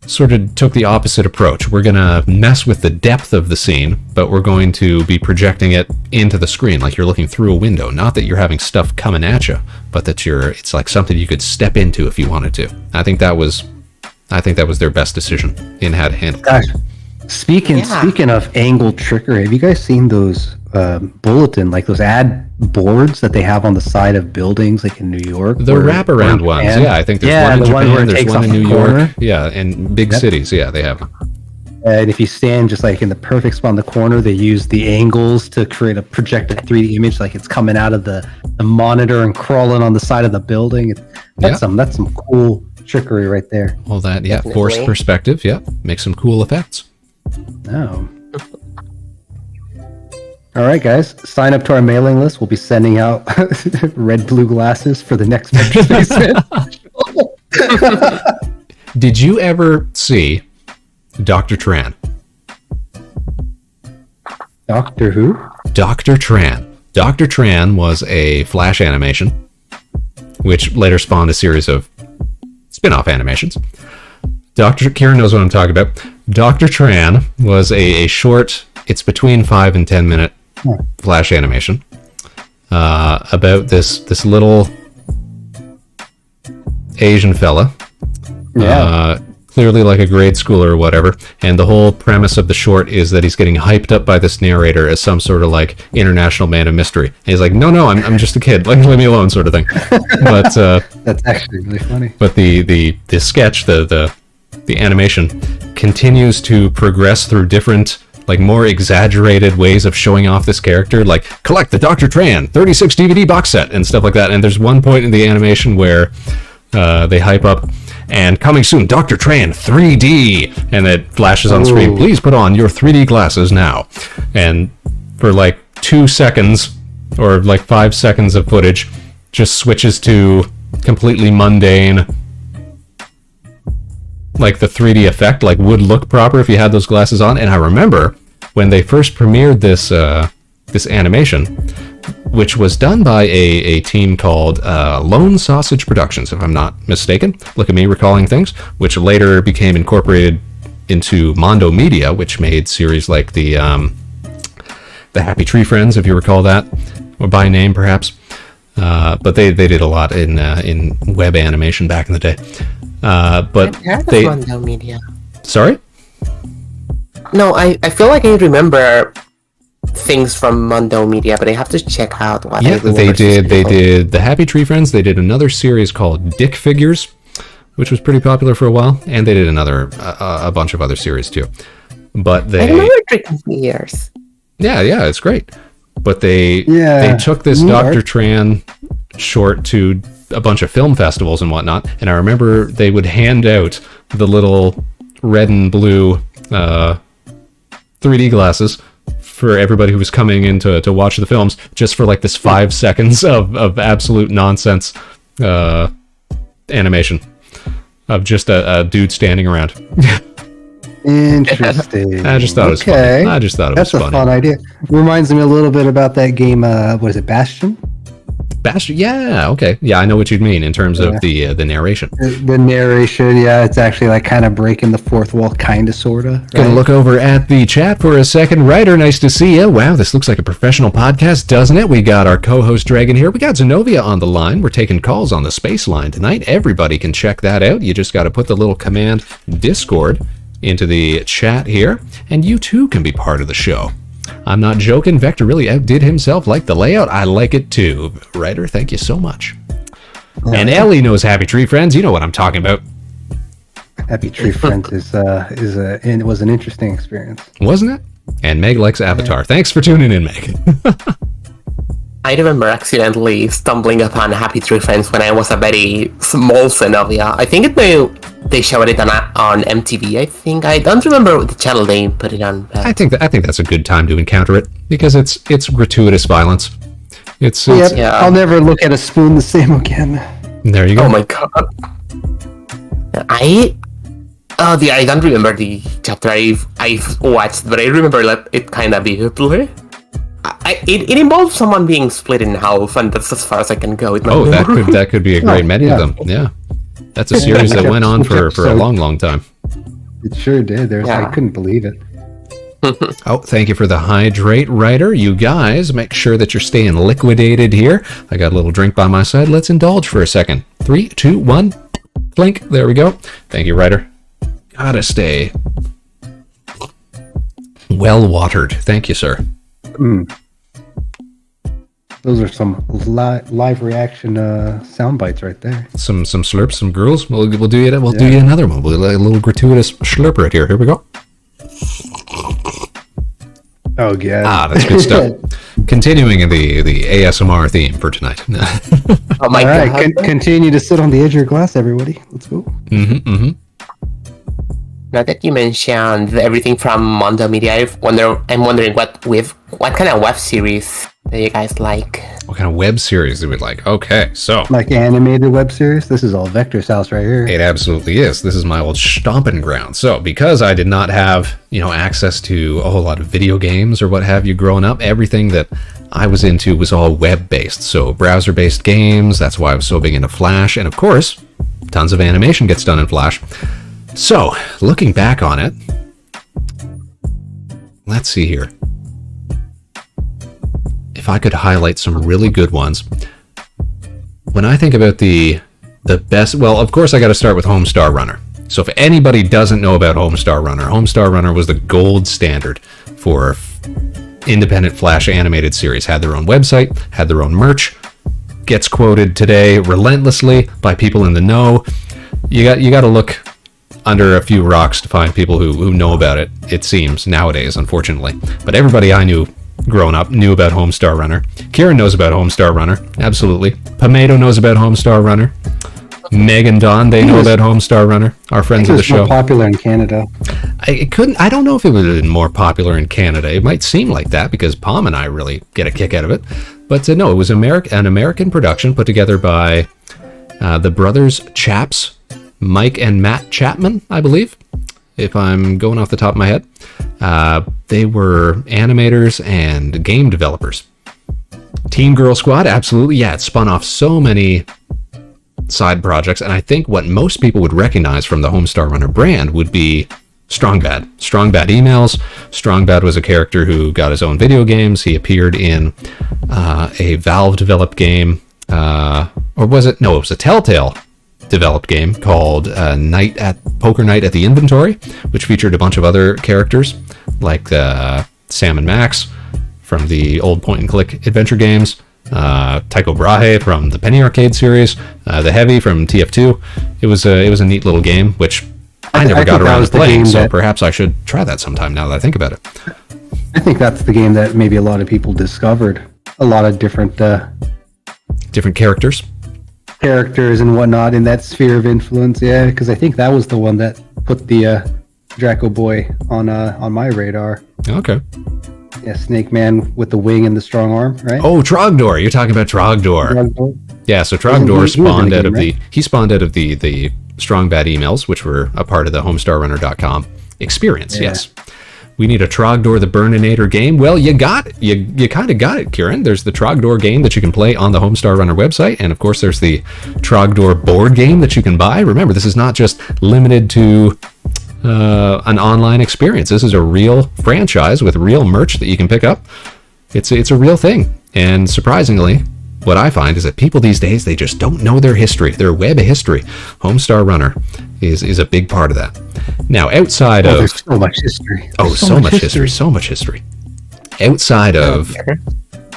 sort of took the opposite approach. We're going to mess with the depth of the scene, but we're going to be projecting it into the screen like you're looking through a window. Not that you're having stuff coming at you, but that it's like something you could step into if you wanted to. I think that was their best decision in how to handle it. Speaking of angle trickery, have you guys seen those bulletin, like those ad boards that they have on the side of buildings, like in New York? The wraparound ones, I think there's one in Japan, there's one in New York, and big cities, they have them. And if you stand just like in the perfect spot in the corner, they use the angles to create a projected 3D image, like it's coming out of the monitor and crawling on the side of the building. That's some cool trickery right there. All that, forced perspective, make some cool effects. Oh. All right, guys, sign up to our mailing list. We'll be sending out red-blue glasses for the next Vector Spaceman. Did you ever see Dr. Tran? Doctor who? Dr. Tran. Dr. Tran was a Flash animation, which later spawned a series of spin-off animations. Kieran knows what I'm talking about. Dr. Tran was a short, it's between 5 and 10 minute Flash animation about this little Asian fella. Yeah. Clearly like a grade schooler or whatever, and the whole premise of the short is that he's getting hyped up by this narrator as some sort of like international man of mystery. And he's like, no, I'm just a kid, like leave me alone, sort of thing. But that's actually really funny. But the sketch, the animation continues to progress through different, like more exaggerated ways of showing off this character, like collect the Dr. Tran 36 DVD box set and stuff like that. And there's one point in the animation where they hype up, and coming soon, Dr. Tran 3D, and it flashes on screen. Please put on your 3D glasses now. And for like 2 seconds, or like 5 seconds of footage, just switches to completely mundane, like the 3D effect, like would look proper if you had those glasses on. And I remember when they first premiered this animation, which was done by a team called Lone Sausage Productions, if I'm not mistaken. Look at me recalling things, which later became incorporated into Mondo Media, which made series like the Happy Tree Friends, if you recall that, or by name perhaps. But they did a lot in web animation back in the day. But they Mondo Media. Sorry? No, I feel like I remember things from Mondo Media, but I have to check out what they did the Happy Tree Friends. They did another series called Dick Figures, which was pretty popular for a while, and they did a bunch of other series too. But I remember Dick Figures. Yeah, it's great. But they took this Dr. Tran short to a bunch of film festivals and whatnot, and I remember they would hand out the little red and blue 3D glasses for everybody who was coming in to watch the films, just for like this 5 seconds of absolute nonsense animation of just a dude standing around. Interesting. I just thought it was funny. I just thought it was funny. That's a fun idea. Reminds me a little bit about that game, what is it, Bastion? Bastion? Yeah, okay. Yeah, I know what you'd mean in terms of the narration. The narration, yeah, it's actually like kind of breaking the fourth wall, kind of, sort of. Right? Gonna look over at the chat for a second. Ryder, nice to see you. Wow, this looks like a professional podcast, doesn't it? We got our co-host Dragon here. We got Zenobia on the line. We're taking calls on the space line tonight. Everybody can check that out. You just got to put the little command Discord into the chat here, and you too can be part of the show. I'm not joking. Vector really outdid himself. Like the layout, I like it too. Ryder, thank you so much. And Ellie knows Happy Tree Friends. You know what I'm talking about. Happy Tree Friends was an interesting experience, wasn't it? And Meg likes Avatar. Thanks for tuning in, Meg. I remember accidentally stumbling upon Happy Tree Friends when I was a very small Zenobia. I think they showed it on MTV. I don't remember the channel they put it on. I think that's a good time to encounter it because it's gratuitous violence. I'll never look at a spoon the same again. There you go. Oh my god. I don't remember the chapter I've watched, but I remember that it kind of vividly. It involves someone being split in half, and that's as far as I can go with my memory. that could be a great many of them. Yeah, that's a series that went on for a long time. It sure did. I couldn't believe it. Oh, thank you for the hydrate, Ryder. You guys, make sure that you're staying liquidated here. I got a little drink by my side. Let's indulge for a second. 3, 2, 1, clink. There we go. Thank you, Ryder. Gotta stay well watered. Thank you, sir. Those are some live reaction sound bites right there. Some slurps, some girls. We'll do you. We'll do you another one. We'll do a little gratuitous slurp right here. Here we go. Oh yeah. That's good stuff. Continuing in the ASMR theme for tonight. Oh my god! Continue to sit on the edge of your glass, everybody. Let's go. Now that you mentioned everything from Mondo Media, I'm wondering what kind of web series do you guys like? What kind of web series do we like? Okay, so Like animated web series? This is all Vector's house right here. it absolutely is. This is my old stomping ground. So because I did not have, access to a whole lot of video games or what have you growing up, everything that I was into was all web-based. So browser-based games, that's why I was so big into Flash. And of course, tons of animation gets done in Flash. So, looking back on it, let's see here. If I could highlight some really good ones. When I think about the best, well, of course I got to start with Homestar Runner. So if anybody doesn't know about Homestar Runner was the gold standard for independent Flash animated series. Had their own website, had their own merch, gets quoted today relentlessly by people in the know. You got to look under a few rocks to find people who know about it, it seems, nowadays, unfortunately. But everybody I knew growing up knew about Homestar Runner. Kieran knows about Homestar Runner, absolutely. Pomato knows about Homestar Runner. Meg and Don, they know about Homestar Runner, our friends of the show. More popular in Canada. I don't know if it would have been more popular in Canada. It might seem like that because Palm and I really get a kick out of it. But no, it was an American production put together by the brothers Chaps, Mike and Matt Chapman, I believe, if I'm going off the top of my head. They were animators and game developers. Teen Girl Squad, absolutely. Yeah, it spun off so many side projects, and I think what most people would recognize from the Homestar Runner brand would be Strong Bad. Strong Bad emails. Strong Bad was a character who got his own video games. He appeared in a Valve-developed game, or was it? No, it was a Telltale developed game called Poker Night at the Inventory, which featured a bunch of other characters like Sam and Max from the old point-and-click adventure games, Tycho Brahe from the Penny Arcade series, the Heavy from TF2. It was a neat little game, which I never got around to playing, so perhaps I should try that sometime now that I think about it. I think that's the game that maybe a lot of people discovered. A lot of different characters and whatnot in that sphere of influence, yeah, because I think that was the one that put the Draco Boy on my radar. Okay. Yeah, Snake Man with the wing and the strong arm, right? Oh, Trogdor. You're talking about Trogdor. Yeah, so Trogdor spawned out of the Strong Bad emails, which were a part of the HomestarRunner.com experience. Yeah. Yes. We need a Trogdor the Burninator game. Well, you kind of got it, Kieran. There's the Trogdor game that you can play on the Homestar Runner website, and of course there's the Trogdor board game that you can buy. Remember, this is not just limited to an online experience. This is a real franchise with real merch that you can pick up. It's a real thing, and surprisingly, what I find is that people these days, they just don't know their history, their web history. Homestar Runner is a big part of that. Now, outside of... There's so much history. So much history. Outside of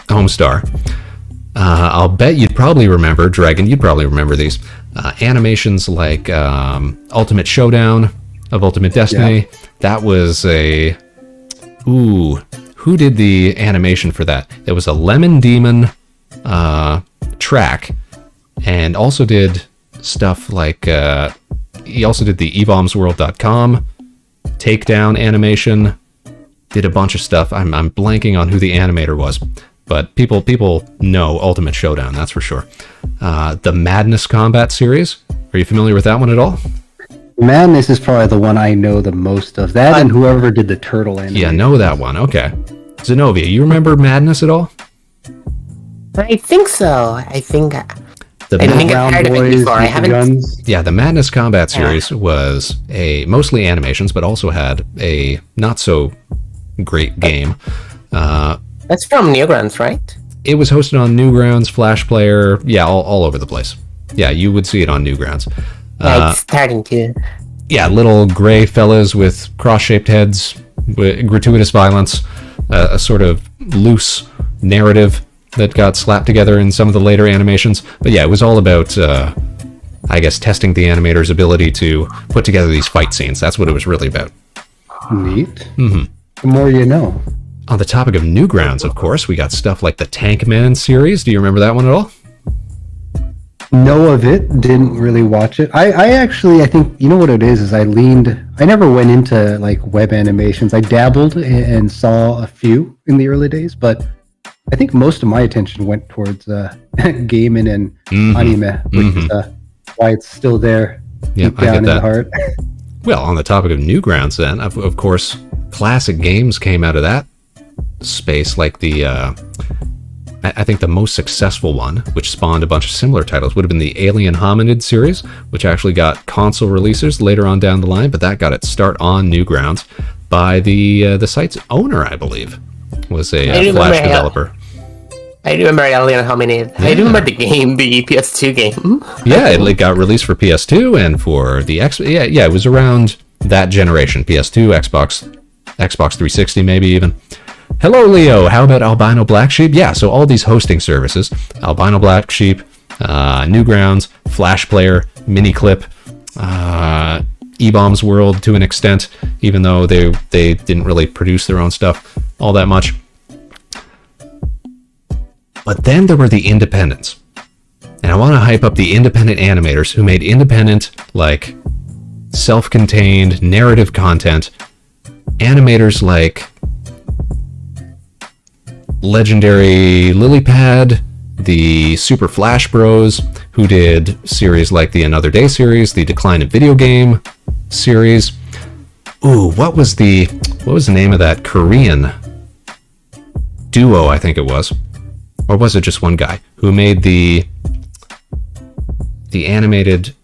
Homestar, I'll bet you'd probably remember, Dragon, you'd probably remember these, animations like Ultimate Showdown of Ultimate Destiny. Yeah. That was a... Ooh, who did the animation for that? It was a Lemon Demon track, and also did stuff like he also did the evombsworld.com takedown animation, did a bunch of stuff. I'm blanking on who the animator was, but people know Ultimate Showdown, that's for sure. The Madness Combat series, are you familiar with that one at all? Madness is probably the one I know the most of. That and whoever did the turtle animation. Yeah, know that one. Okay. Zenobia, you remember Madness at all? I think so. I think I've heard of it before. I haven't. Guns. Yeah, the Madness Combat series was mostly animations, but also had a not so great game. That's from Newgrounds, right? It was hosted on Newgrounds, Flash Player, yeah, all over the place. Yeah, you would see it on Newgrounds. Yeah, it's starting to. Yeah, little gray fellas with cross-shaped heads, with gratuitous violence, a sort of loose narrative that got slapped together in some of the later animations. But yeah, it was all about, I guess, testing the animator's ability to put together these fight scenes. That's what it was really about. Neat. Mm-hmm. The more you know. On the topic of Newgrounds, of course, we got stuff like the Tank Man series. Do you remember that one at all? know of it, didn't really watch it. I actually, I think, you know what it is I never went into like web animations. I dabbled and saw a few in the early days, but I think most of my attention went towards gaming and anime, which is why it's still there deep down in the heart. Well, on the topic of Newgrounds then, of course, classic games came out of that space, like I think the most successful one, which spawned a bunch of similar titles, would have been the Alien Hominid series, which actually got console releases later on down the line, but that got its start on Newgrounds by the site's owner, I believe, was a Flash developer. I remember Alien Hominid. Yeah. I remember the game, the PS2 game. Yeah, it got released for PS2 and for the X. Yeah, it was around that generation: PS2, Xbox 360, maybe even. Hello, Leo. How about Albino Black Sheep? Yeah, so all these hosting services, Albino Black Sheep, Newgrounds, Flash Player, Miniclip, E-Bombs World to an extent, even though they didn't really produce their own stuff all that much. But then there were the independents. And I want to hype up the independent animators who made independent, like, self-contained narrative content. Animators like legendary Lilypad, the Super Flash Bros, who did series like the Another Day series, the Decline of Video Game series. Ooh, what was the name of that Korean duo, I think it was? Or was it just one guy who made the animated?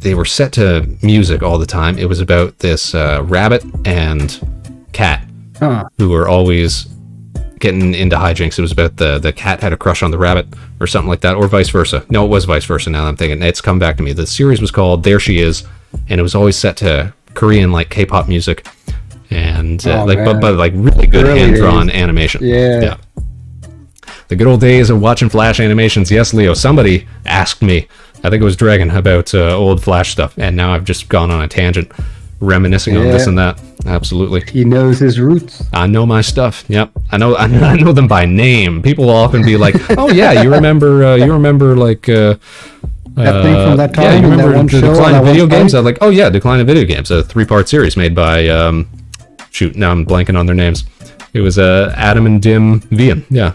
They were set to music all the time. It was about this rabbit and cat who were always getting into hijinks. It was about the cat had a crush on the rabbit or something like that, or vice versa. No, it was vice versa. Now that I'm thinking, it's come back to me. The series was called There She Is, and it was always set to Korean, like K-pop music, and but like really good hand-drawn animation. Yeah. The good old days of watching Flash animations. Yes, Leo, somebody asked me, I think it was Dragon, about old Flash stuff, and now I've just gone on a tangent reminiscing on this and that. Absolutely. He knows his roots. I know my stuff. Yep. I know them by name. People will often be like, "Oh yeah, you remember like that thing from that time." Yeah, you remember the Decline of Video Games? I'm like, "Oh yeah, Decline of Video Games," a 3-part series made by shoot, now I'm blanking on their names. It was Adam and Dim Vian. Yeah.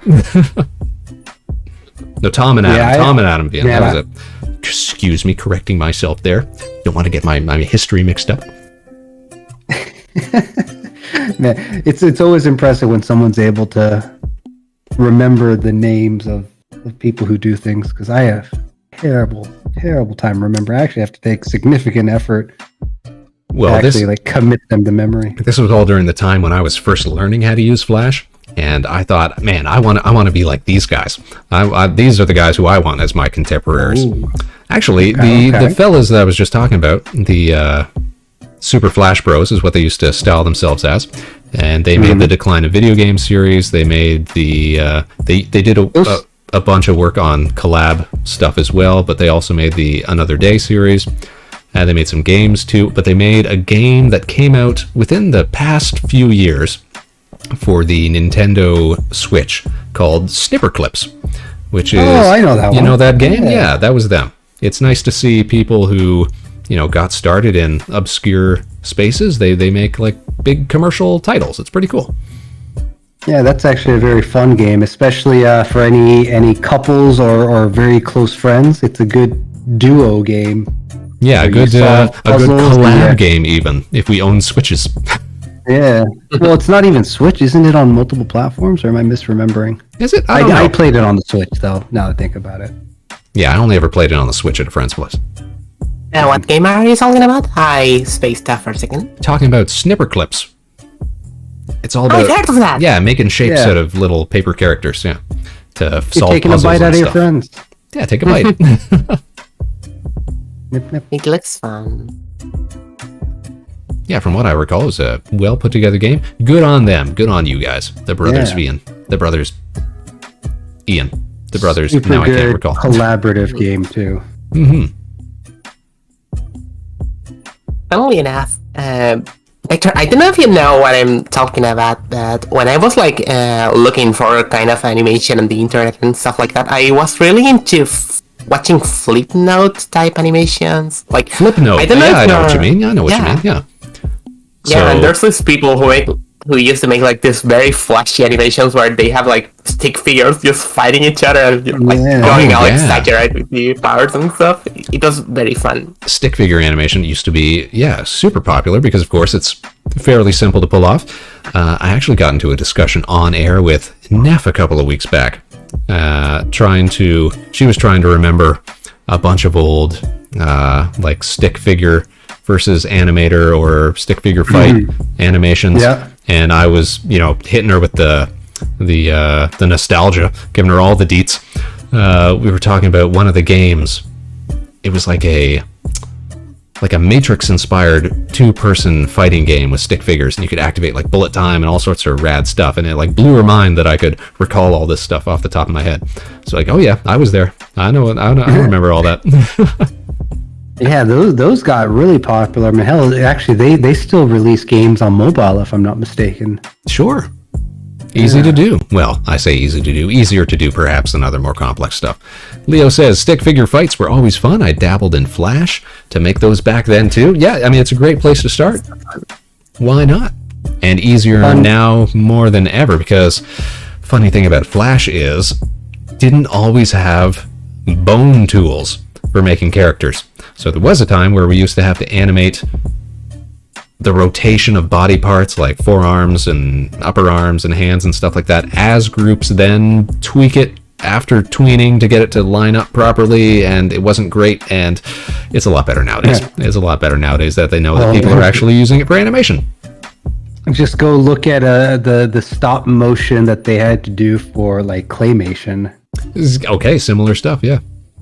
No, Tom and Adam. Tom and Adam Vian. Yeah, that was it. Excuse me, correcting myself there. Don't want to get my history mixed up. Man, it's always impressive when someone's able to remember the names of people who do things, because I have terrible time remembering. I actually have to take significant effort to actually commit them to memory. This was all during the time when I was first learning how to use Flash, and I thought, man, I want to be like these guys. These are the guys who I want as my contemporaries. Ooh. Actually, the fellas that I was just talking about, the Super Flash Bros is what they used to style themselves as, and they made the Decline of Video Game series. They made the they did a bunch of work on collab stuff as well, but they also made the Another Day series. They made some games too, but they made a game that came out within the past few years for the Nintendo Switch called Snipperclips, which is... Oh, I know that one. You know that game? Yeah, that was them. It's nice to see people who, got started in obscure spaces. They make like big commercial titles. It's pretty cool. Yeah, that's actually a very fun game, especially for any couples or very close friends. It's a good duo game. Yeah, a good collab game even, if we own Switches. Yeah. Well, it's not even Switch. Isn't it on multiple platforms, or am I misremembering? Is it? I played it on the Switch, though, now that I think about it. Yeah, I only ever played it on the Switch at a friend's place. What game are you talking about? I spaced out for a second. Talking about Snipperclips. It's all about... I've heard of that! Yeah, making shapes out of little paper characters, to solve puzzles. You're taking a bite out of your friends. Yeah, take a bite. It looks fun. Yeah, from what I recall, it was a well put together game. Good on them. Good on you guys. The brothers Ian. The brothers Ian. The brothers. Super now I can't recall. Collaborative game too. Mm-hmm. Funnily enough, Victor, I don't know if you know what I'm talking about, but when I was looking for kind of animation on the internet and stuff like that, I was really into watching flip note type animations. Like Flip note. I don't know. I know what you mean. I know what you mean. Yeah. Yeah, and there's these people who used to make like this very flashy animations where they have like stick figures just fighting each other and like going all exaggerated with the powers and stuff. It was very fun. Stick figure animation used to be, super popular because, of course, it's fairly simple to pull off. I actually got into a discussion on air with Neff a couple of weeks back, she was trying to remember a bunch of old, like stick figure versus animator or stick figure fight animations. Yeah. And I was, hitting her with the nostalgia, giving her all the deets. We were talking about one of the games. It was like a Matrix-inspired 2-person fighting game with stick figures, and you could activate like bullet time and all sorts of rad stuff. And it like blew her mind that I could recall all this stuff off the top of my head. So like, oh yeah, I was there. I remember all that. Yeah, those got really popular. I mean, hell, actually, they still release games on mobile, if I'm not mistaken. Sure. Easy to do. Well, I say easy to do. Easier to do, perhaps, than other more complex stuff. Leo says, stick figure fights were always fun. I dabbled in Flash to make those back then, too. Yeah, I mean, it's a great place to start. Why not? And easier now more than ever, because funny thing about Flash is, didn't always have bone tools for making characters. So there was a time where we used to have to animate the rotation of body parts like forearms and upper arms and hands and stuff like that as groups, then tweak it after tweening to get it to line up properly, and it wasn't great, and it's a lot better nowadays. It's a lot better nowadays that they know that people are actually using it for animation. Just go look at the stop motion that they had to do for like claymation. Okay, similar stuff, yeah.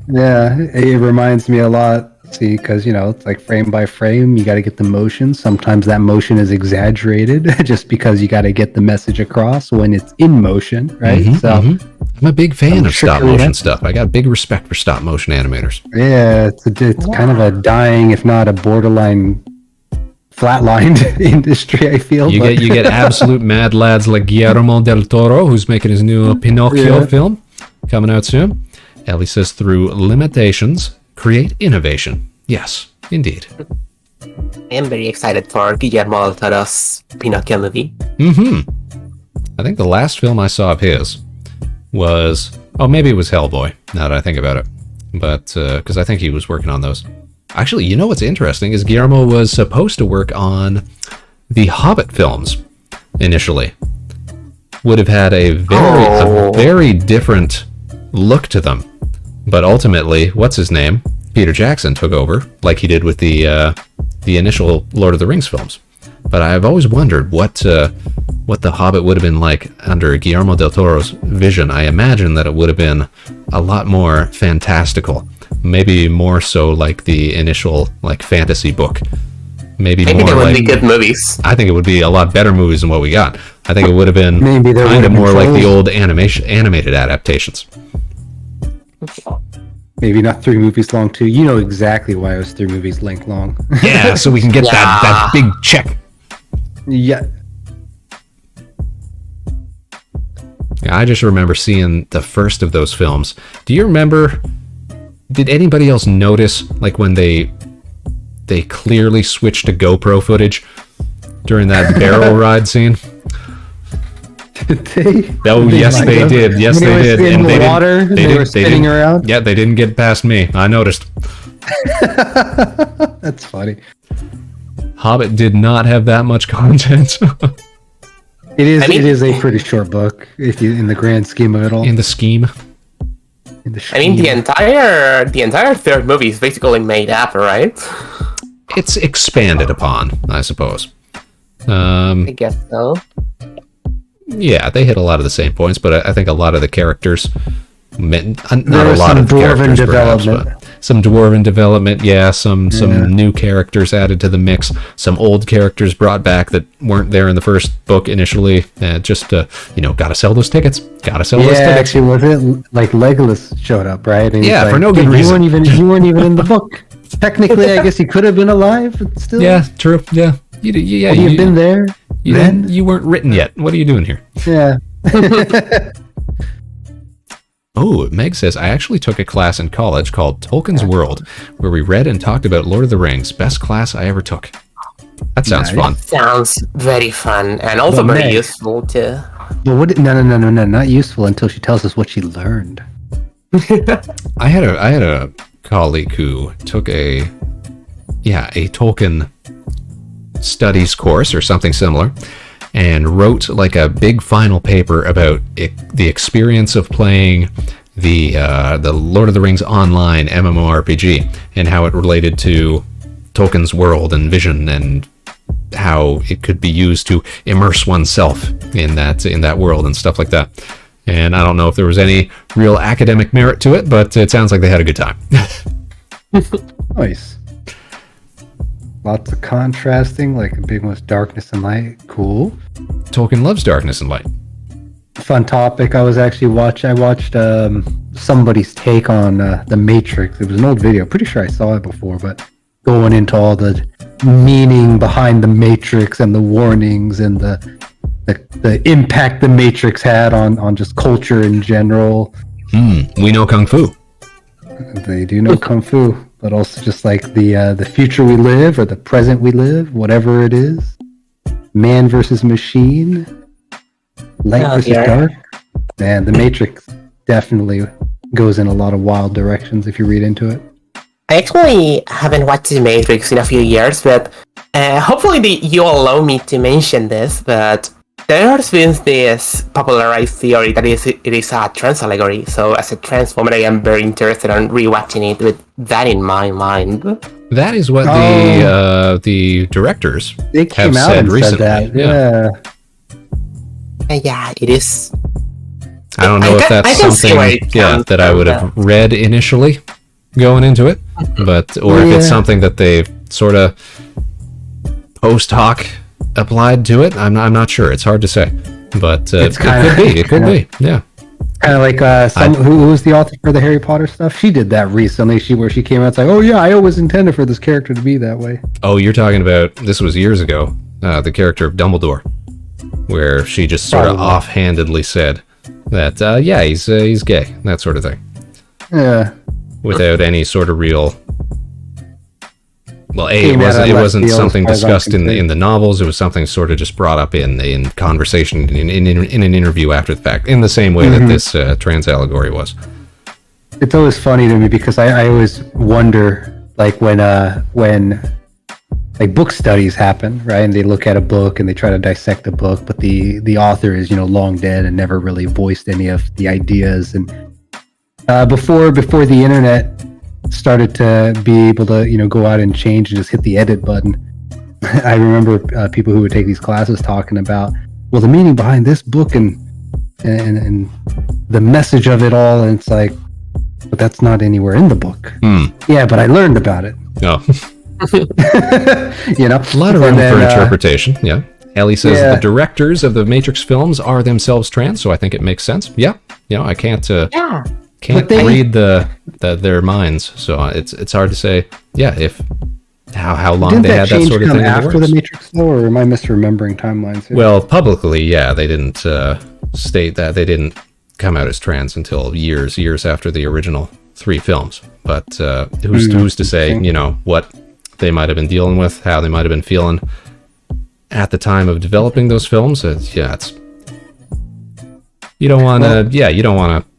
Yeah, it reminds me a lot. See, because it's like frame by frame, you got to get the motion. Sometimes that motion is exaggerated, just because you got to get the message across when it's in motion, right? I'm a big fan of stop motion stuff. I got big respect for stop motion animators. Yeah, it's kind of a dying, if not a borderline flatlined industry, I feel. You get absolute mad lads like Guillermo del Toro, who's making his new Pinocchio film coming out soon. Ellie says, through limitations, create innovation. Yes, indeed. I am very excited for Guillermo del Toro's Pinocchio movie. I think the last film I saw of his was, maybe it was Hellboy, now that I think about it. But, because I think he was working on those. Actually, you know what's interesting is Guillermo was supposed to work on the Hobbit films initially. Would have had a very different look to them. But ultimately, what's his name? Peter Jackson took over, like he did with the initial Lord of the Rings films. But I've always wondered what the Hobbit would have been like under Guillermo del Toro's vision. I imagine that it would have been a lot more fantastical, maybe more so like the initial like fantasy book. Maybe more they would like, be good movies. I think it would be a lot better movies than what we got. I think it would have been kind of more like the old animated adaptations. Maybe not 3 movies long too. You know exactly why it was 3 movies length long. Yeah, so we can get that big check. Yeah. I just remember seeing the first of those films. Do you remember? Did anybody else notice like when they clearly switched to GoPro footage during that barrel ride scene? Did they? Oh, yes, they did. Yes, they did. In the water, they were spinning around. Yeah, they didn't get past me. I noticed. That's funny. Hobbit did not have that much content. It is a pretty short book, if you in the grand scheme of it all. In the scheme. The entire third movie is basically made up, right? It's expanded upon, I suppose. I guess so. Yeah, they hit a lot of the same points, but I think a lot of the characters, not a lot of dwarven development. Perhaps, some dwarven development, some new characters added to the mix, some old characters brought back that weren't there in the first book initially. Just gotta sell those tickets. Gotta sell those tickets. Actually, was it like Legolas showed up, right? And for no good reason. You weren't even in the book. Technically, I guess he could have been alive, but still. Yeah, true. Yeah, you've been there. You weren't written yet. What are you doing here? Yeah. Oh, Meg says, I actually took a class in college called Tolkien's World, where we read and talked about Lord of the Rings. Best class I ever took. That sounds fun. Sounds very fun and also very useful too. But no, not useful until she tells us what she learned. I had a colleague who took a Tolkien studies course or something similar, and wrote like a big final paper about the experience of playing the Lord of the Rings online MMORPG and how it related to Tolkien's world and vision and how it could be used to immerse oneself in that world and stuff like that. And I don't know if there was any real academic merit to it, but it sounds like they had a good time. Nice. Lots of contrasting, like a big one's darkness and light. Cool. Tolkien loves darkness and light. Fun topic. I watched somebody's take on The Matrix. It was an old video. Pretty sure I saw it before, but going into all the meaning behind The Matrix and the warnings and the impact The Matrix had on just culture in general. We know Kung Fu. They do know Kung Fu, but also just like the future we live or the present we live, whatever it is. Man versus machine. Light versus dark. Man, The Matrix definitely goes in a lot of wild directions if you read into it. I actually haven't watched The Matrix in a few years, but hopefully you allow me to mention this, but there's been this popularized theory that it is a trans allegory, so as a trans woman I am very interested in rewatching it with that in my mind. That is what the directors have said recently. Said that. Yeah, it is. I don't know if that's something that I would have read initially going into it, or if it's something that they've sort of post hoc applied to it. I'm not sure. It's hard to say, but it could be. Yeah. Kind of like who was the author for the Harry Potter stuff? She did that recently. Where she came out, it's like, oh yeah, I always intended for this character to be that way. Oh, you're talking about, this was years ago, the character of Dumbledore, where she just sort of offhandedly said that he's gay, that sort of thing. Yeah. Without any sort of real. Well, it wasn't something discussed in the novels. It was something sort of just brought up in conversation in an interview after the fact, in the same way that this trans allegory was. It's always funny to me because I always wonder, like when like book studies happen, right? And they look at a book and they try to dissect the book, but the author is long dead and never really voiced any of the ideas. And before the internet started to be able to go out and change and just hit the edit button, I remember people who would take these classes talking about, well, the meaning behind this book and the message of it all, and it's like, but that's not anywhere in the book. Yeah, but I learned about it. Oh. A lot of room for interpretation. Yeah. Ellie says the directors of the Matrix films are themselves trans, so I think it makes sense. Yeah. I can't read their minds, so it's hard to say. Yeah, if how long they had that sort of thing after the Matrix, or am I misremembering timelines here? Well, publicly, they didn't state that. They didn't come out as trans until years after the original 3 films. But who's to say? What they might have been dealing with, how they might have been feeling at the time of developing those films. It's you don't want to. You don't want to.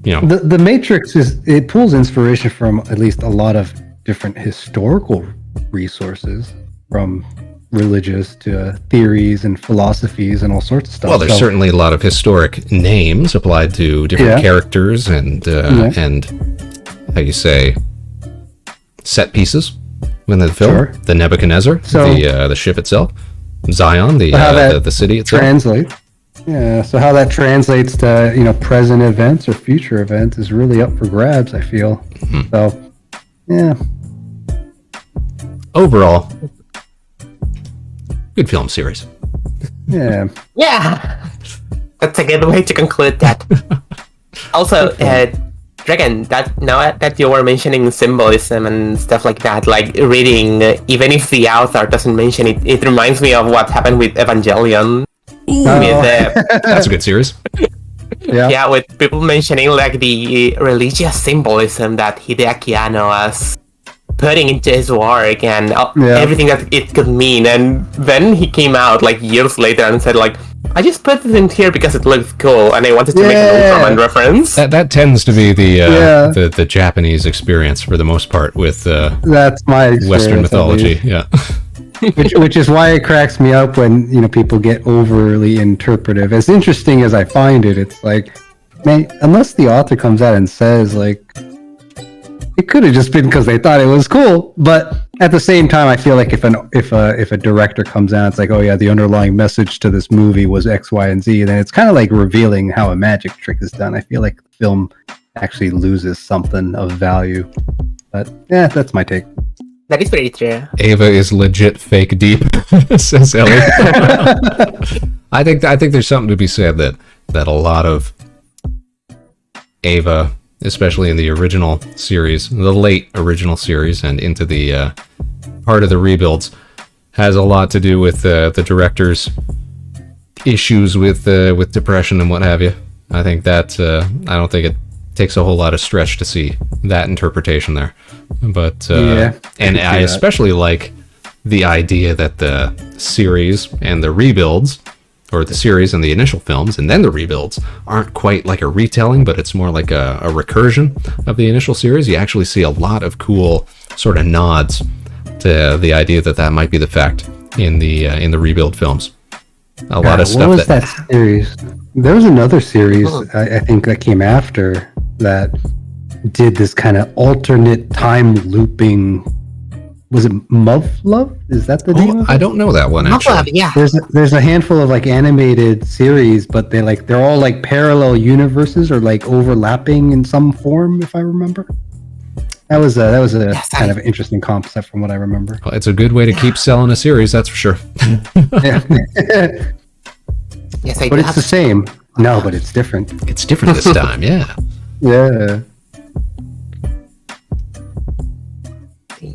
The Matrix it pulls inspiration from at least a lot of different historical resources, from religious to theories and philosophies and all sorts of stuff. Well, there's certainly a lot of historic names applied to different characters and how you say, set pieces in the film. Sure. The Nebuchadnezzar, the ship itself, Zion, the city itself. Translate. Yeah, so how that translates to present events or future events is really up for grabs, I feel. So, yeah. Overall, good film series. Yeah. Yeah. That's a good way to conclude that. Also, Dregn, now that you were mentioning symbolism and stuff like that, like reading, even if the author doesn't mention it, it reminds me of what happened with Evangelion. That's a good series. Yeah, with people mentioning like the religious symbolism that Hideaki Anno was putting into his work and everything that it could mean. And then he came out like years later and said like, I just put it in here because it looks cool and I wanted to make an Ultraman reference. That tends to be the Japanese experience for the most part with that's my Western mythology. Yeah. which is why it cracks me up when people get overly interpretive. As interesting as I find it, it's like, man, unless the author comes out and says like, it could have just been because they thought it was cool. But at the same time, I feel like if a director comes out, it's like, oh yeah, the underlying message to this movie was X, Y, and Z. Then it's kind of like revealing how a magic trick is done. I feel like the film actually loses something of value. But yeah, that's my take. That is very true. Ava is legit fake deep, says Ellie. I think there's something to be said that a lot of Ava, especially in the original series, the late original series, and into the part of the rebuilds, has a lot to do with the director's issues with depression and what have you. I think that I don't think it takes a whole lot of stretch to see that interpretation there. But and I especially like the idea that the series and the rebuilds, or the series and the initial films and then the rebuilds, aren't quite like a retelling, but it's more like a recursion of the initial series. You actually see a lot of cool sort of nods to the idea that might be the fact in the rebuild films. A lot of stuff. What was that series? There was another series I think that came after that did this kind of alternate time looping. Was it Muv-Love? Is that the name of it? I don't know that one actually. Muv-Love, yeah. There's a handful of like animated series, but they're all like parallel universes or like overlapping in some form, if I remember. That was a kind of interesting concept from what I remember. Well, it's a good way to keep selling a series, that's for sure. Yes, but it's the same. No, but it's different. It's different this time, yeah. Yeah.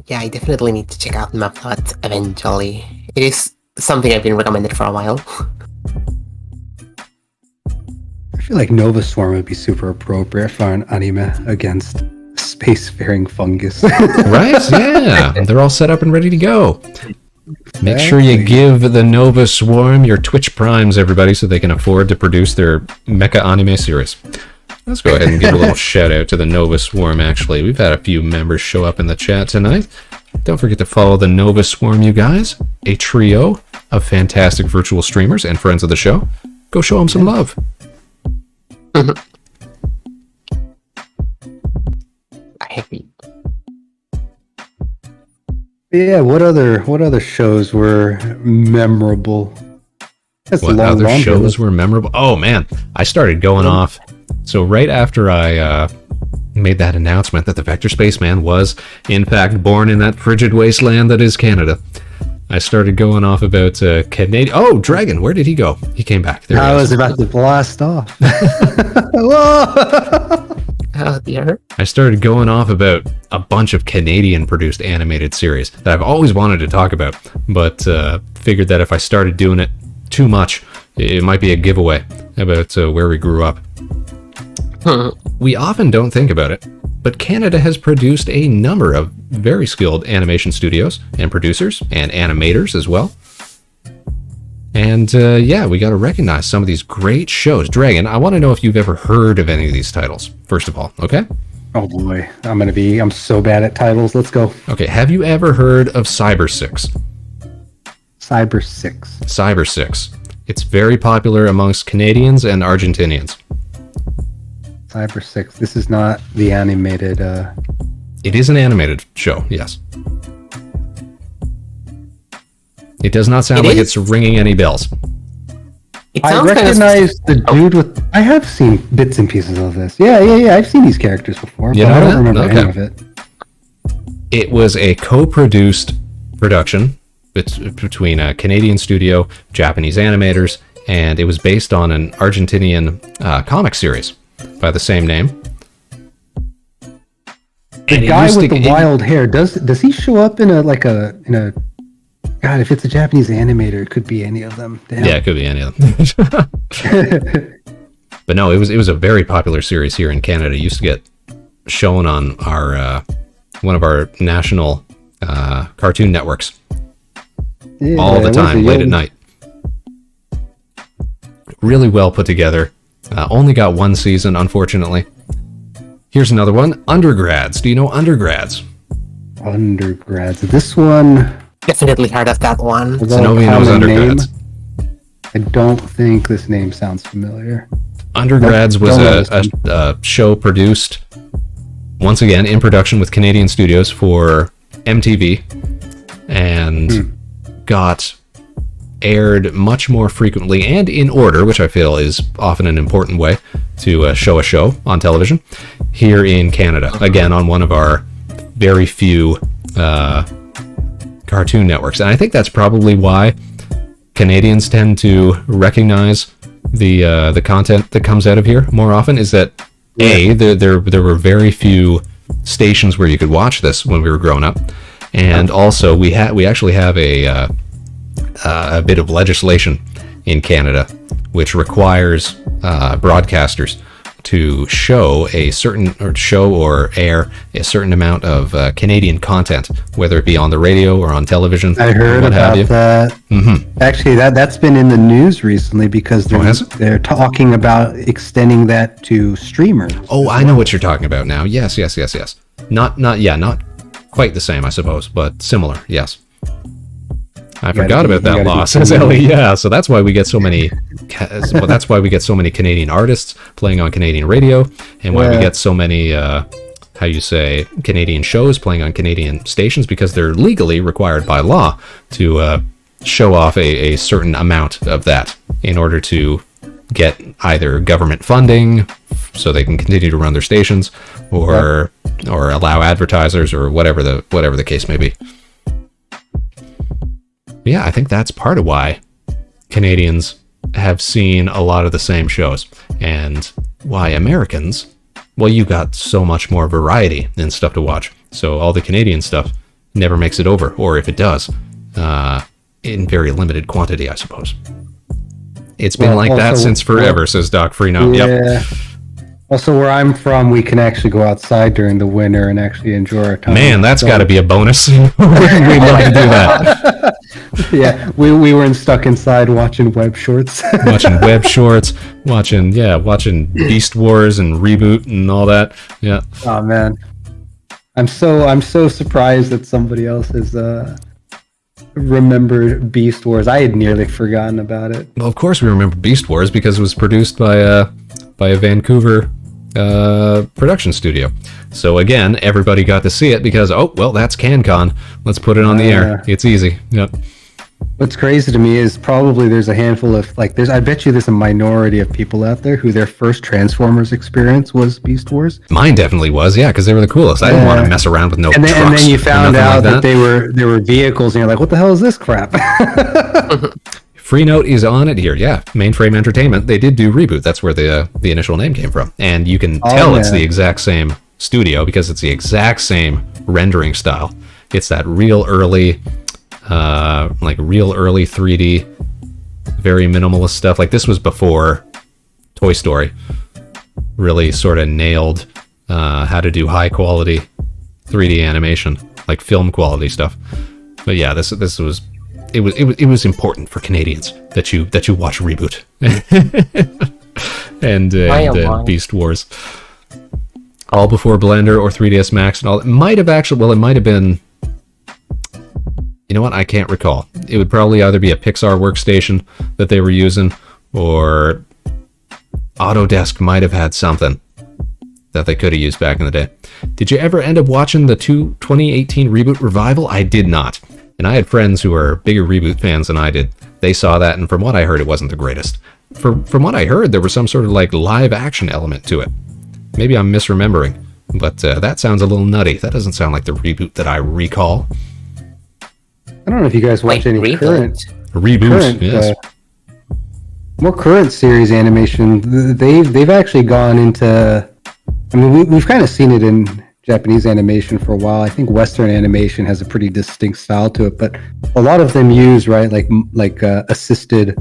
Yeah, I definitely need to check out Muv-Love eventually. It is something I've been recommended for a while. I feel like Nova Swarm would be super appropriate for an anime against spacefaring fungus. Right? Yeah. They're all set up and ready to go. Make sure you give the Nova Swarm your Twitch Primes, everybody, so they can afford to produce their mecha anime series. Let's go ahead and give a little shout out to the Nova Swarm, actually. We've had a few members show up in the chat tonight. Don't forget to follow the Nova Swarm, you guys. A trio of fantastic virtual streamers and friends of the show. Go show them some love. I agree. Yeah, what other shows were memorable? What other shows were memorable? Oh man, I started going off. So right after I made that announcement that the Vector Spaceman was, in fact, born in that frigid wasteland that is Canada, I started going off about Canadian... Oh, Dragon, where did he go? He came back. There I was about to blast off. Oh, dear. I started going off about a bunch of Canadian-produced animated series that I've always wanted to talk about, but figured that if I started doing it too much, it might be a giveaway about where we grew up. We often don't think about it, but Canada has produced a number of very skilled animation studios and producers and animators as well. And yeah, we got to recognize some of these great shows. Dragon, I want to know if you've ever heard of any of these titles, first of all, okay? Oh boy, I'm so bad at titles. Let's go. Okay, have you ever heard of Cyber 6? Cyber 6. Cyber 6. It's very popular amongst Canadians and Argentinians. Cyber 6. This is not the animated... It is an animated show, yes. It does not sound like it's ringing any bells. I recognize the dude with... I have seen bits and pieces of this. Yeah. I've seen these characters before, but I don't remember any of it. It was a co-produced production between a Canadian studio, Japanese animators, and it was based on an Argentinian comic series by the same name. The guy with the wild hair, does he show up in a God, if it's a Japanese animator, it could be any of them. Damn. Yeah, it could be any of them. But no, it was a very popular series here in Canada. It used to get shown on our one of our national cartoon networks all the time, late at night. Really well put together. Only got one season, unfortunately. Here's another one. Undergrads. Do you know Undergrads? Undergrads. This one... Definitely heard of that one. Zenobia knows Undergrads. I don't think this name sounds familiar. Undergrads was a show produced, once again, in production with Canadian studios for MTV, and got aired much more frequently and in order, which I feel is often an important way to show a show on television, here in Canada. Again, on one of our very few cartoon networks. And I think that's probably why Canadians tend to recognize the content that comes out of here more often, is that there were very few stations where you could watch this when we were growing up, and also we actually have a bit of legislation in Canada which requires broadcasters to show or air a certain amount of Canadian content, whether it be on the radio or on television. I heard about that. Mm-hmm. Actually, that's been in the news recently because they're talking about extending that to streamers. Oh, I know what you're talking about now. Yes. Not quite the same, I suppose, but similar. Yes. I forgot about that law, says Ellie. Yeah, so that's why we get so many. That's why we get so many Canadian artists playing on Canadian radio, and why we get so many, Canadian shows playing on Canadian stations, because they're legally required by law to show off a certain amount of that in order to get either government funding so they can continue to run their stations, or allow advertisers, or whatever the case may be. Yeah, I think that's part of why Canadians have seen a lot of the same shows, and why Americans, well, you got so much more variety and stuff to watch. So all the Canadian stuff never makes it over, or if it does, in very limited quantity, I suppose. It's been like that since forever, says Doc Freeno. Yeah. Yep. Also, where I'm from, we can actually go outside during the winter and actually enjoy our time. Man, that's got to be a bonus. We'd love to do that. Yeah, we weren't stuck inside watching web shorts. watching Beast Wars and Reboot and all that. Yeah. Oh man, I'm so surprised that somebody else has remembered Beast Wars. I had nearly forgotten about it. Well, of course we remember Beast Wars because it was produced by a Vancouver production studio. So again, everybody got to see it because, that's CanCon. Let's put it on the air. It's easy. Yep. What's crazy to me is probably there's a handful of, I bet you there's a minority of people out there who their first Transformers experience was Beast Wars. Mine definitely was, yeah, because they were the coolest. I didn't want to mess around with no trucks. And then you found out that they were vehicles, and you're like, what the hell is this crap? Freenote is on it here, yeah. Mainframe Entertainment, they did do Reboot. That's where the initial name came from. And you can tell it's the exact same studio because it's the exact same rendering style. It's that real early 3D, very minimalist stuff. Like, this was before Toy Story really sort of nailed how to do high quality 3D animation, like film quality stuff. But yeah, this was it was important for Canadians that you watch Reboot and Beast Wars, all before Blender or 3ds Max and all. It might have been. You know what? I can't recall. It would probably either be a Pixar workstation that they were using, or Autodesk might have had something that they could have used back in the day. Did you ever end up watching the 2018 Reboot revival? I did not. And I had friends who were bigger Reboot fans than I did. They saw that, and from what I heard, it wasn't the greatest. From what I heard, there was some sort of live action element to it. Maybe I'm misremembering, but that sounds a little nutty. That doesn't sound like the Reboot that I recall. I don't know if you guys watch any current, yes. More current series animation. They've actually gone into. I mean, we've kind of seen it in Japanese animation for a while. I think Western animation has a pretty distinct style to it, but a lot of them use assisted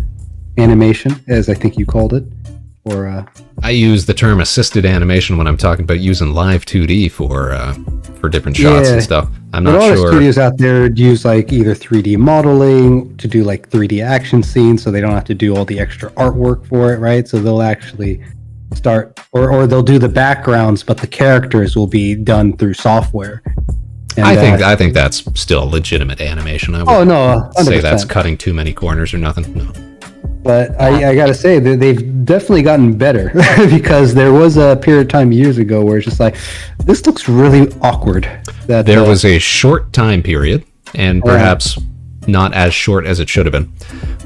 animation, as I think you called it. I use the term assisted animation when I'm talking about using live 2D for different shots and stuff. I'm not sure. A lot of studios out there use like either 3D modeling to do like 3D action scenes, so they don't have to do all the extra artwork for it, right? So they'll actually start, or they'll do the backgrounds, but the characters will be done through software. And, I think that's still legitimate animation. I would no, 100%. say that's cutting too many corners or nothing. No. But I gotta say that they've definitely gotten better because there was a period of time years ago where it's just like, this looks really awkward. That there was a short time period, and perhaps not as short as it should have been,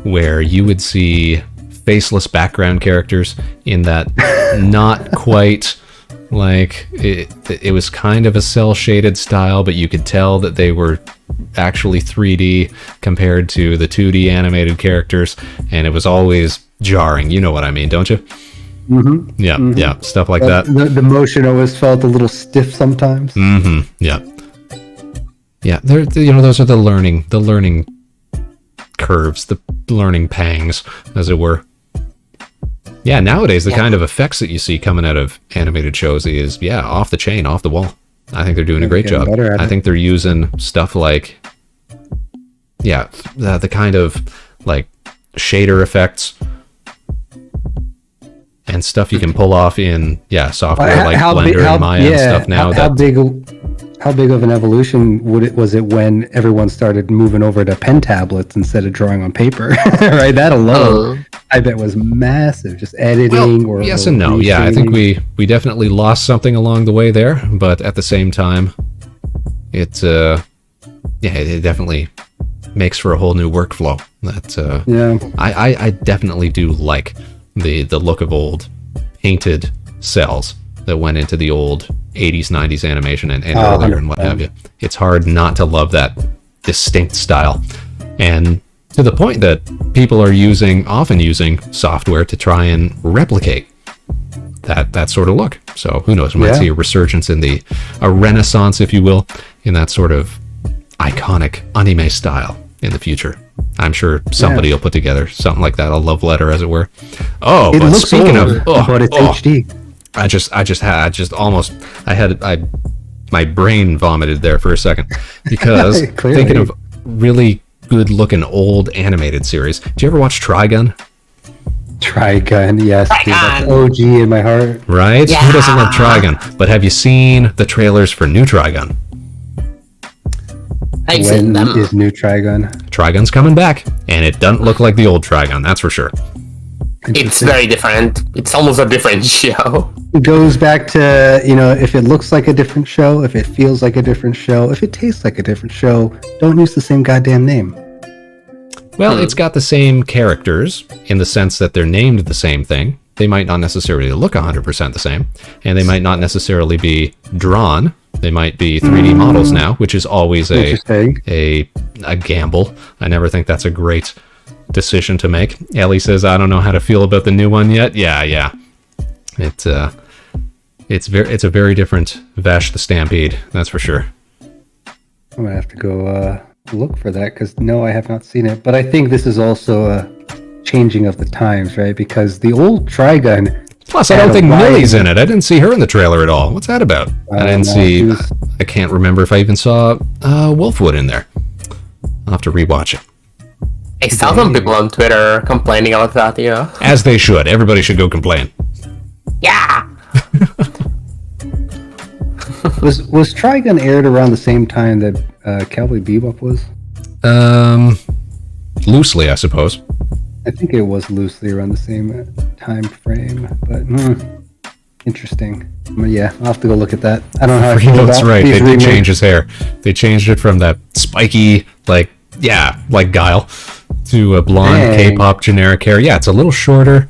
where you would see faceless background characters in that not quite like it was kind of a cell shaded style, but you could tell that they were actually 3D compared to the 2D animated characters, and it was always jarring. You know what I mean, don't you? Mm-hmm. Yeah, mm-hmm. Yeah, stuff like that. The motion always felt a little stiff sometimes. Mm-hmm. Yeah, yeah. Those are the learning curves, the learning pangs, as it were. Yeah, nowadays the kind of effects that you see coming out of animated shows is off the chain, off the wall. I think they're doing a great job. I think they're using stuff like the kind of like shader effects and stuff you can pull off in software like Blender and Maya and stuff now. How big of an evolution was it when everyone started moving over to pen tablets instead of drawing on paper? Right, that alone, I bet was massive. Just editing yes and no. Yeah, I think we definitely lost something along the way there, but at the same time, it definitely makes for a whole new workflow. I definitely do like the look of old painted cells that went into the old 80s, 90s animation and earlier and what have you. It's hard not to love that distinct style. And to the point that people are often using software to try and replicate that sort of look. So who knows, we might see a resurgence a renaissance, if you will, in that sort of iconic anime style in the future. I'm sure somebody will put together something like that, a love letter, as it were. But speaking of, but it's HD. My brain vomited there for a second because thinking of really good looking old animated series. Did you ever watch Trigun? Trigun, yes. Dude, that's OG in my heart. Right? Yeah. Who doesn't love Trigun? But have you seen the trailers for new Trigun? I've seen them. When is new Trigun? Trigun's coming back, and it doesn't look like the old Trigun, that's for sure. It's very different. It's almost a different show. It goes back to, if it looks like a different show, if it feels like a different show, if it tastes like a different show, don't use the same goddamn name. Well, it's got the same characters in the sense that they're named the same thing. They might not necessarily look 100% the same, and they might not necessarily be drawn. They might be 3D models now, which is always a gamble. I never think that's a great decision to make. Ellie says, I don't know how to feel about the new one yet. Yeah. It's a very different Vash the Stampede, that's for sure. I'm gonna have to go look for that, because no, I have not seen it. But I think this is also a changing of the times, right? Because the old Trigun. Plus, I don't think Millie's in it. I didn't see her in the trailer at all. What's that about? I can't remember if I even saw Wolfwood in there. I'll have to rewatch it. I saw some people on Twitter complaining about that, As they should. Everybody should go complain. Yeah! Was Trigun aired around the same time that Cowboy Bebop was? Loosely, I suppose. I think it was loosely around the same time frame, but interesting. Yeah, I'll have to go look at that. I don't know how I feel about right. They did change his hair. They changed it from that spiky, like Guile, to a blonde K-pop generic hair. Yeah, it's a little shorter.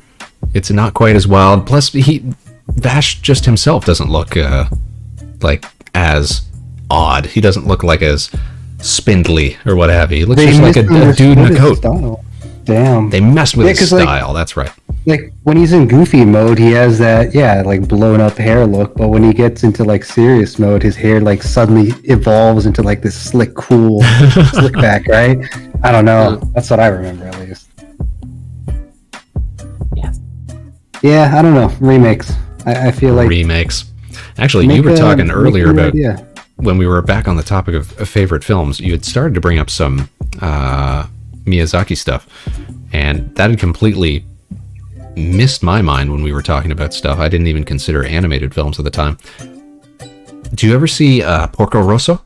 It's not quite as wild. Plus, Vash just himself doesn't look as odd. He doesn't look like as spindly or what have you. He looks just like a dude in a coat. Style. Damn. They messed with his style. That's right. Like when he's in goofy mode, he has that blown up hair look. But when he gets into serious mode, his hair suddenly evolves into this slick, cool slick back. Right? I don't know. That's what I remember at least. Yes. Yeah, I don't know. Remakes. I feel like Remakes. Actually, you were talking earlier about when we were back on the topic of favorite films. You had started to bring up some Miyazaki stuff, and that had completely missed my mind when we were talking about stuff. I didn't even consider animated films at the time. Do you ever see Porco Rosso?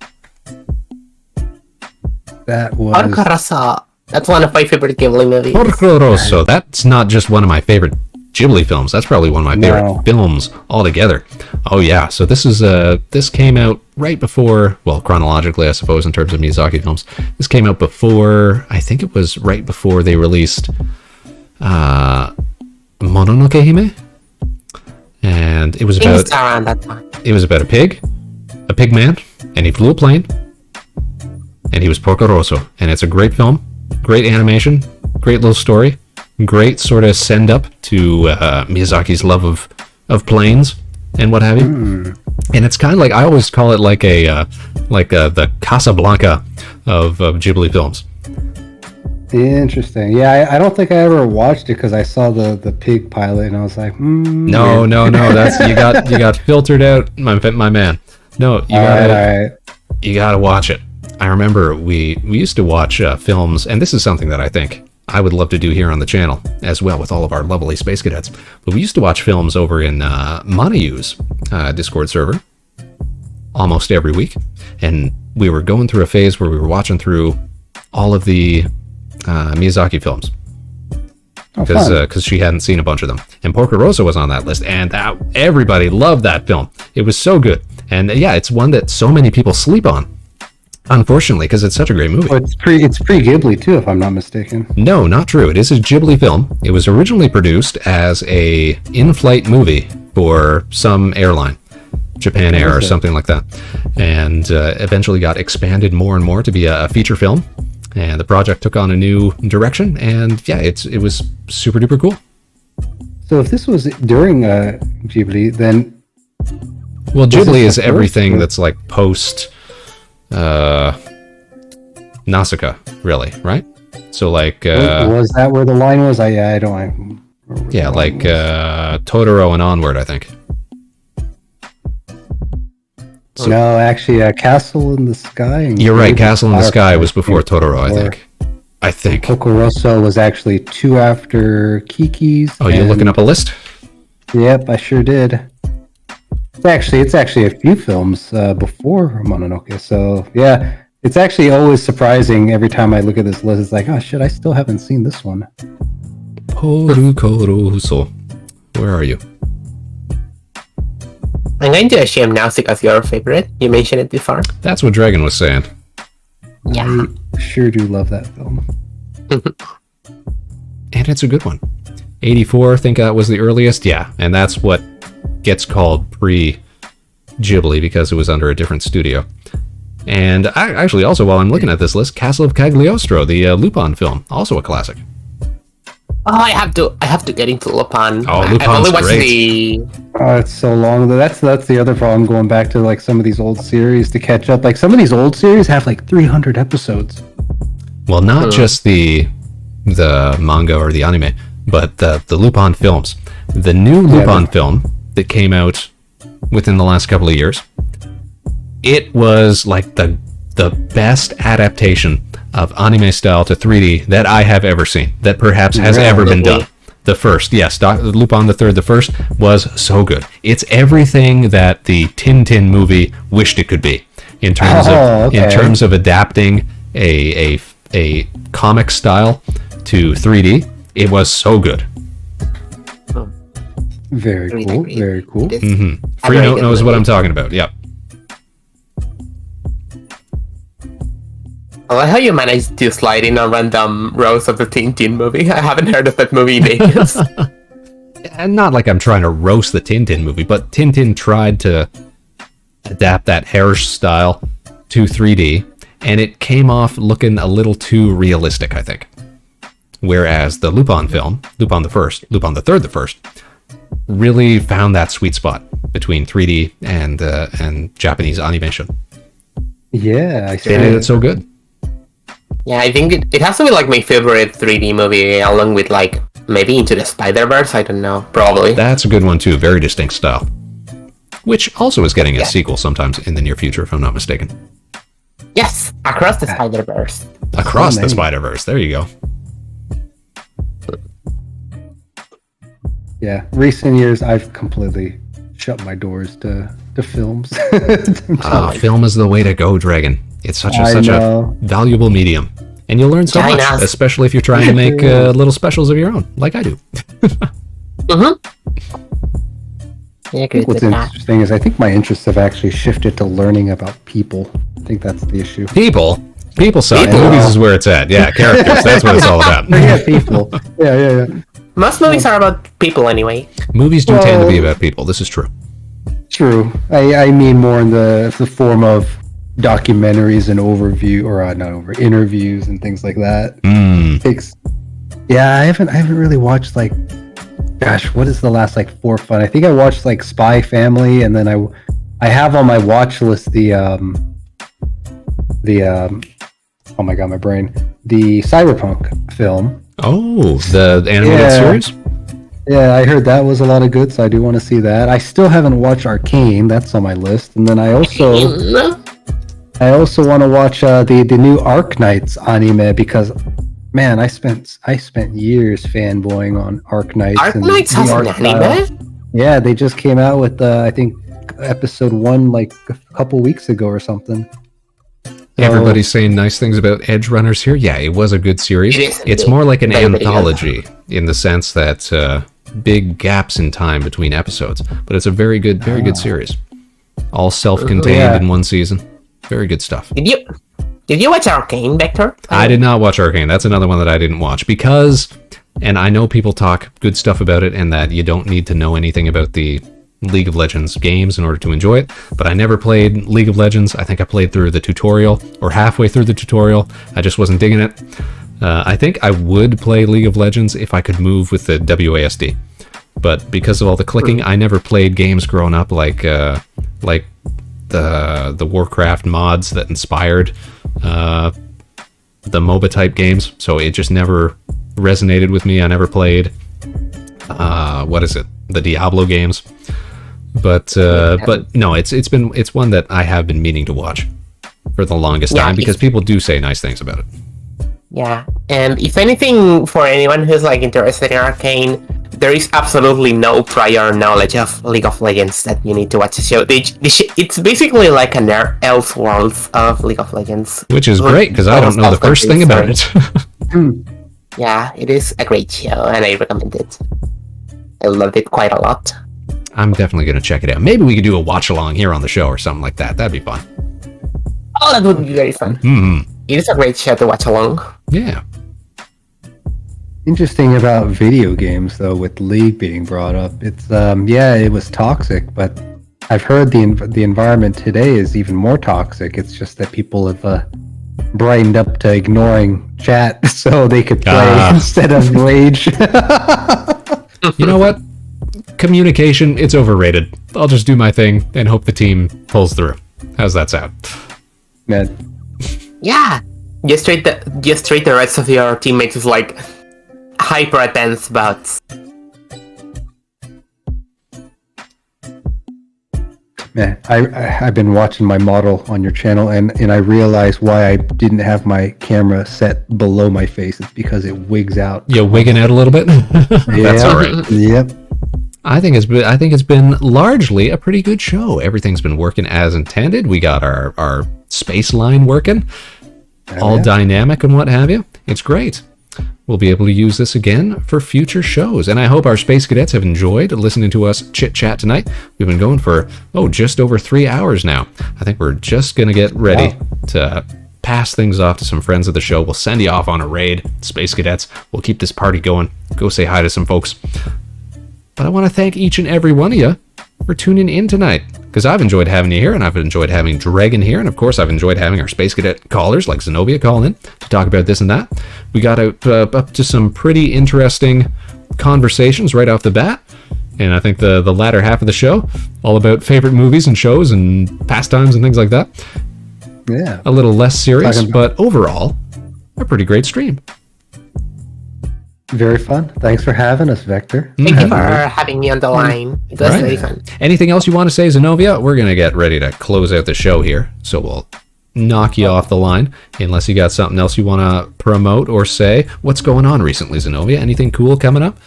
that was. Porco Rosso. That's one of my favorite Ghibli movies. Porco Rosso. That's not just one of my favorite Ghibli films. That's probably one of my favorite films altogether. Oh yeah. So this came out right before, well, chronologically, I suppose, in terms of Miyazaki films. This came out before, I think it was right before they released Mononoke Hime. And it was about around that time. It was about a pig man, and he flew a plane, and he was Porco Rosso. And it's a great film, great animation, great little story, great sort of send up to Miyazaki's love of planes and what have you. And it's kind of like, I always call it like the Casablanca of Ghibli films. Interesting. Yeah, I don't think I ever watched it because I saw the pig pilot and I was like, No, that's you got filtered out, my man. No, you gotta watch it. I remember we used to watch films, and this is something that I think I would love to do here on the channel as well with all of our lovely space cadets. But we used to watch films over in Manayu's Discord server almost every week, and we were going through a phase where we were watching through all of the Miyazaki films because she hadn't seen a bunch of them, and Porco Rosso was on that list, and everybody loved that film. It was so good, and yeah, it's one that so many people sleep on, unfortunately, because it's such a great movie. Oh, it's pre Ghibli too, if I'm not mistaken. No, not true. It is a Ghibli film. It was originally produced as a in-flight movie for some airline, Japan Air or something like that, and eventually got expanded more and more to be a feature film. And the project took on a new direction, and yeah, it was super duper cool. So if this was during Ghibli, then well, Ghibli is everything that's like post Nausicaa, really, right? So like was that where the line was? I don't. Yeah, like Totoro and onward, I think. No, actually, Castle in the Sky. You're right. Castle in the Sky was before Totoro, I think. Porco Rosso was actually 2 after Kiki's. Oh, you're looking up a list? Yep, I sure did. It's actually a few films before Mononoke. So yeah, it's actually always surprising every time I look at this list. It's like, oh shit, I still haven't seen this one. Porco Rosso. Where are you? I'm going to assume Nausicaa is your favorite. You mentioned it before. That's what Dragon was saying. Yeah. I sure do love that film. And it's a good one. 84, I think that was the earliest. Yeah, and that's what gets called pre-Ghibli because it was under a different studio. And I actually also, while I'm looking at this list, Castle of Cagliostro, the Lupin film, also a classic. Oh, I have to get into Lupin. Oh, I've Lupin's only watched great. Oh, it's so long. That's the other problem, going back to like some of these old series to catch up. Like some of these old series have like 300 episodes. Well, not just the manga or the anime, but the Lupin films. The new Lupin film that came out within the last couple of years, it was like the best adaptation of anime style to 3D that I have ever seen, that perhaps has ever been done. The first, yes, Lupin the Third, the first, was so good. It's everything that the Tintin movie wished it could be in terms of adapting a comic style to 3D. It was so good. Very cool. Very cool. Free Note knows what I'm talking about. Yep. I like how you managed to slide in on random rows of the Tintin movie. I haven't heard of that movie in ages. And not like I'm trying to roast the Tintin movie, but Tintin tried to adapt that hairstyle to 3D, and it came off looking a little too realistic, I think. Whereas the Lupin film, Lupin the First, Lupin the Third, the First, really found that sweet spot between 3D and Japanese animation. Yeah, I see. And it's so good. Yeah, I think it has to be like my favorite 3D movie, along with like maybe Into the Spider-Verse. I don't know. Probably. That's a good one too. Very distinct style. Which also is getting a sequel sometimes in the near future, if I'm not mistaken. Yes, Across the Spider-Verse. Across the Spider-Verse. There you go. Yeah, recent years I've completely shut my doors to films. Film is the way to go, Dragon. It's such a valuable medium. And you'll learn so much, especially if you're trying to make little specials of your own, like I do. I think what's interesting is I think my interests have actually shifted to learning about people. I think that's the issue. People suck. Movies is where it's at. Yeah, characters. That's what it's all about. Yeah, people. Yeah. Most movies are about people anyway. Movies do tend to be about people. This is true. True. I mean more in the form of documentaries and interviews and things like that. I haven't really watched like, gosh, what is the last like 4 fun? I think I watched like Spy Family, and then I have on my watch list the oh my god, my brain, the Cyberpunk film. Oh, the animated series. Yeah, I heard that was a lot of good, so I do want to see that. I still haven't watched Arcane. That's on my list, and then I also want to watch the new Arc Knights anime because, man, I spent years fanboying on Arc Knights. Arc Knights has an anime? Yeah, they just came out with I think episode 1 like a couple weeks ago or something. Everybody's saying nice things about Edge Runners here. Yeah, it was a good series. It's more like an anthology in the sense that big gaps in time between episodes, but it's a very good series. All self-contained in one season. Very good stuff. Did you watch Arcane, Vector? I did not watch Arcane. That's another one that I didn't watch because, and I know people talk good stuff about it and that you don't need to know anything about the League of Legends games in order to enjoy it, but I never played League of Legends. I think I played through the tutorial or halfway through the tutorial. I just wasn't digging it. I think I would play League of Legends if I could move with the WASD, but because of all the clicking, I never played games growing up like the Warcraft mods that inspired the MOBA type games, so it just never resonated with me. I never played the Diablo games, but no, it's one that I have been meaning to watch for the longest time because people do say nice things about it. Yeah, and if anything, for anyone who's like interested in Arcane, there is absolutely no prior knowledge of League of Legends that you need to watch the show. It's basically like an Elseworlds of League of Legends. Which is great, because I don't know the first thing about it. Yeah, it is a great show, and I recommend it. I loved it quite a lot. I'm definitely going to check it out. Maybe we could do a watch-along here on the show or something like that. That'd be fun. Oh, that would be very fun. Mm-hmm. It is a great show to watch along. Yeah. Interesting about video games, though, with League being brought up. It's it was toxic, but I've heard the environment today is even more toxic. It's just that people have brightened up to ignoring chat so they could play instead of rage. You know what? Communication, it's overrated. I'll just do my thing and hope the team pulls through. How's that sound? Man. Yeah. Just treat the rest of your teammates as like hyper intense bots. Man, I've been watching my model on your channel and I realized why I didn't have my camera set below my face. It's because it wigs out. You're wigging out a little bit? That's all right. Yep. I think it's been largely a pretty good show. Everything's been working as intended. We got our space line working, all dynamic and what have you. It's great. We'll be able to use this again for future shows. And I hope our Space Cadets have enjoyed listening to us chit-chat tonight. We've been going for, just over 3 hours now. I think we're just going to get ready to pass things off to some friends of the show. We'll send you off on a raid, Space Cadets. We'll keep this party going. Go say hi to some folks. But I want to thank each and every one of you for tuning in tonight, because I've enjoyed having you here, and I've enjoyed having Dragon here, and of course I've enjoyed having our Space Cadet callers like Zenobia call in to talk about this and that. We got up to some pretty interesting conversations right off the bat, and I think the latter half of the show, all about favorite movies and shows and pastimes and things like that. Yeah. A little less serious, but overall, a pretty great stream. Very fun. Thanks for having us, Vector. Thank you for having me on the line. It was really fun. Anything else you want to say, Zenobia? We're going to get ready to close out the show here, so we'll knock you off the line unless you got something else you want to promote or say. What's going on recently, Zenobia? Anything cool coming up?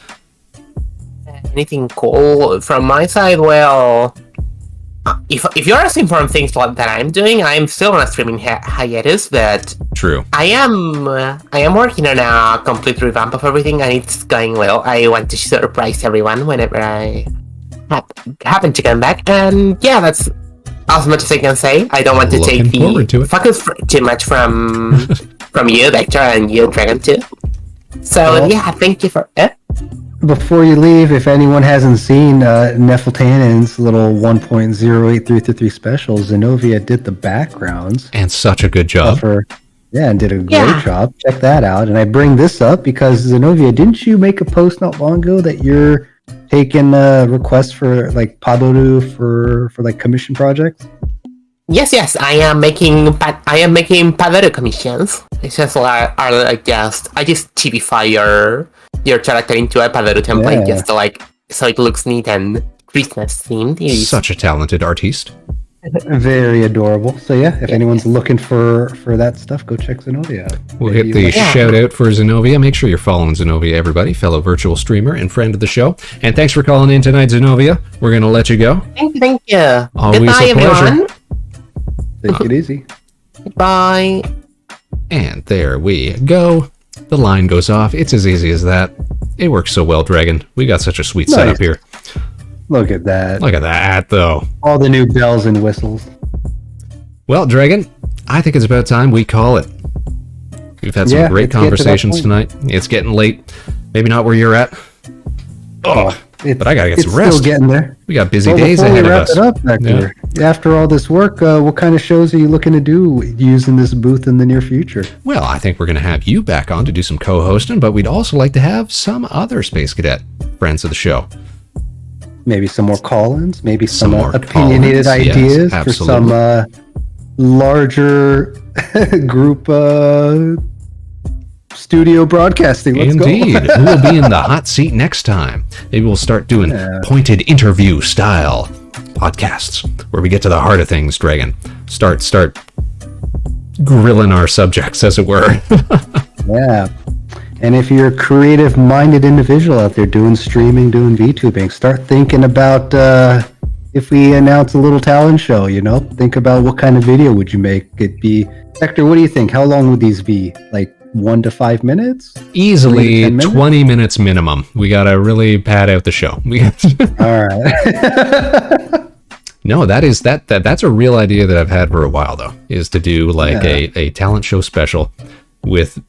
Anything cool from my side? Well, if you're asking for things that I'm doing, I'm still on a streaming hiatus, but True. I am working on a complete revamp of everything, and it's going well. I want to surprise everyone whenever I happen to come back, and yeah, that's as much as I can say. I don't want to take the focus too much from you, Vector, and you, Dragon, too. So yeah, thank you for it. Before you leave, if anyone hasn't seen Nefeltanen's little 1.08333 special, Zenobia did the backgrounds. And such a good job. And did a great job. Check that out. And I bring this up because, Zenobia, didn't you make a post not long ago that you're taking requests for, like, Padoru for like, commission projects? Yes. I am making Padoru commissions. It's just I just typify your character into a Padoru template just to, like, so it looks neat and Christmas themed. Such a talented artiste. Very adorable. So yeah, if anyone's looking for that stuff, go check Zenobia out. We'll hit the shout out for Zenobia. Make sure you're following Zenobia, everybody, fellow virtual streamer and friend of the show. And thanks for calling in tonight, Zenobia. We're going to let you go. Thank you. Always Goodbye, a pleasure. everyone. Take it easy. Bye. And there we go. The line goes off. It's as easy as that. It works so well, Dragon. We got such a sweet setup here. Look at that. Look at that, though. All the new bells and whistles. Well, Dragon, I think it's about time we call it. We've had some great conversations tonight. It's getting late. Maybe not where you're at. But I gotta get some rest. Still getting there. We got busy days ahead of us. After all this work, what kind of shows are you looking to do using this booth in the near future? Well, I think we're going to have you back on to do some co-hosting, but we'd also like to have some other Space Cadet friends of the show. Maybe some more call-ins, maybe some more opinionated ideas for some larger group studio broadcasting. Let's Indeed. Who will be in the hot seat next time? Maybe we'll start doing pointed interview style podcasts where we get to the heart of things, Dragon. Start grilling our subjects, as it were. Yeah. And if you're a creative-minded individual out there doing streaming, doing VTubing, start thinking about if we announce a little talent show, think about what kind of video would you make it be. Hector, what do you think? How long would these be? Like 1 to 5 minutes? Easily 20 minutes minimum. We got to really pad out the show. All right. No, that's a real idea that I've had for a while, though, is to do like a talent show special with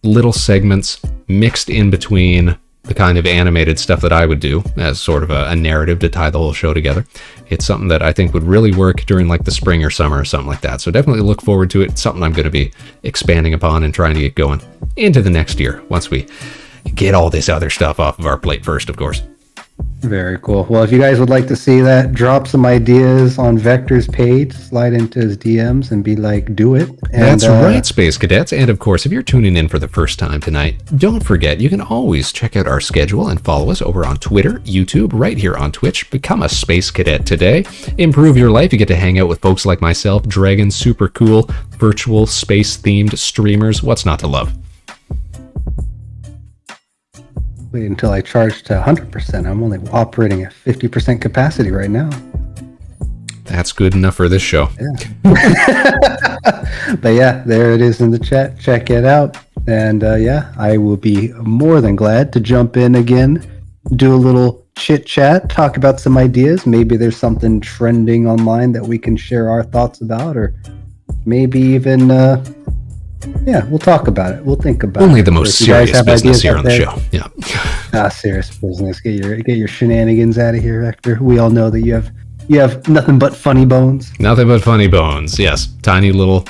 little segments mixed in between the kind of animated stuff that I would do as sort of a narrative to tie the whole show together. It's something that I think would really work during like the spring or summer or something like that. So definitely look forward to it. It's something I'm going to be expanding upon and trying to get going into the next year once we get all this other stuff off of our plate first, of course. Very cool. Well, if you guys would like to see that, drop some ideas on Vector's page, slide into his DMs and be like, do it. And, that's right, Space Cadets. And of course, if you're tuning in for the first time tonight, don't forget, you can always check out our schedule and follow us over on Twitter, YouTube, right here on Twitch. Become a Space Cadet today. Improve your life. You get to hang out with folks like myself, Dragon, super cool, virtual space-themed streamers. What's not to love? Wait until I charge to 100%. I'm only operating at 50% capacity right now. That's good enough for this show. Yeah. But yeah, there it is in the chat. Check it out. And I will be more than glad to jump in again, do a little chit-chat, talk about some ideas. Maybe there's something trending online that we can share our thoughts about, or maybe even... we'll talk about it. We'll think about it. Only the most serious business here on the show. Yeah. Serious business. Get your shenanigans out of here, Hector. We all know that you have nothing but funny bones. Nothing but funny bones. Yes, tiny little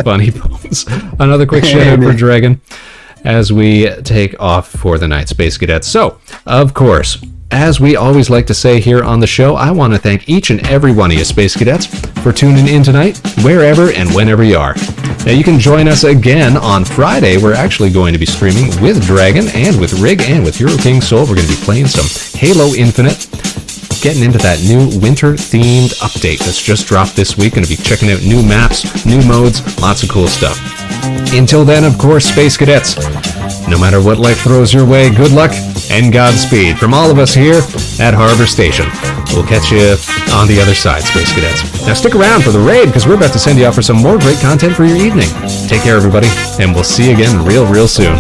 funny bones. Another quick shout out for Dragon as we take off for the night, Space Cadets. So, of course, as we always like to say here on the show, I want to thank each and every one of you Space Cadets for tuning in tonight, wherever and whenever you are. Now you can join us again on Friday. We're actually going to be streaming with Dragon and with Rig and with Hero King Soul. We're going to be playing some Halo Infinite, getting into that new winter-themed update that's just dropped this week. Going to be checking out new maps, new modes, lots of cool stuff. Until then, of course, Space Cadets, no matter what life throws your way, good luck and Godspeed from all of us here at Harbor Station. We'll catch you on the other side, Space Cadets. Now stick around for the raid, because we're about to send you off for some more great content for your evening. Take care, everybody, and we'll see you again real soon.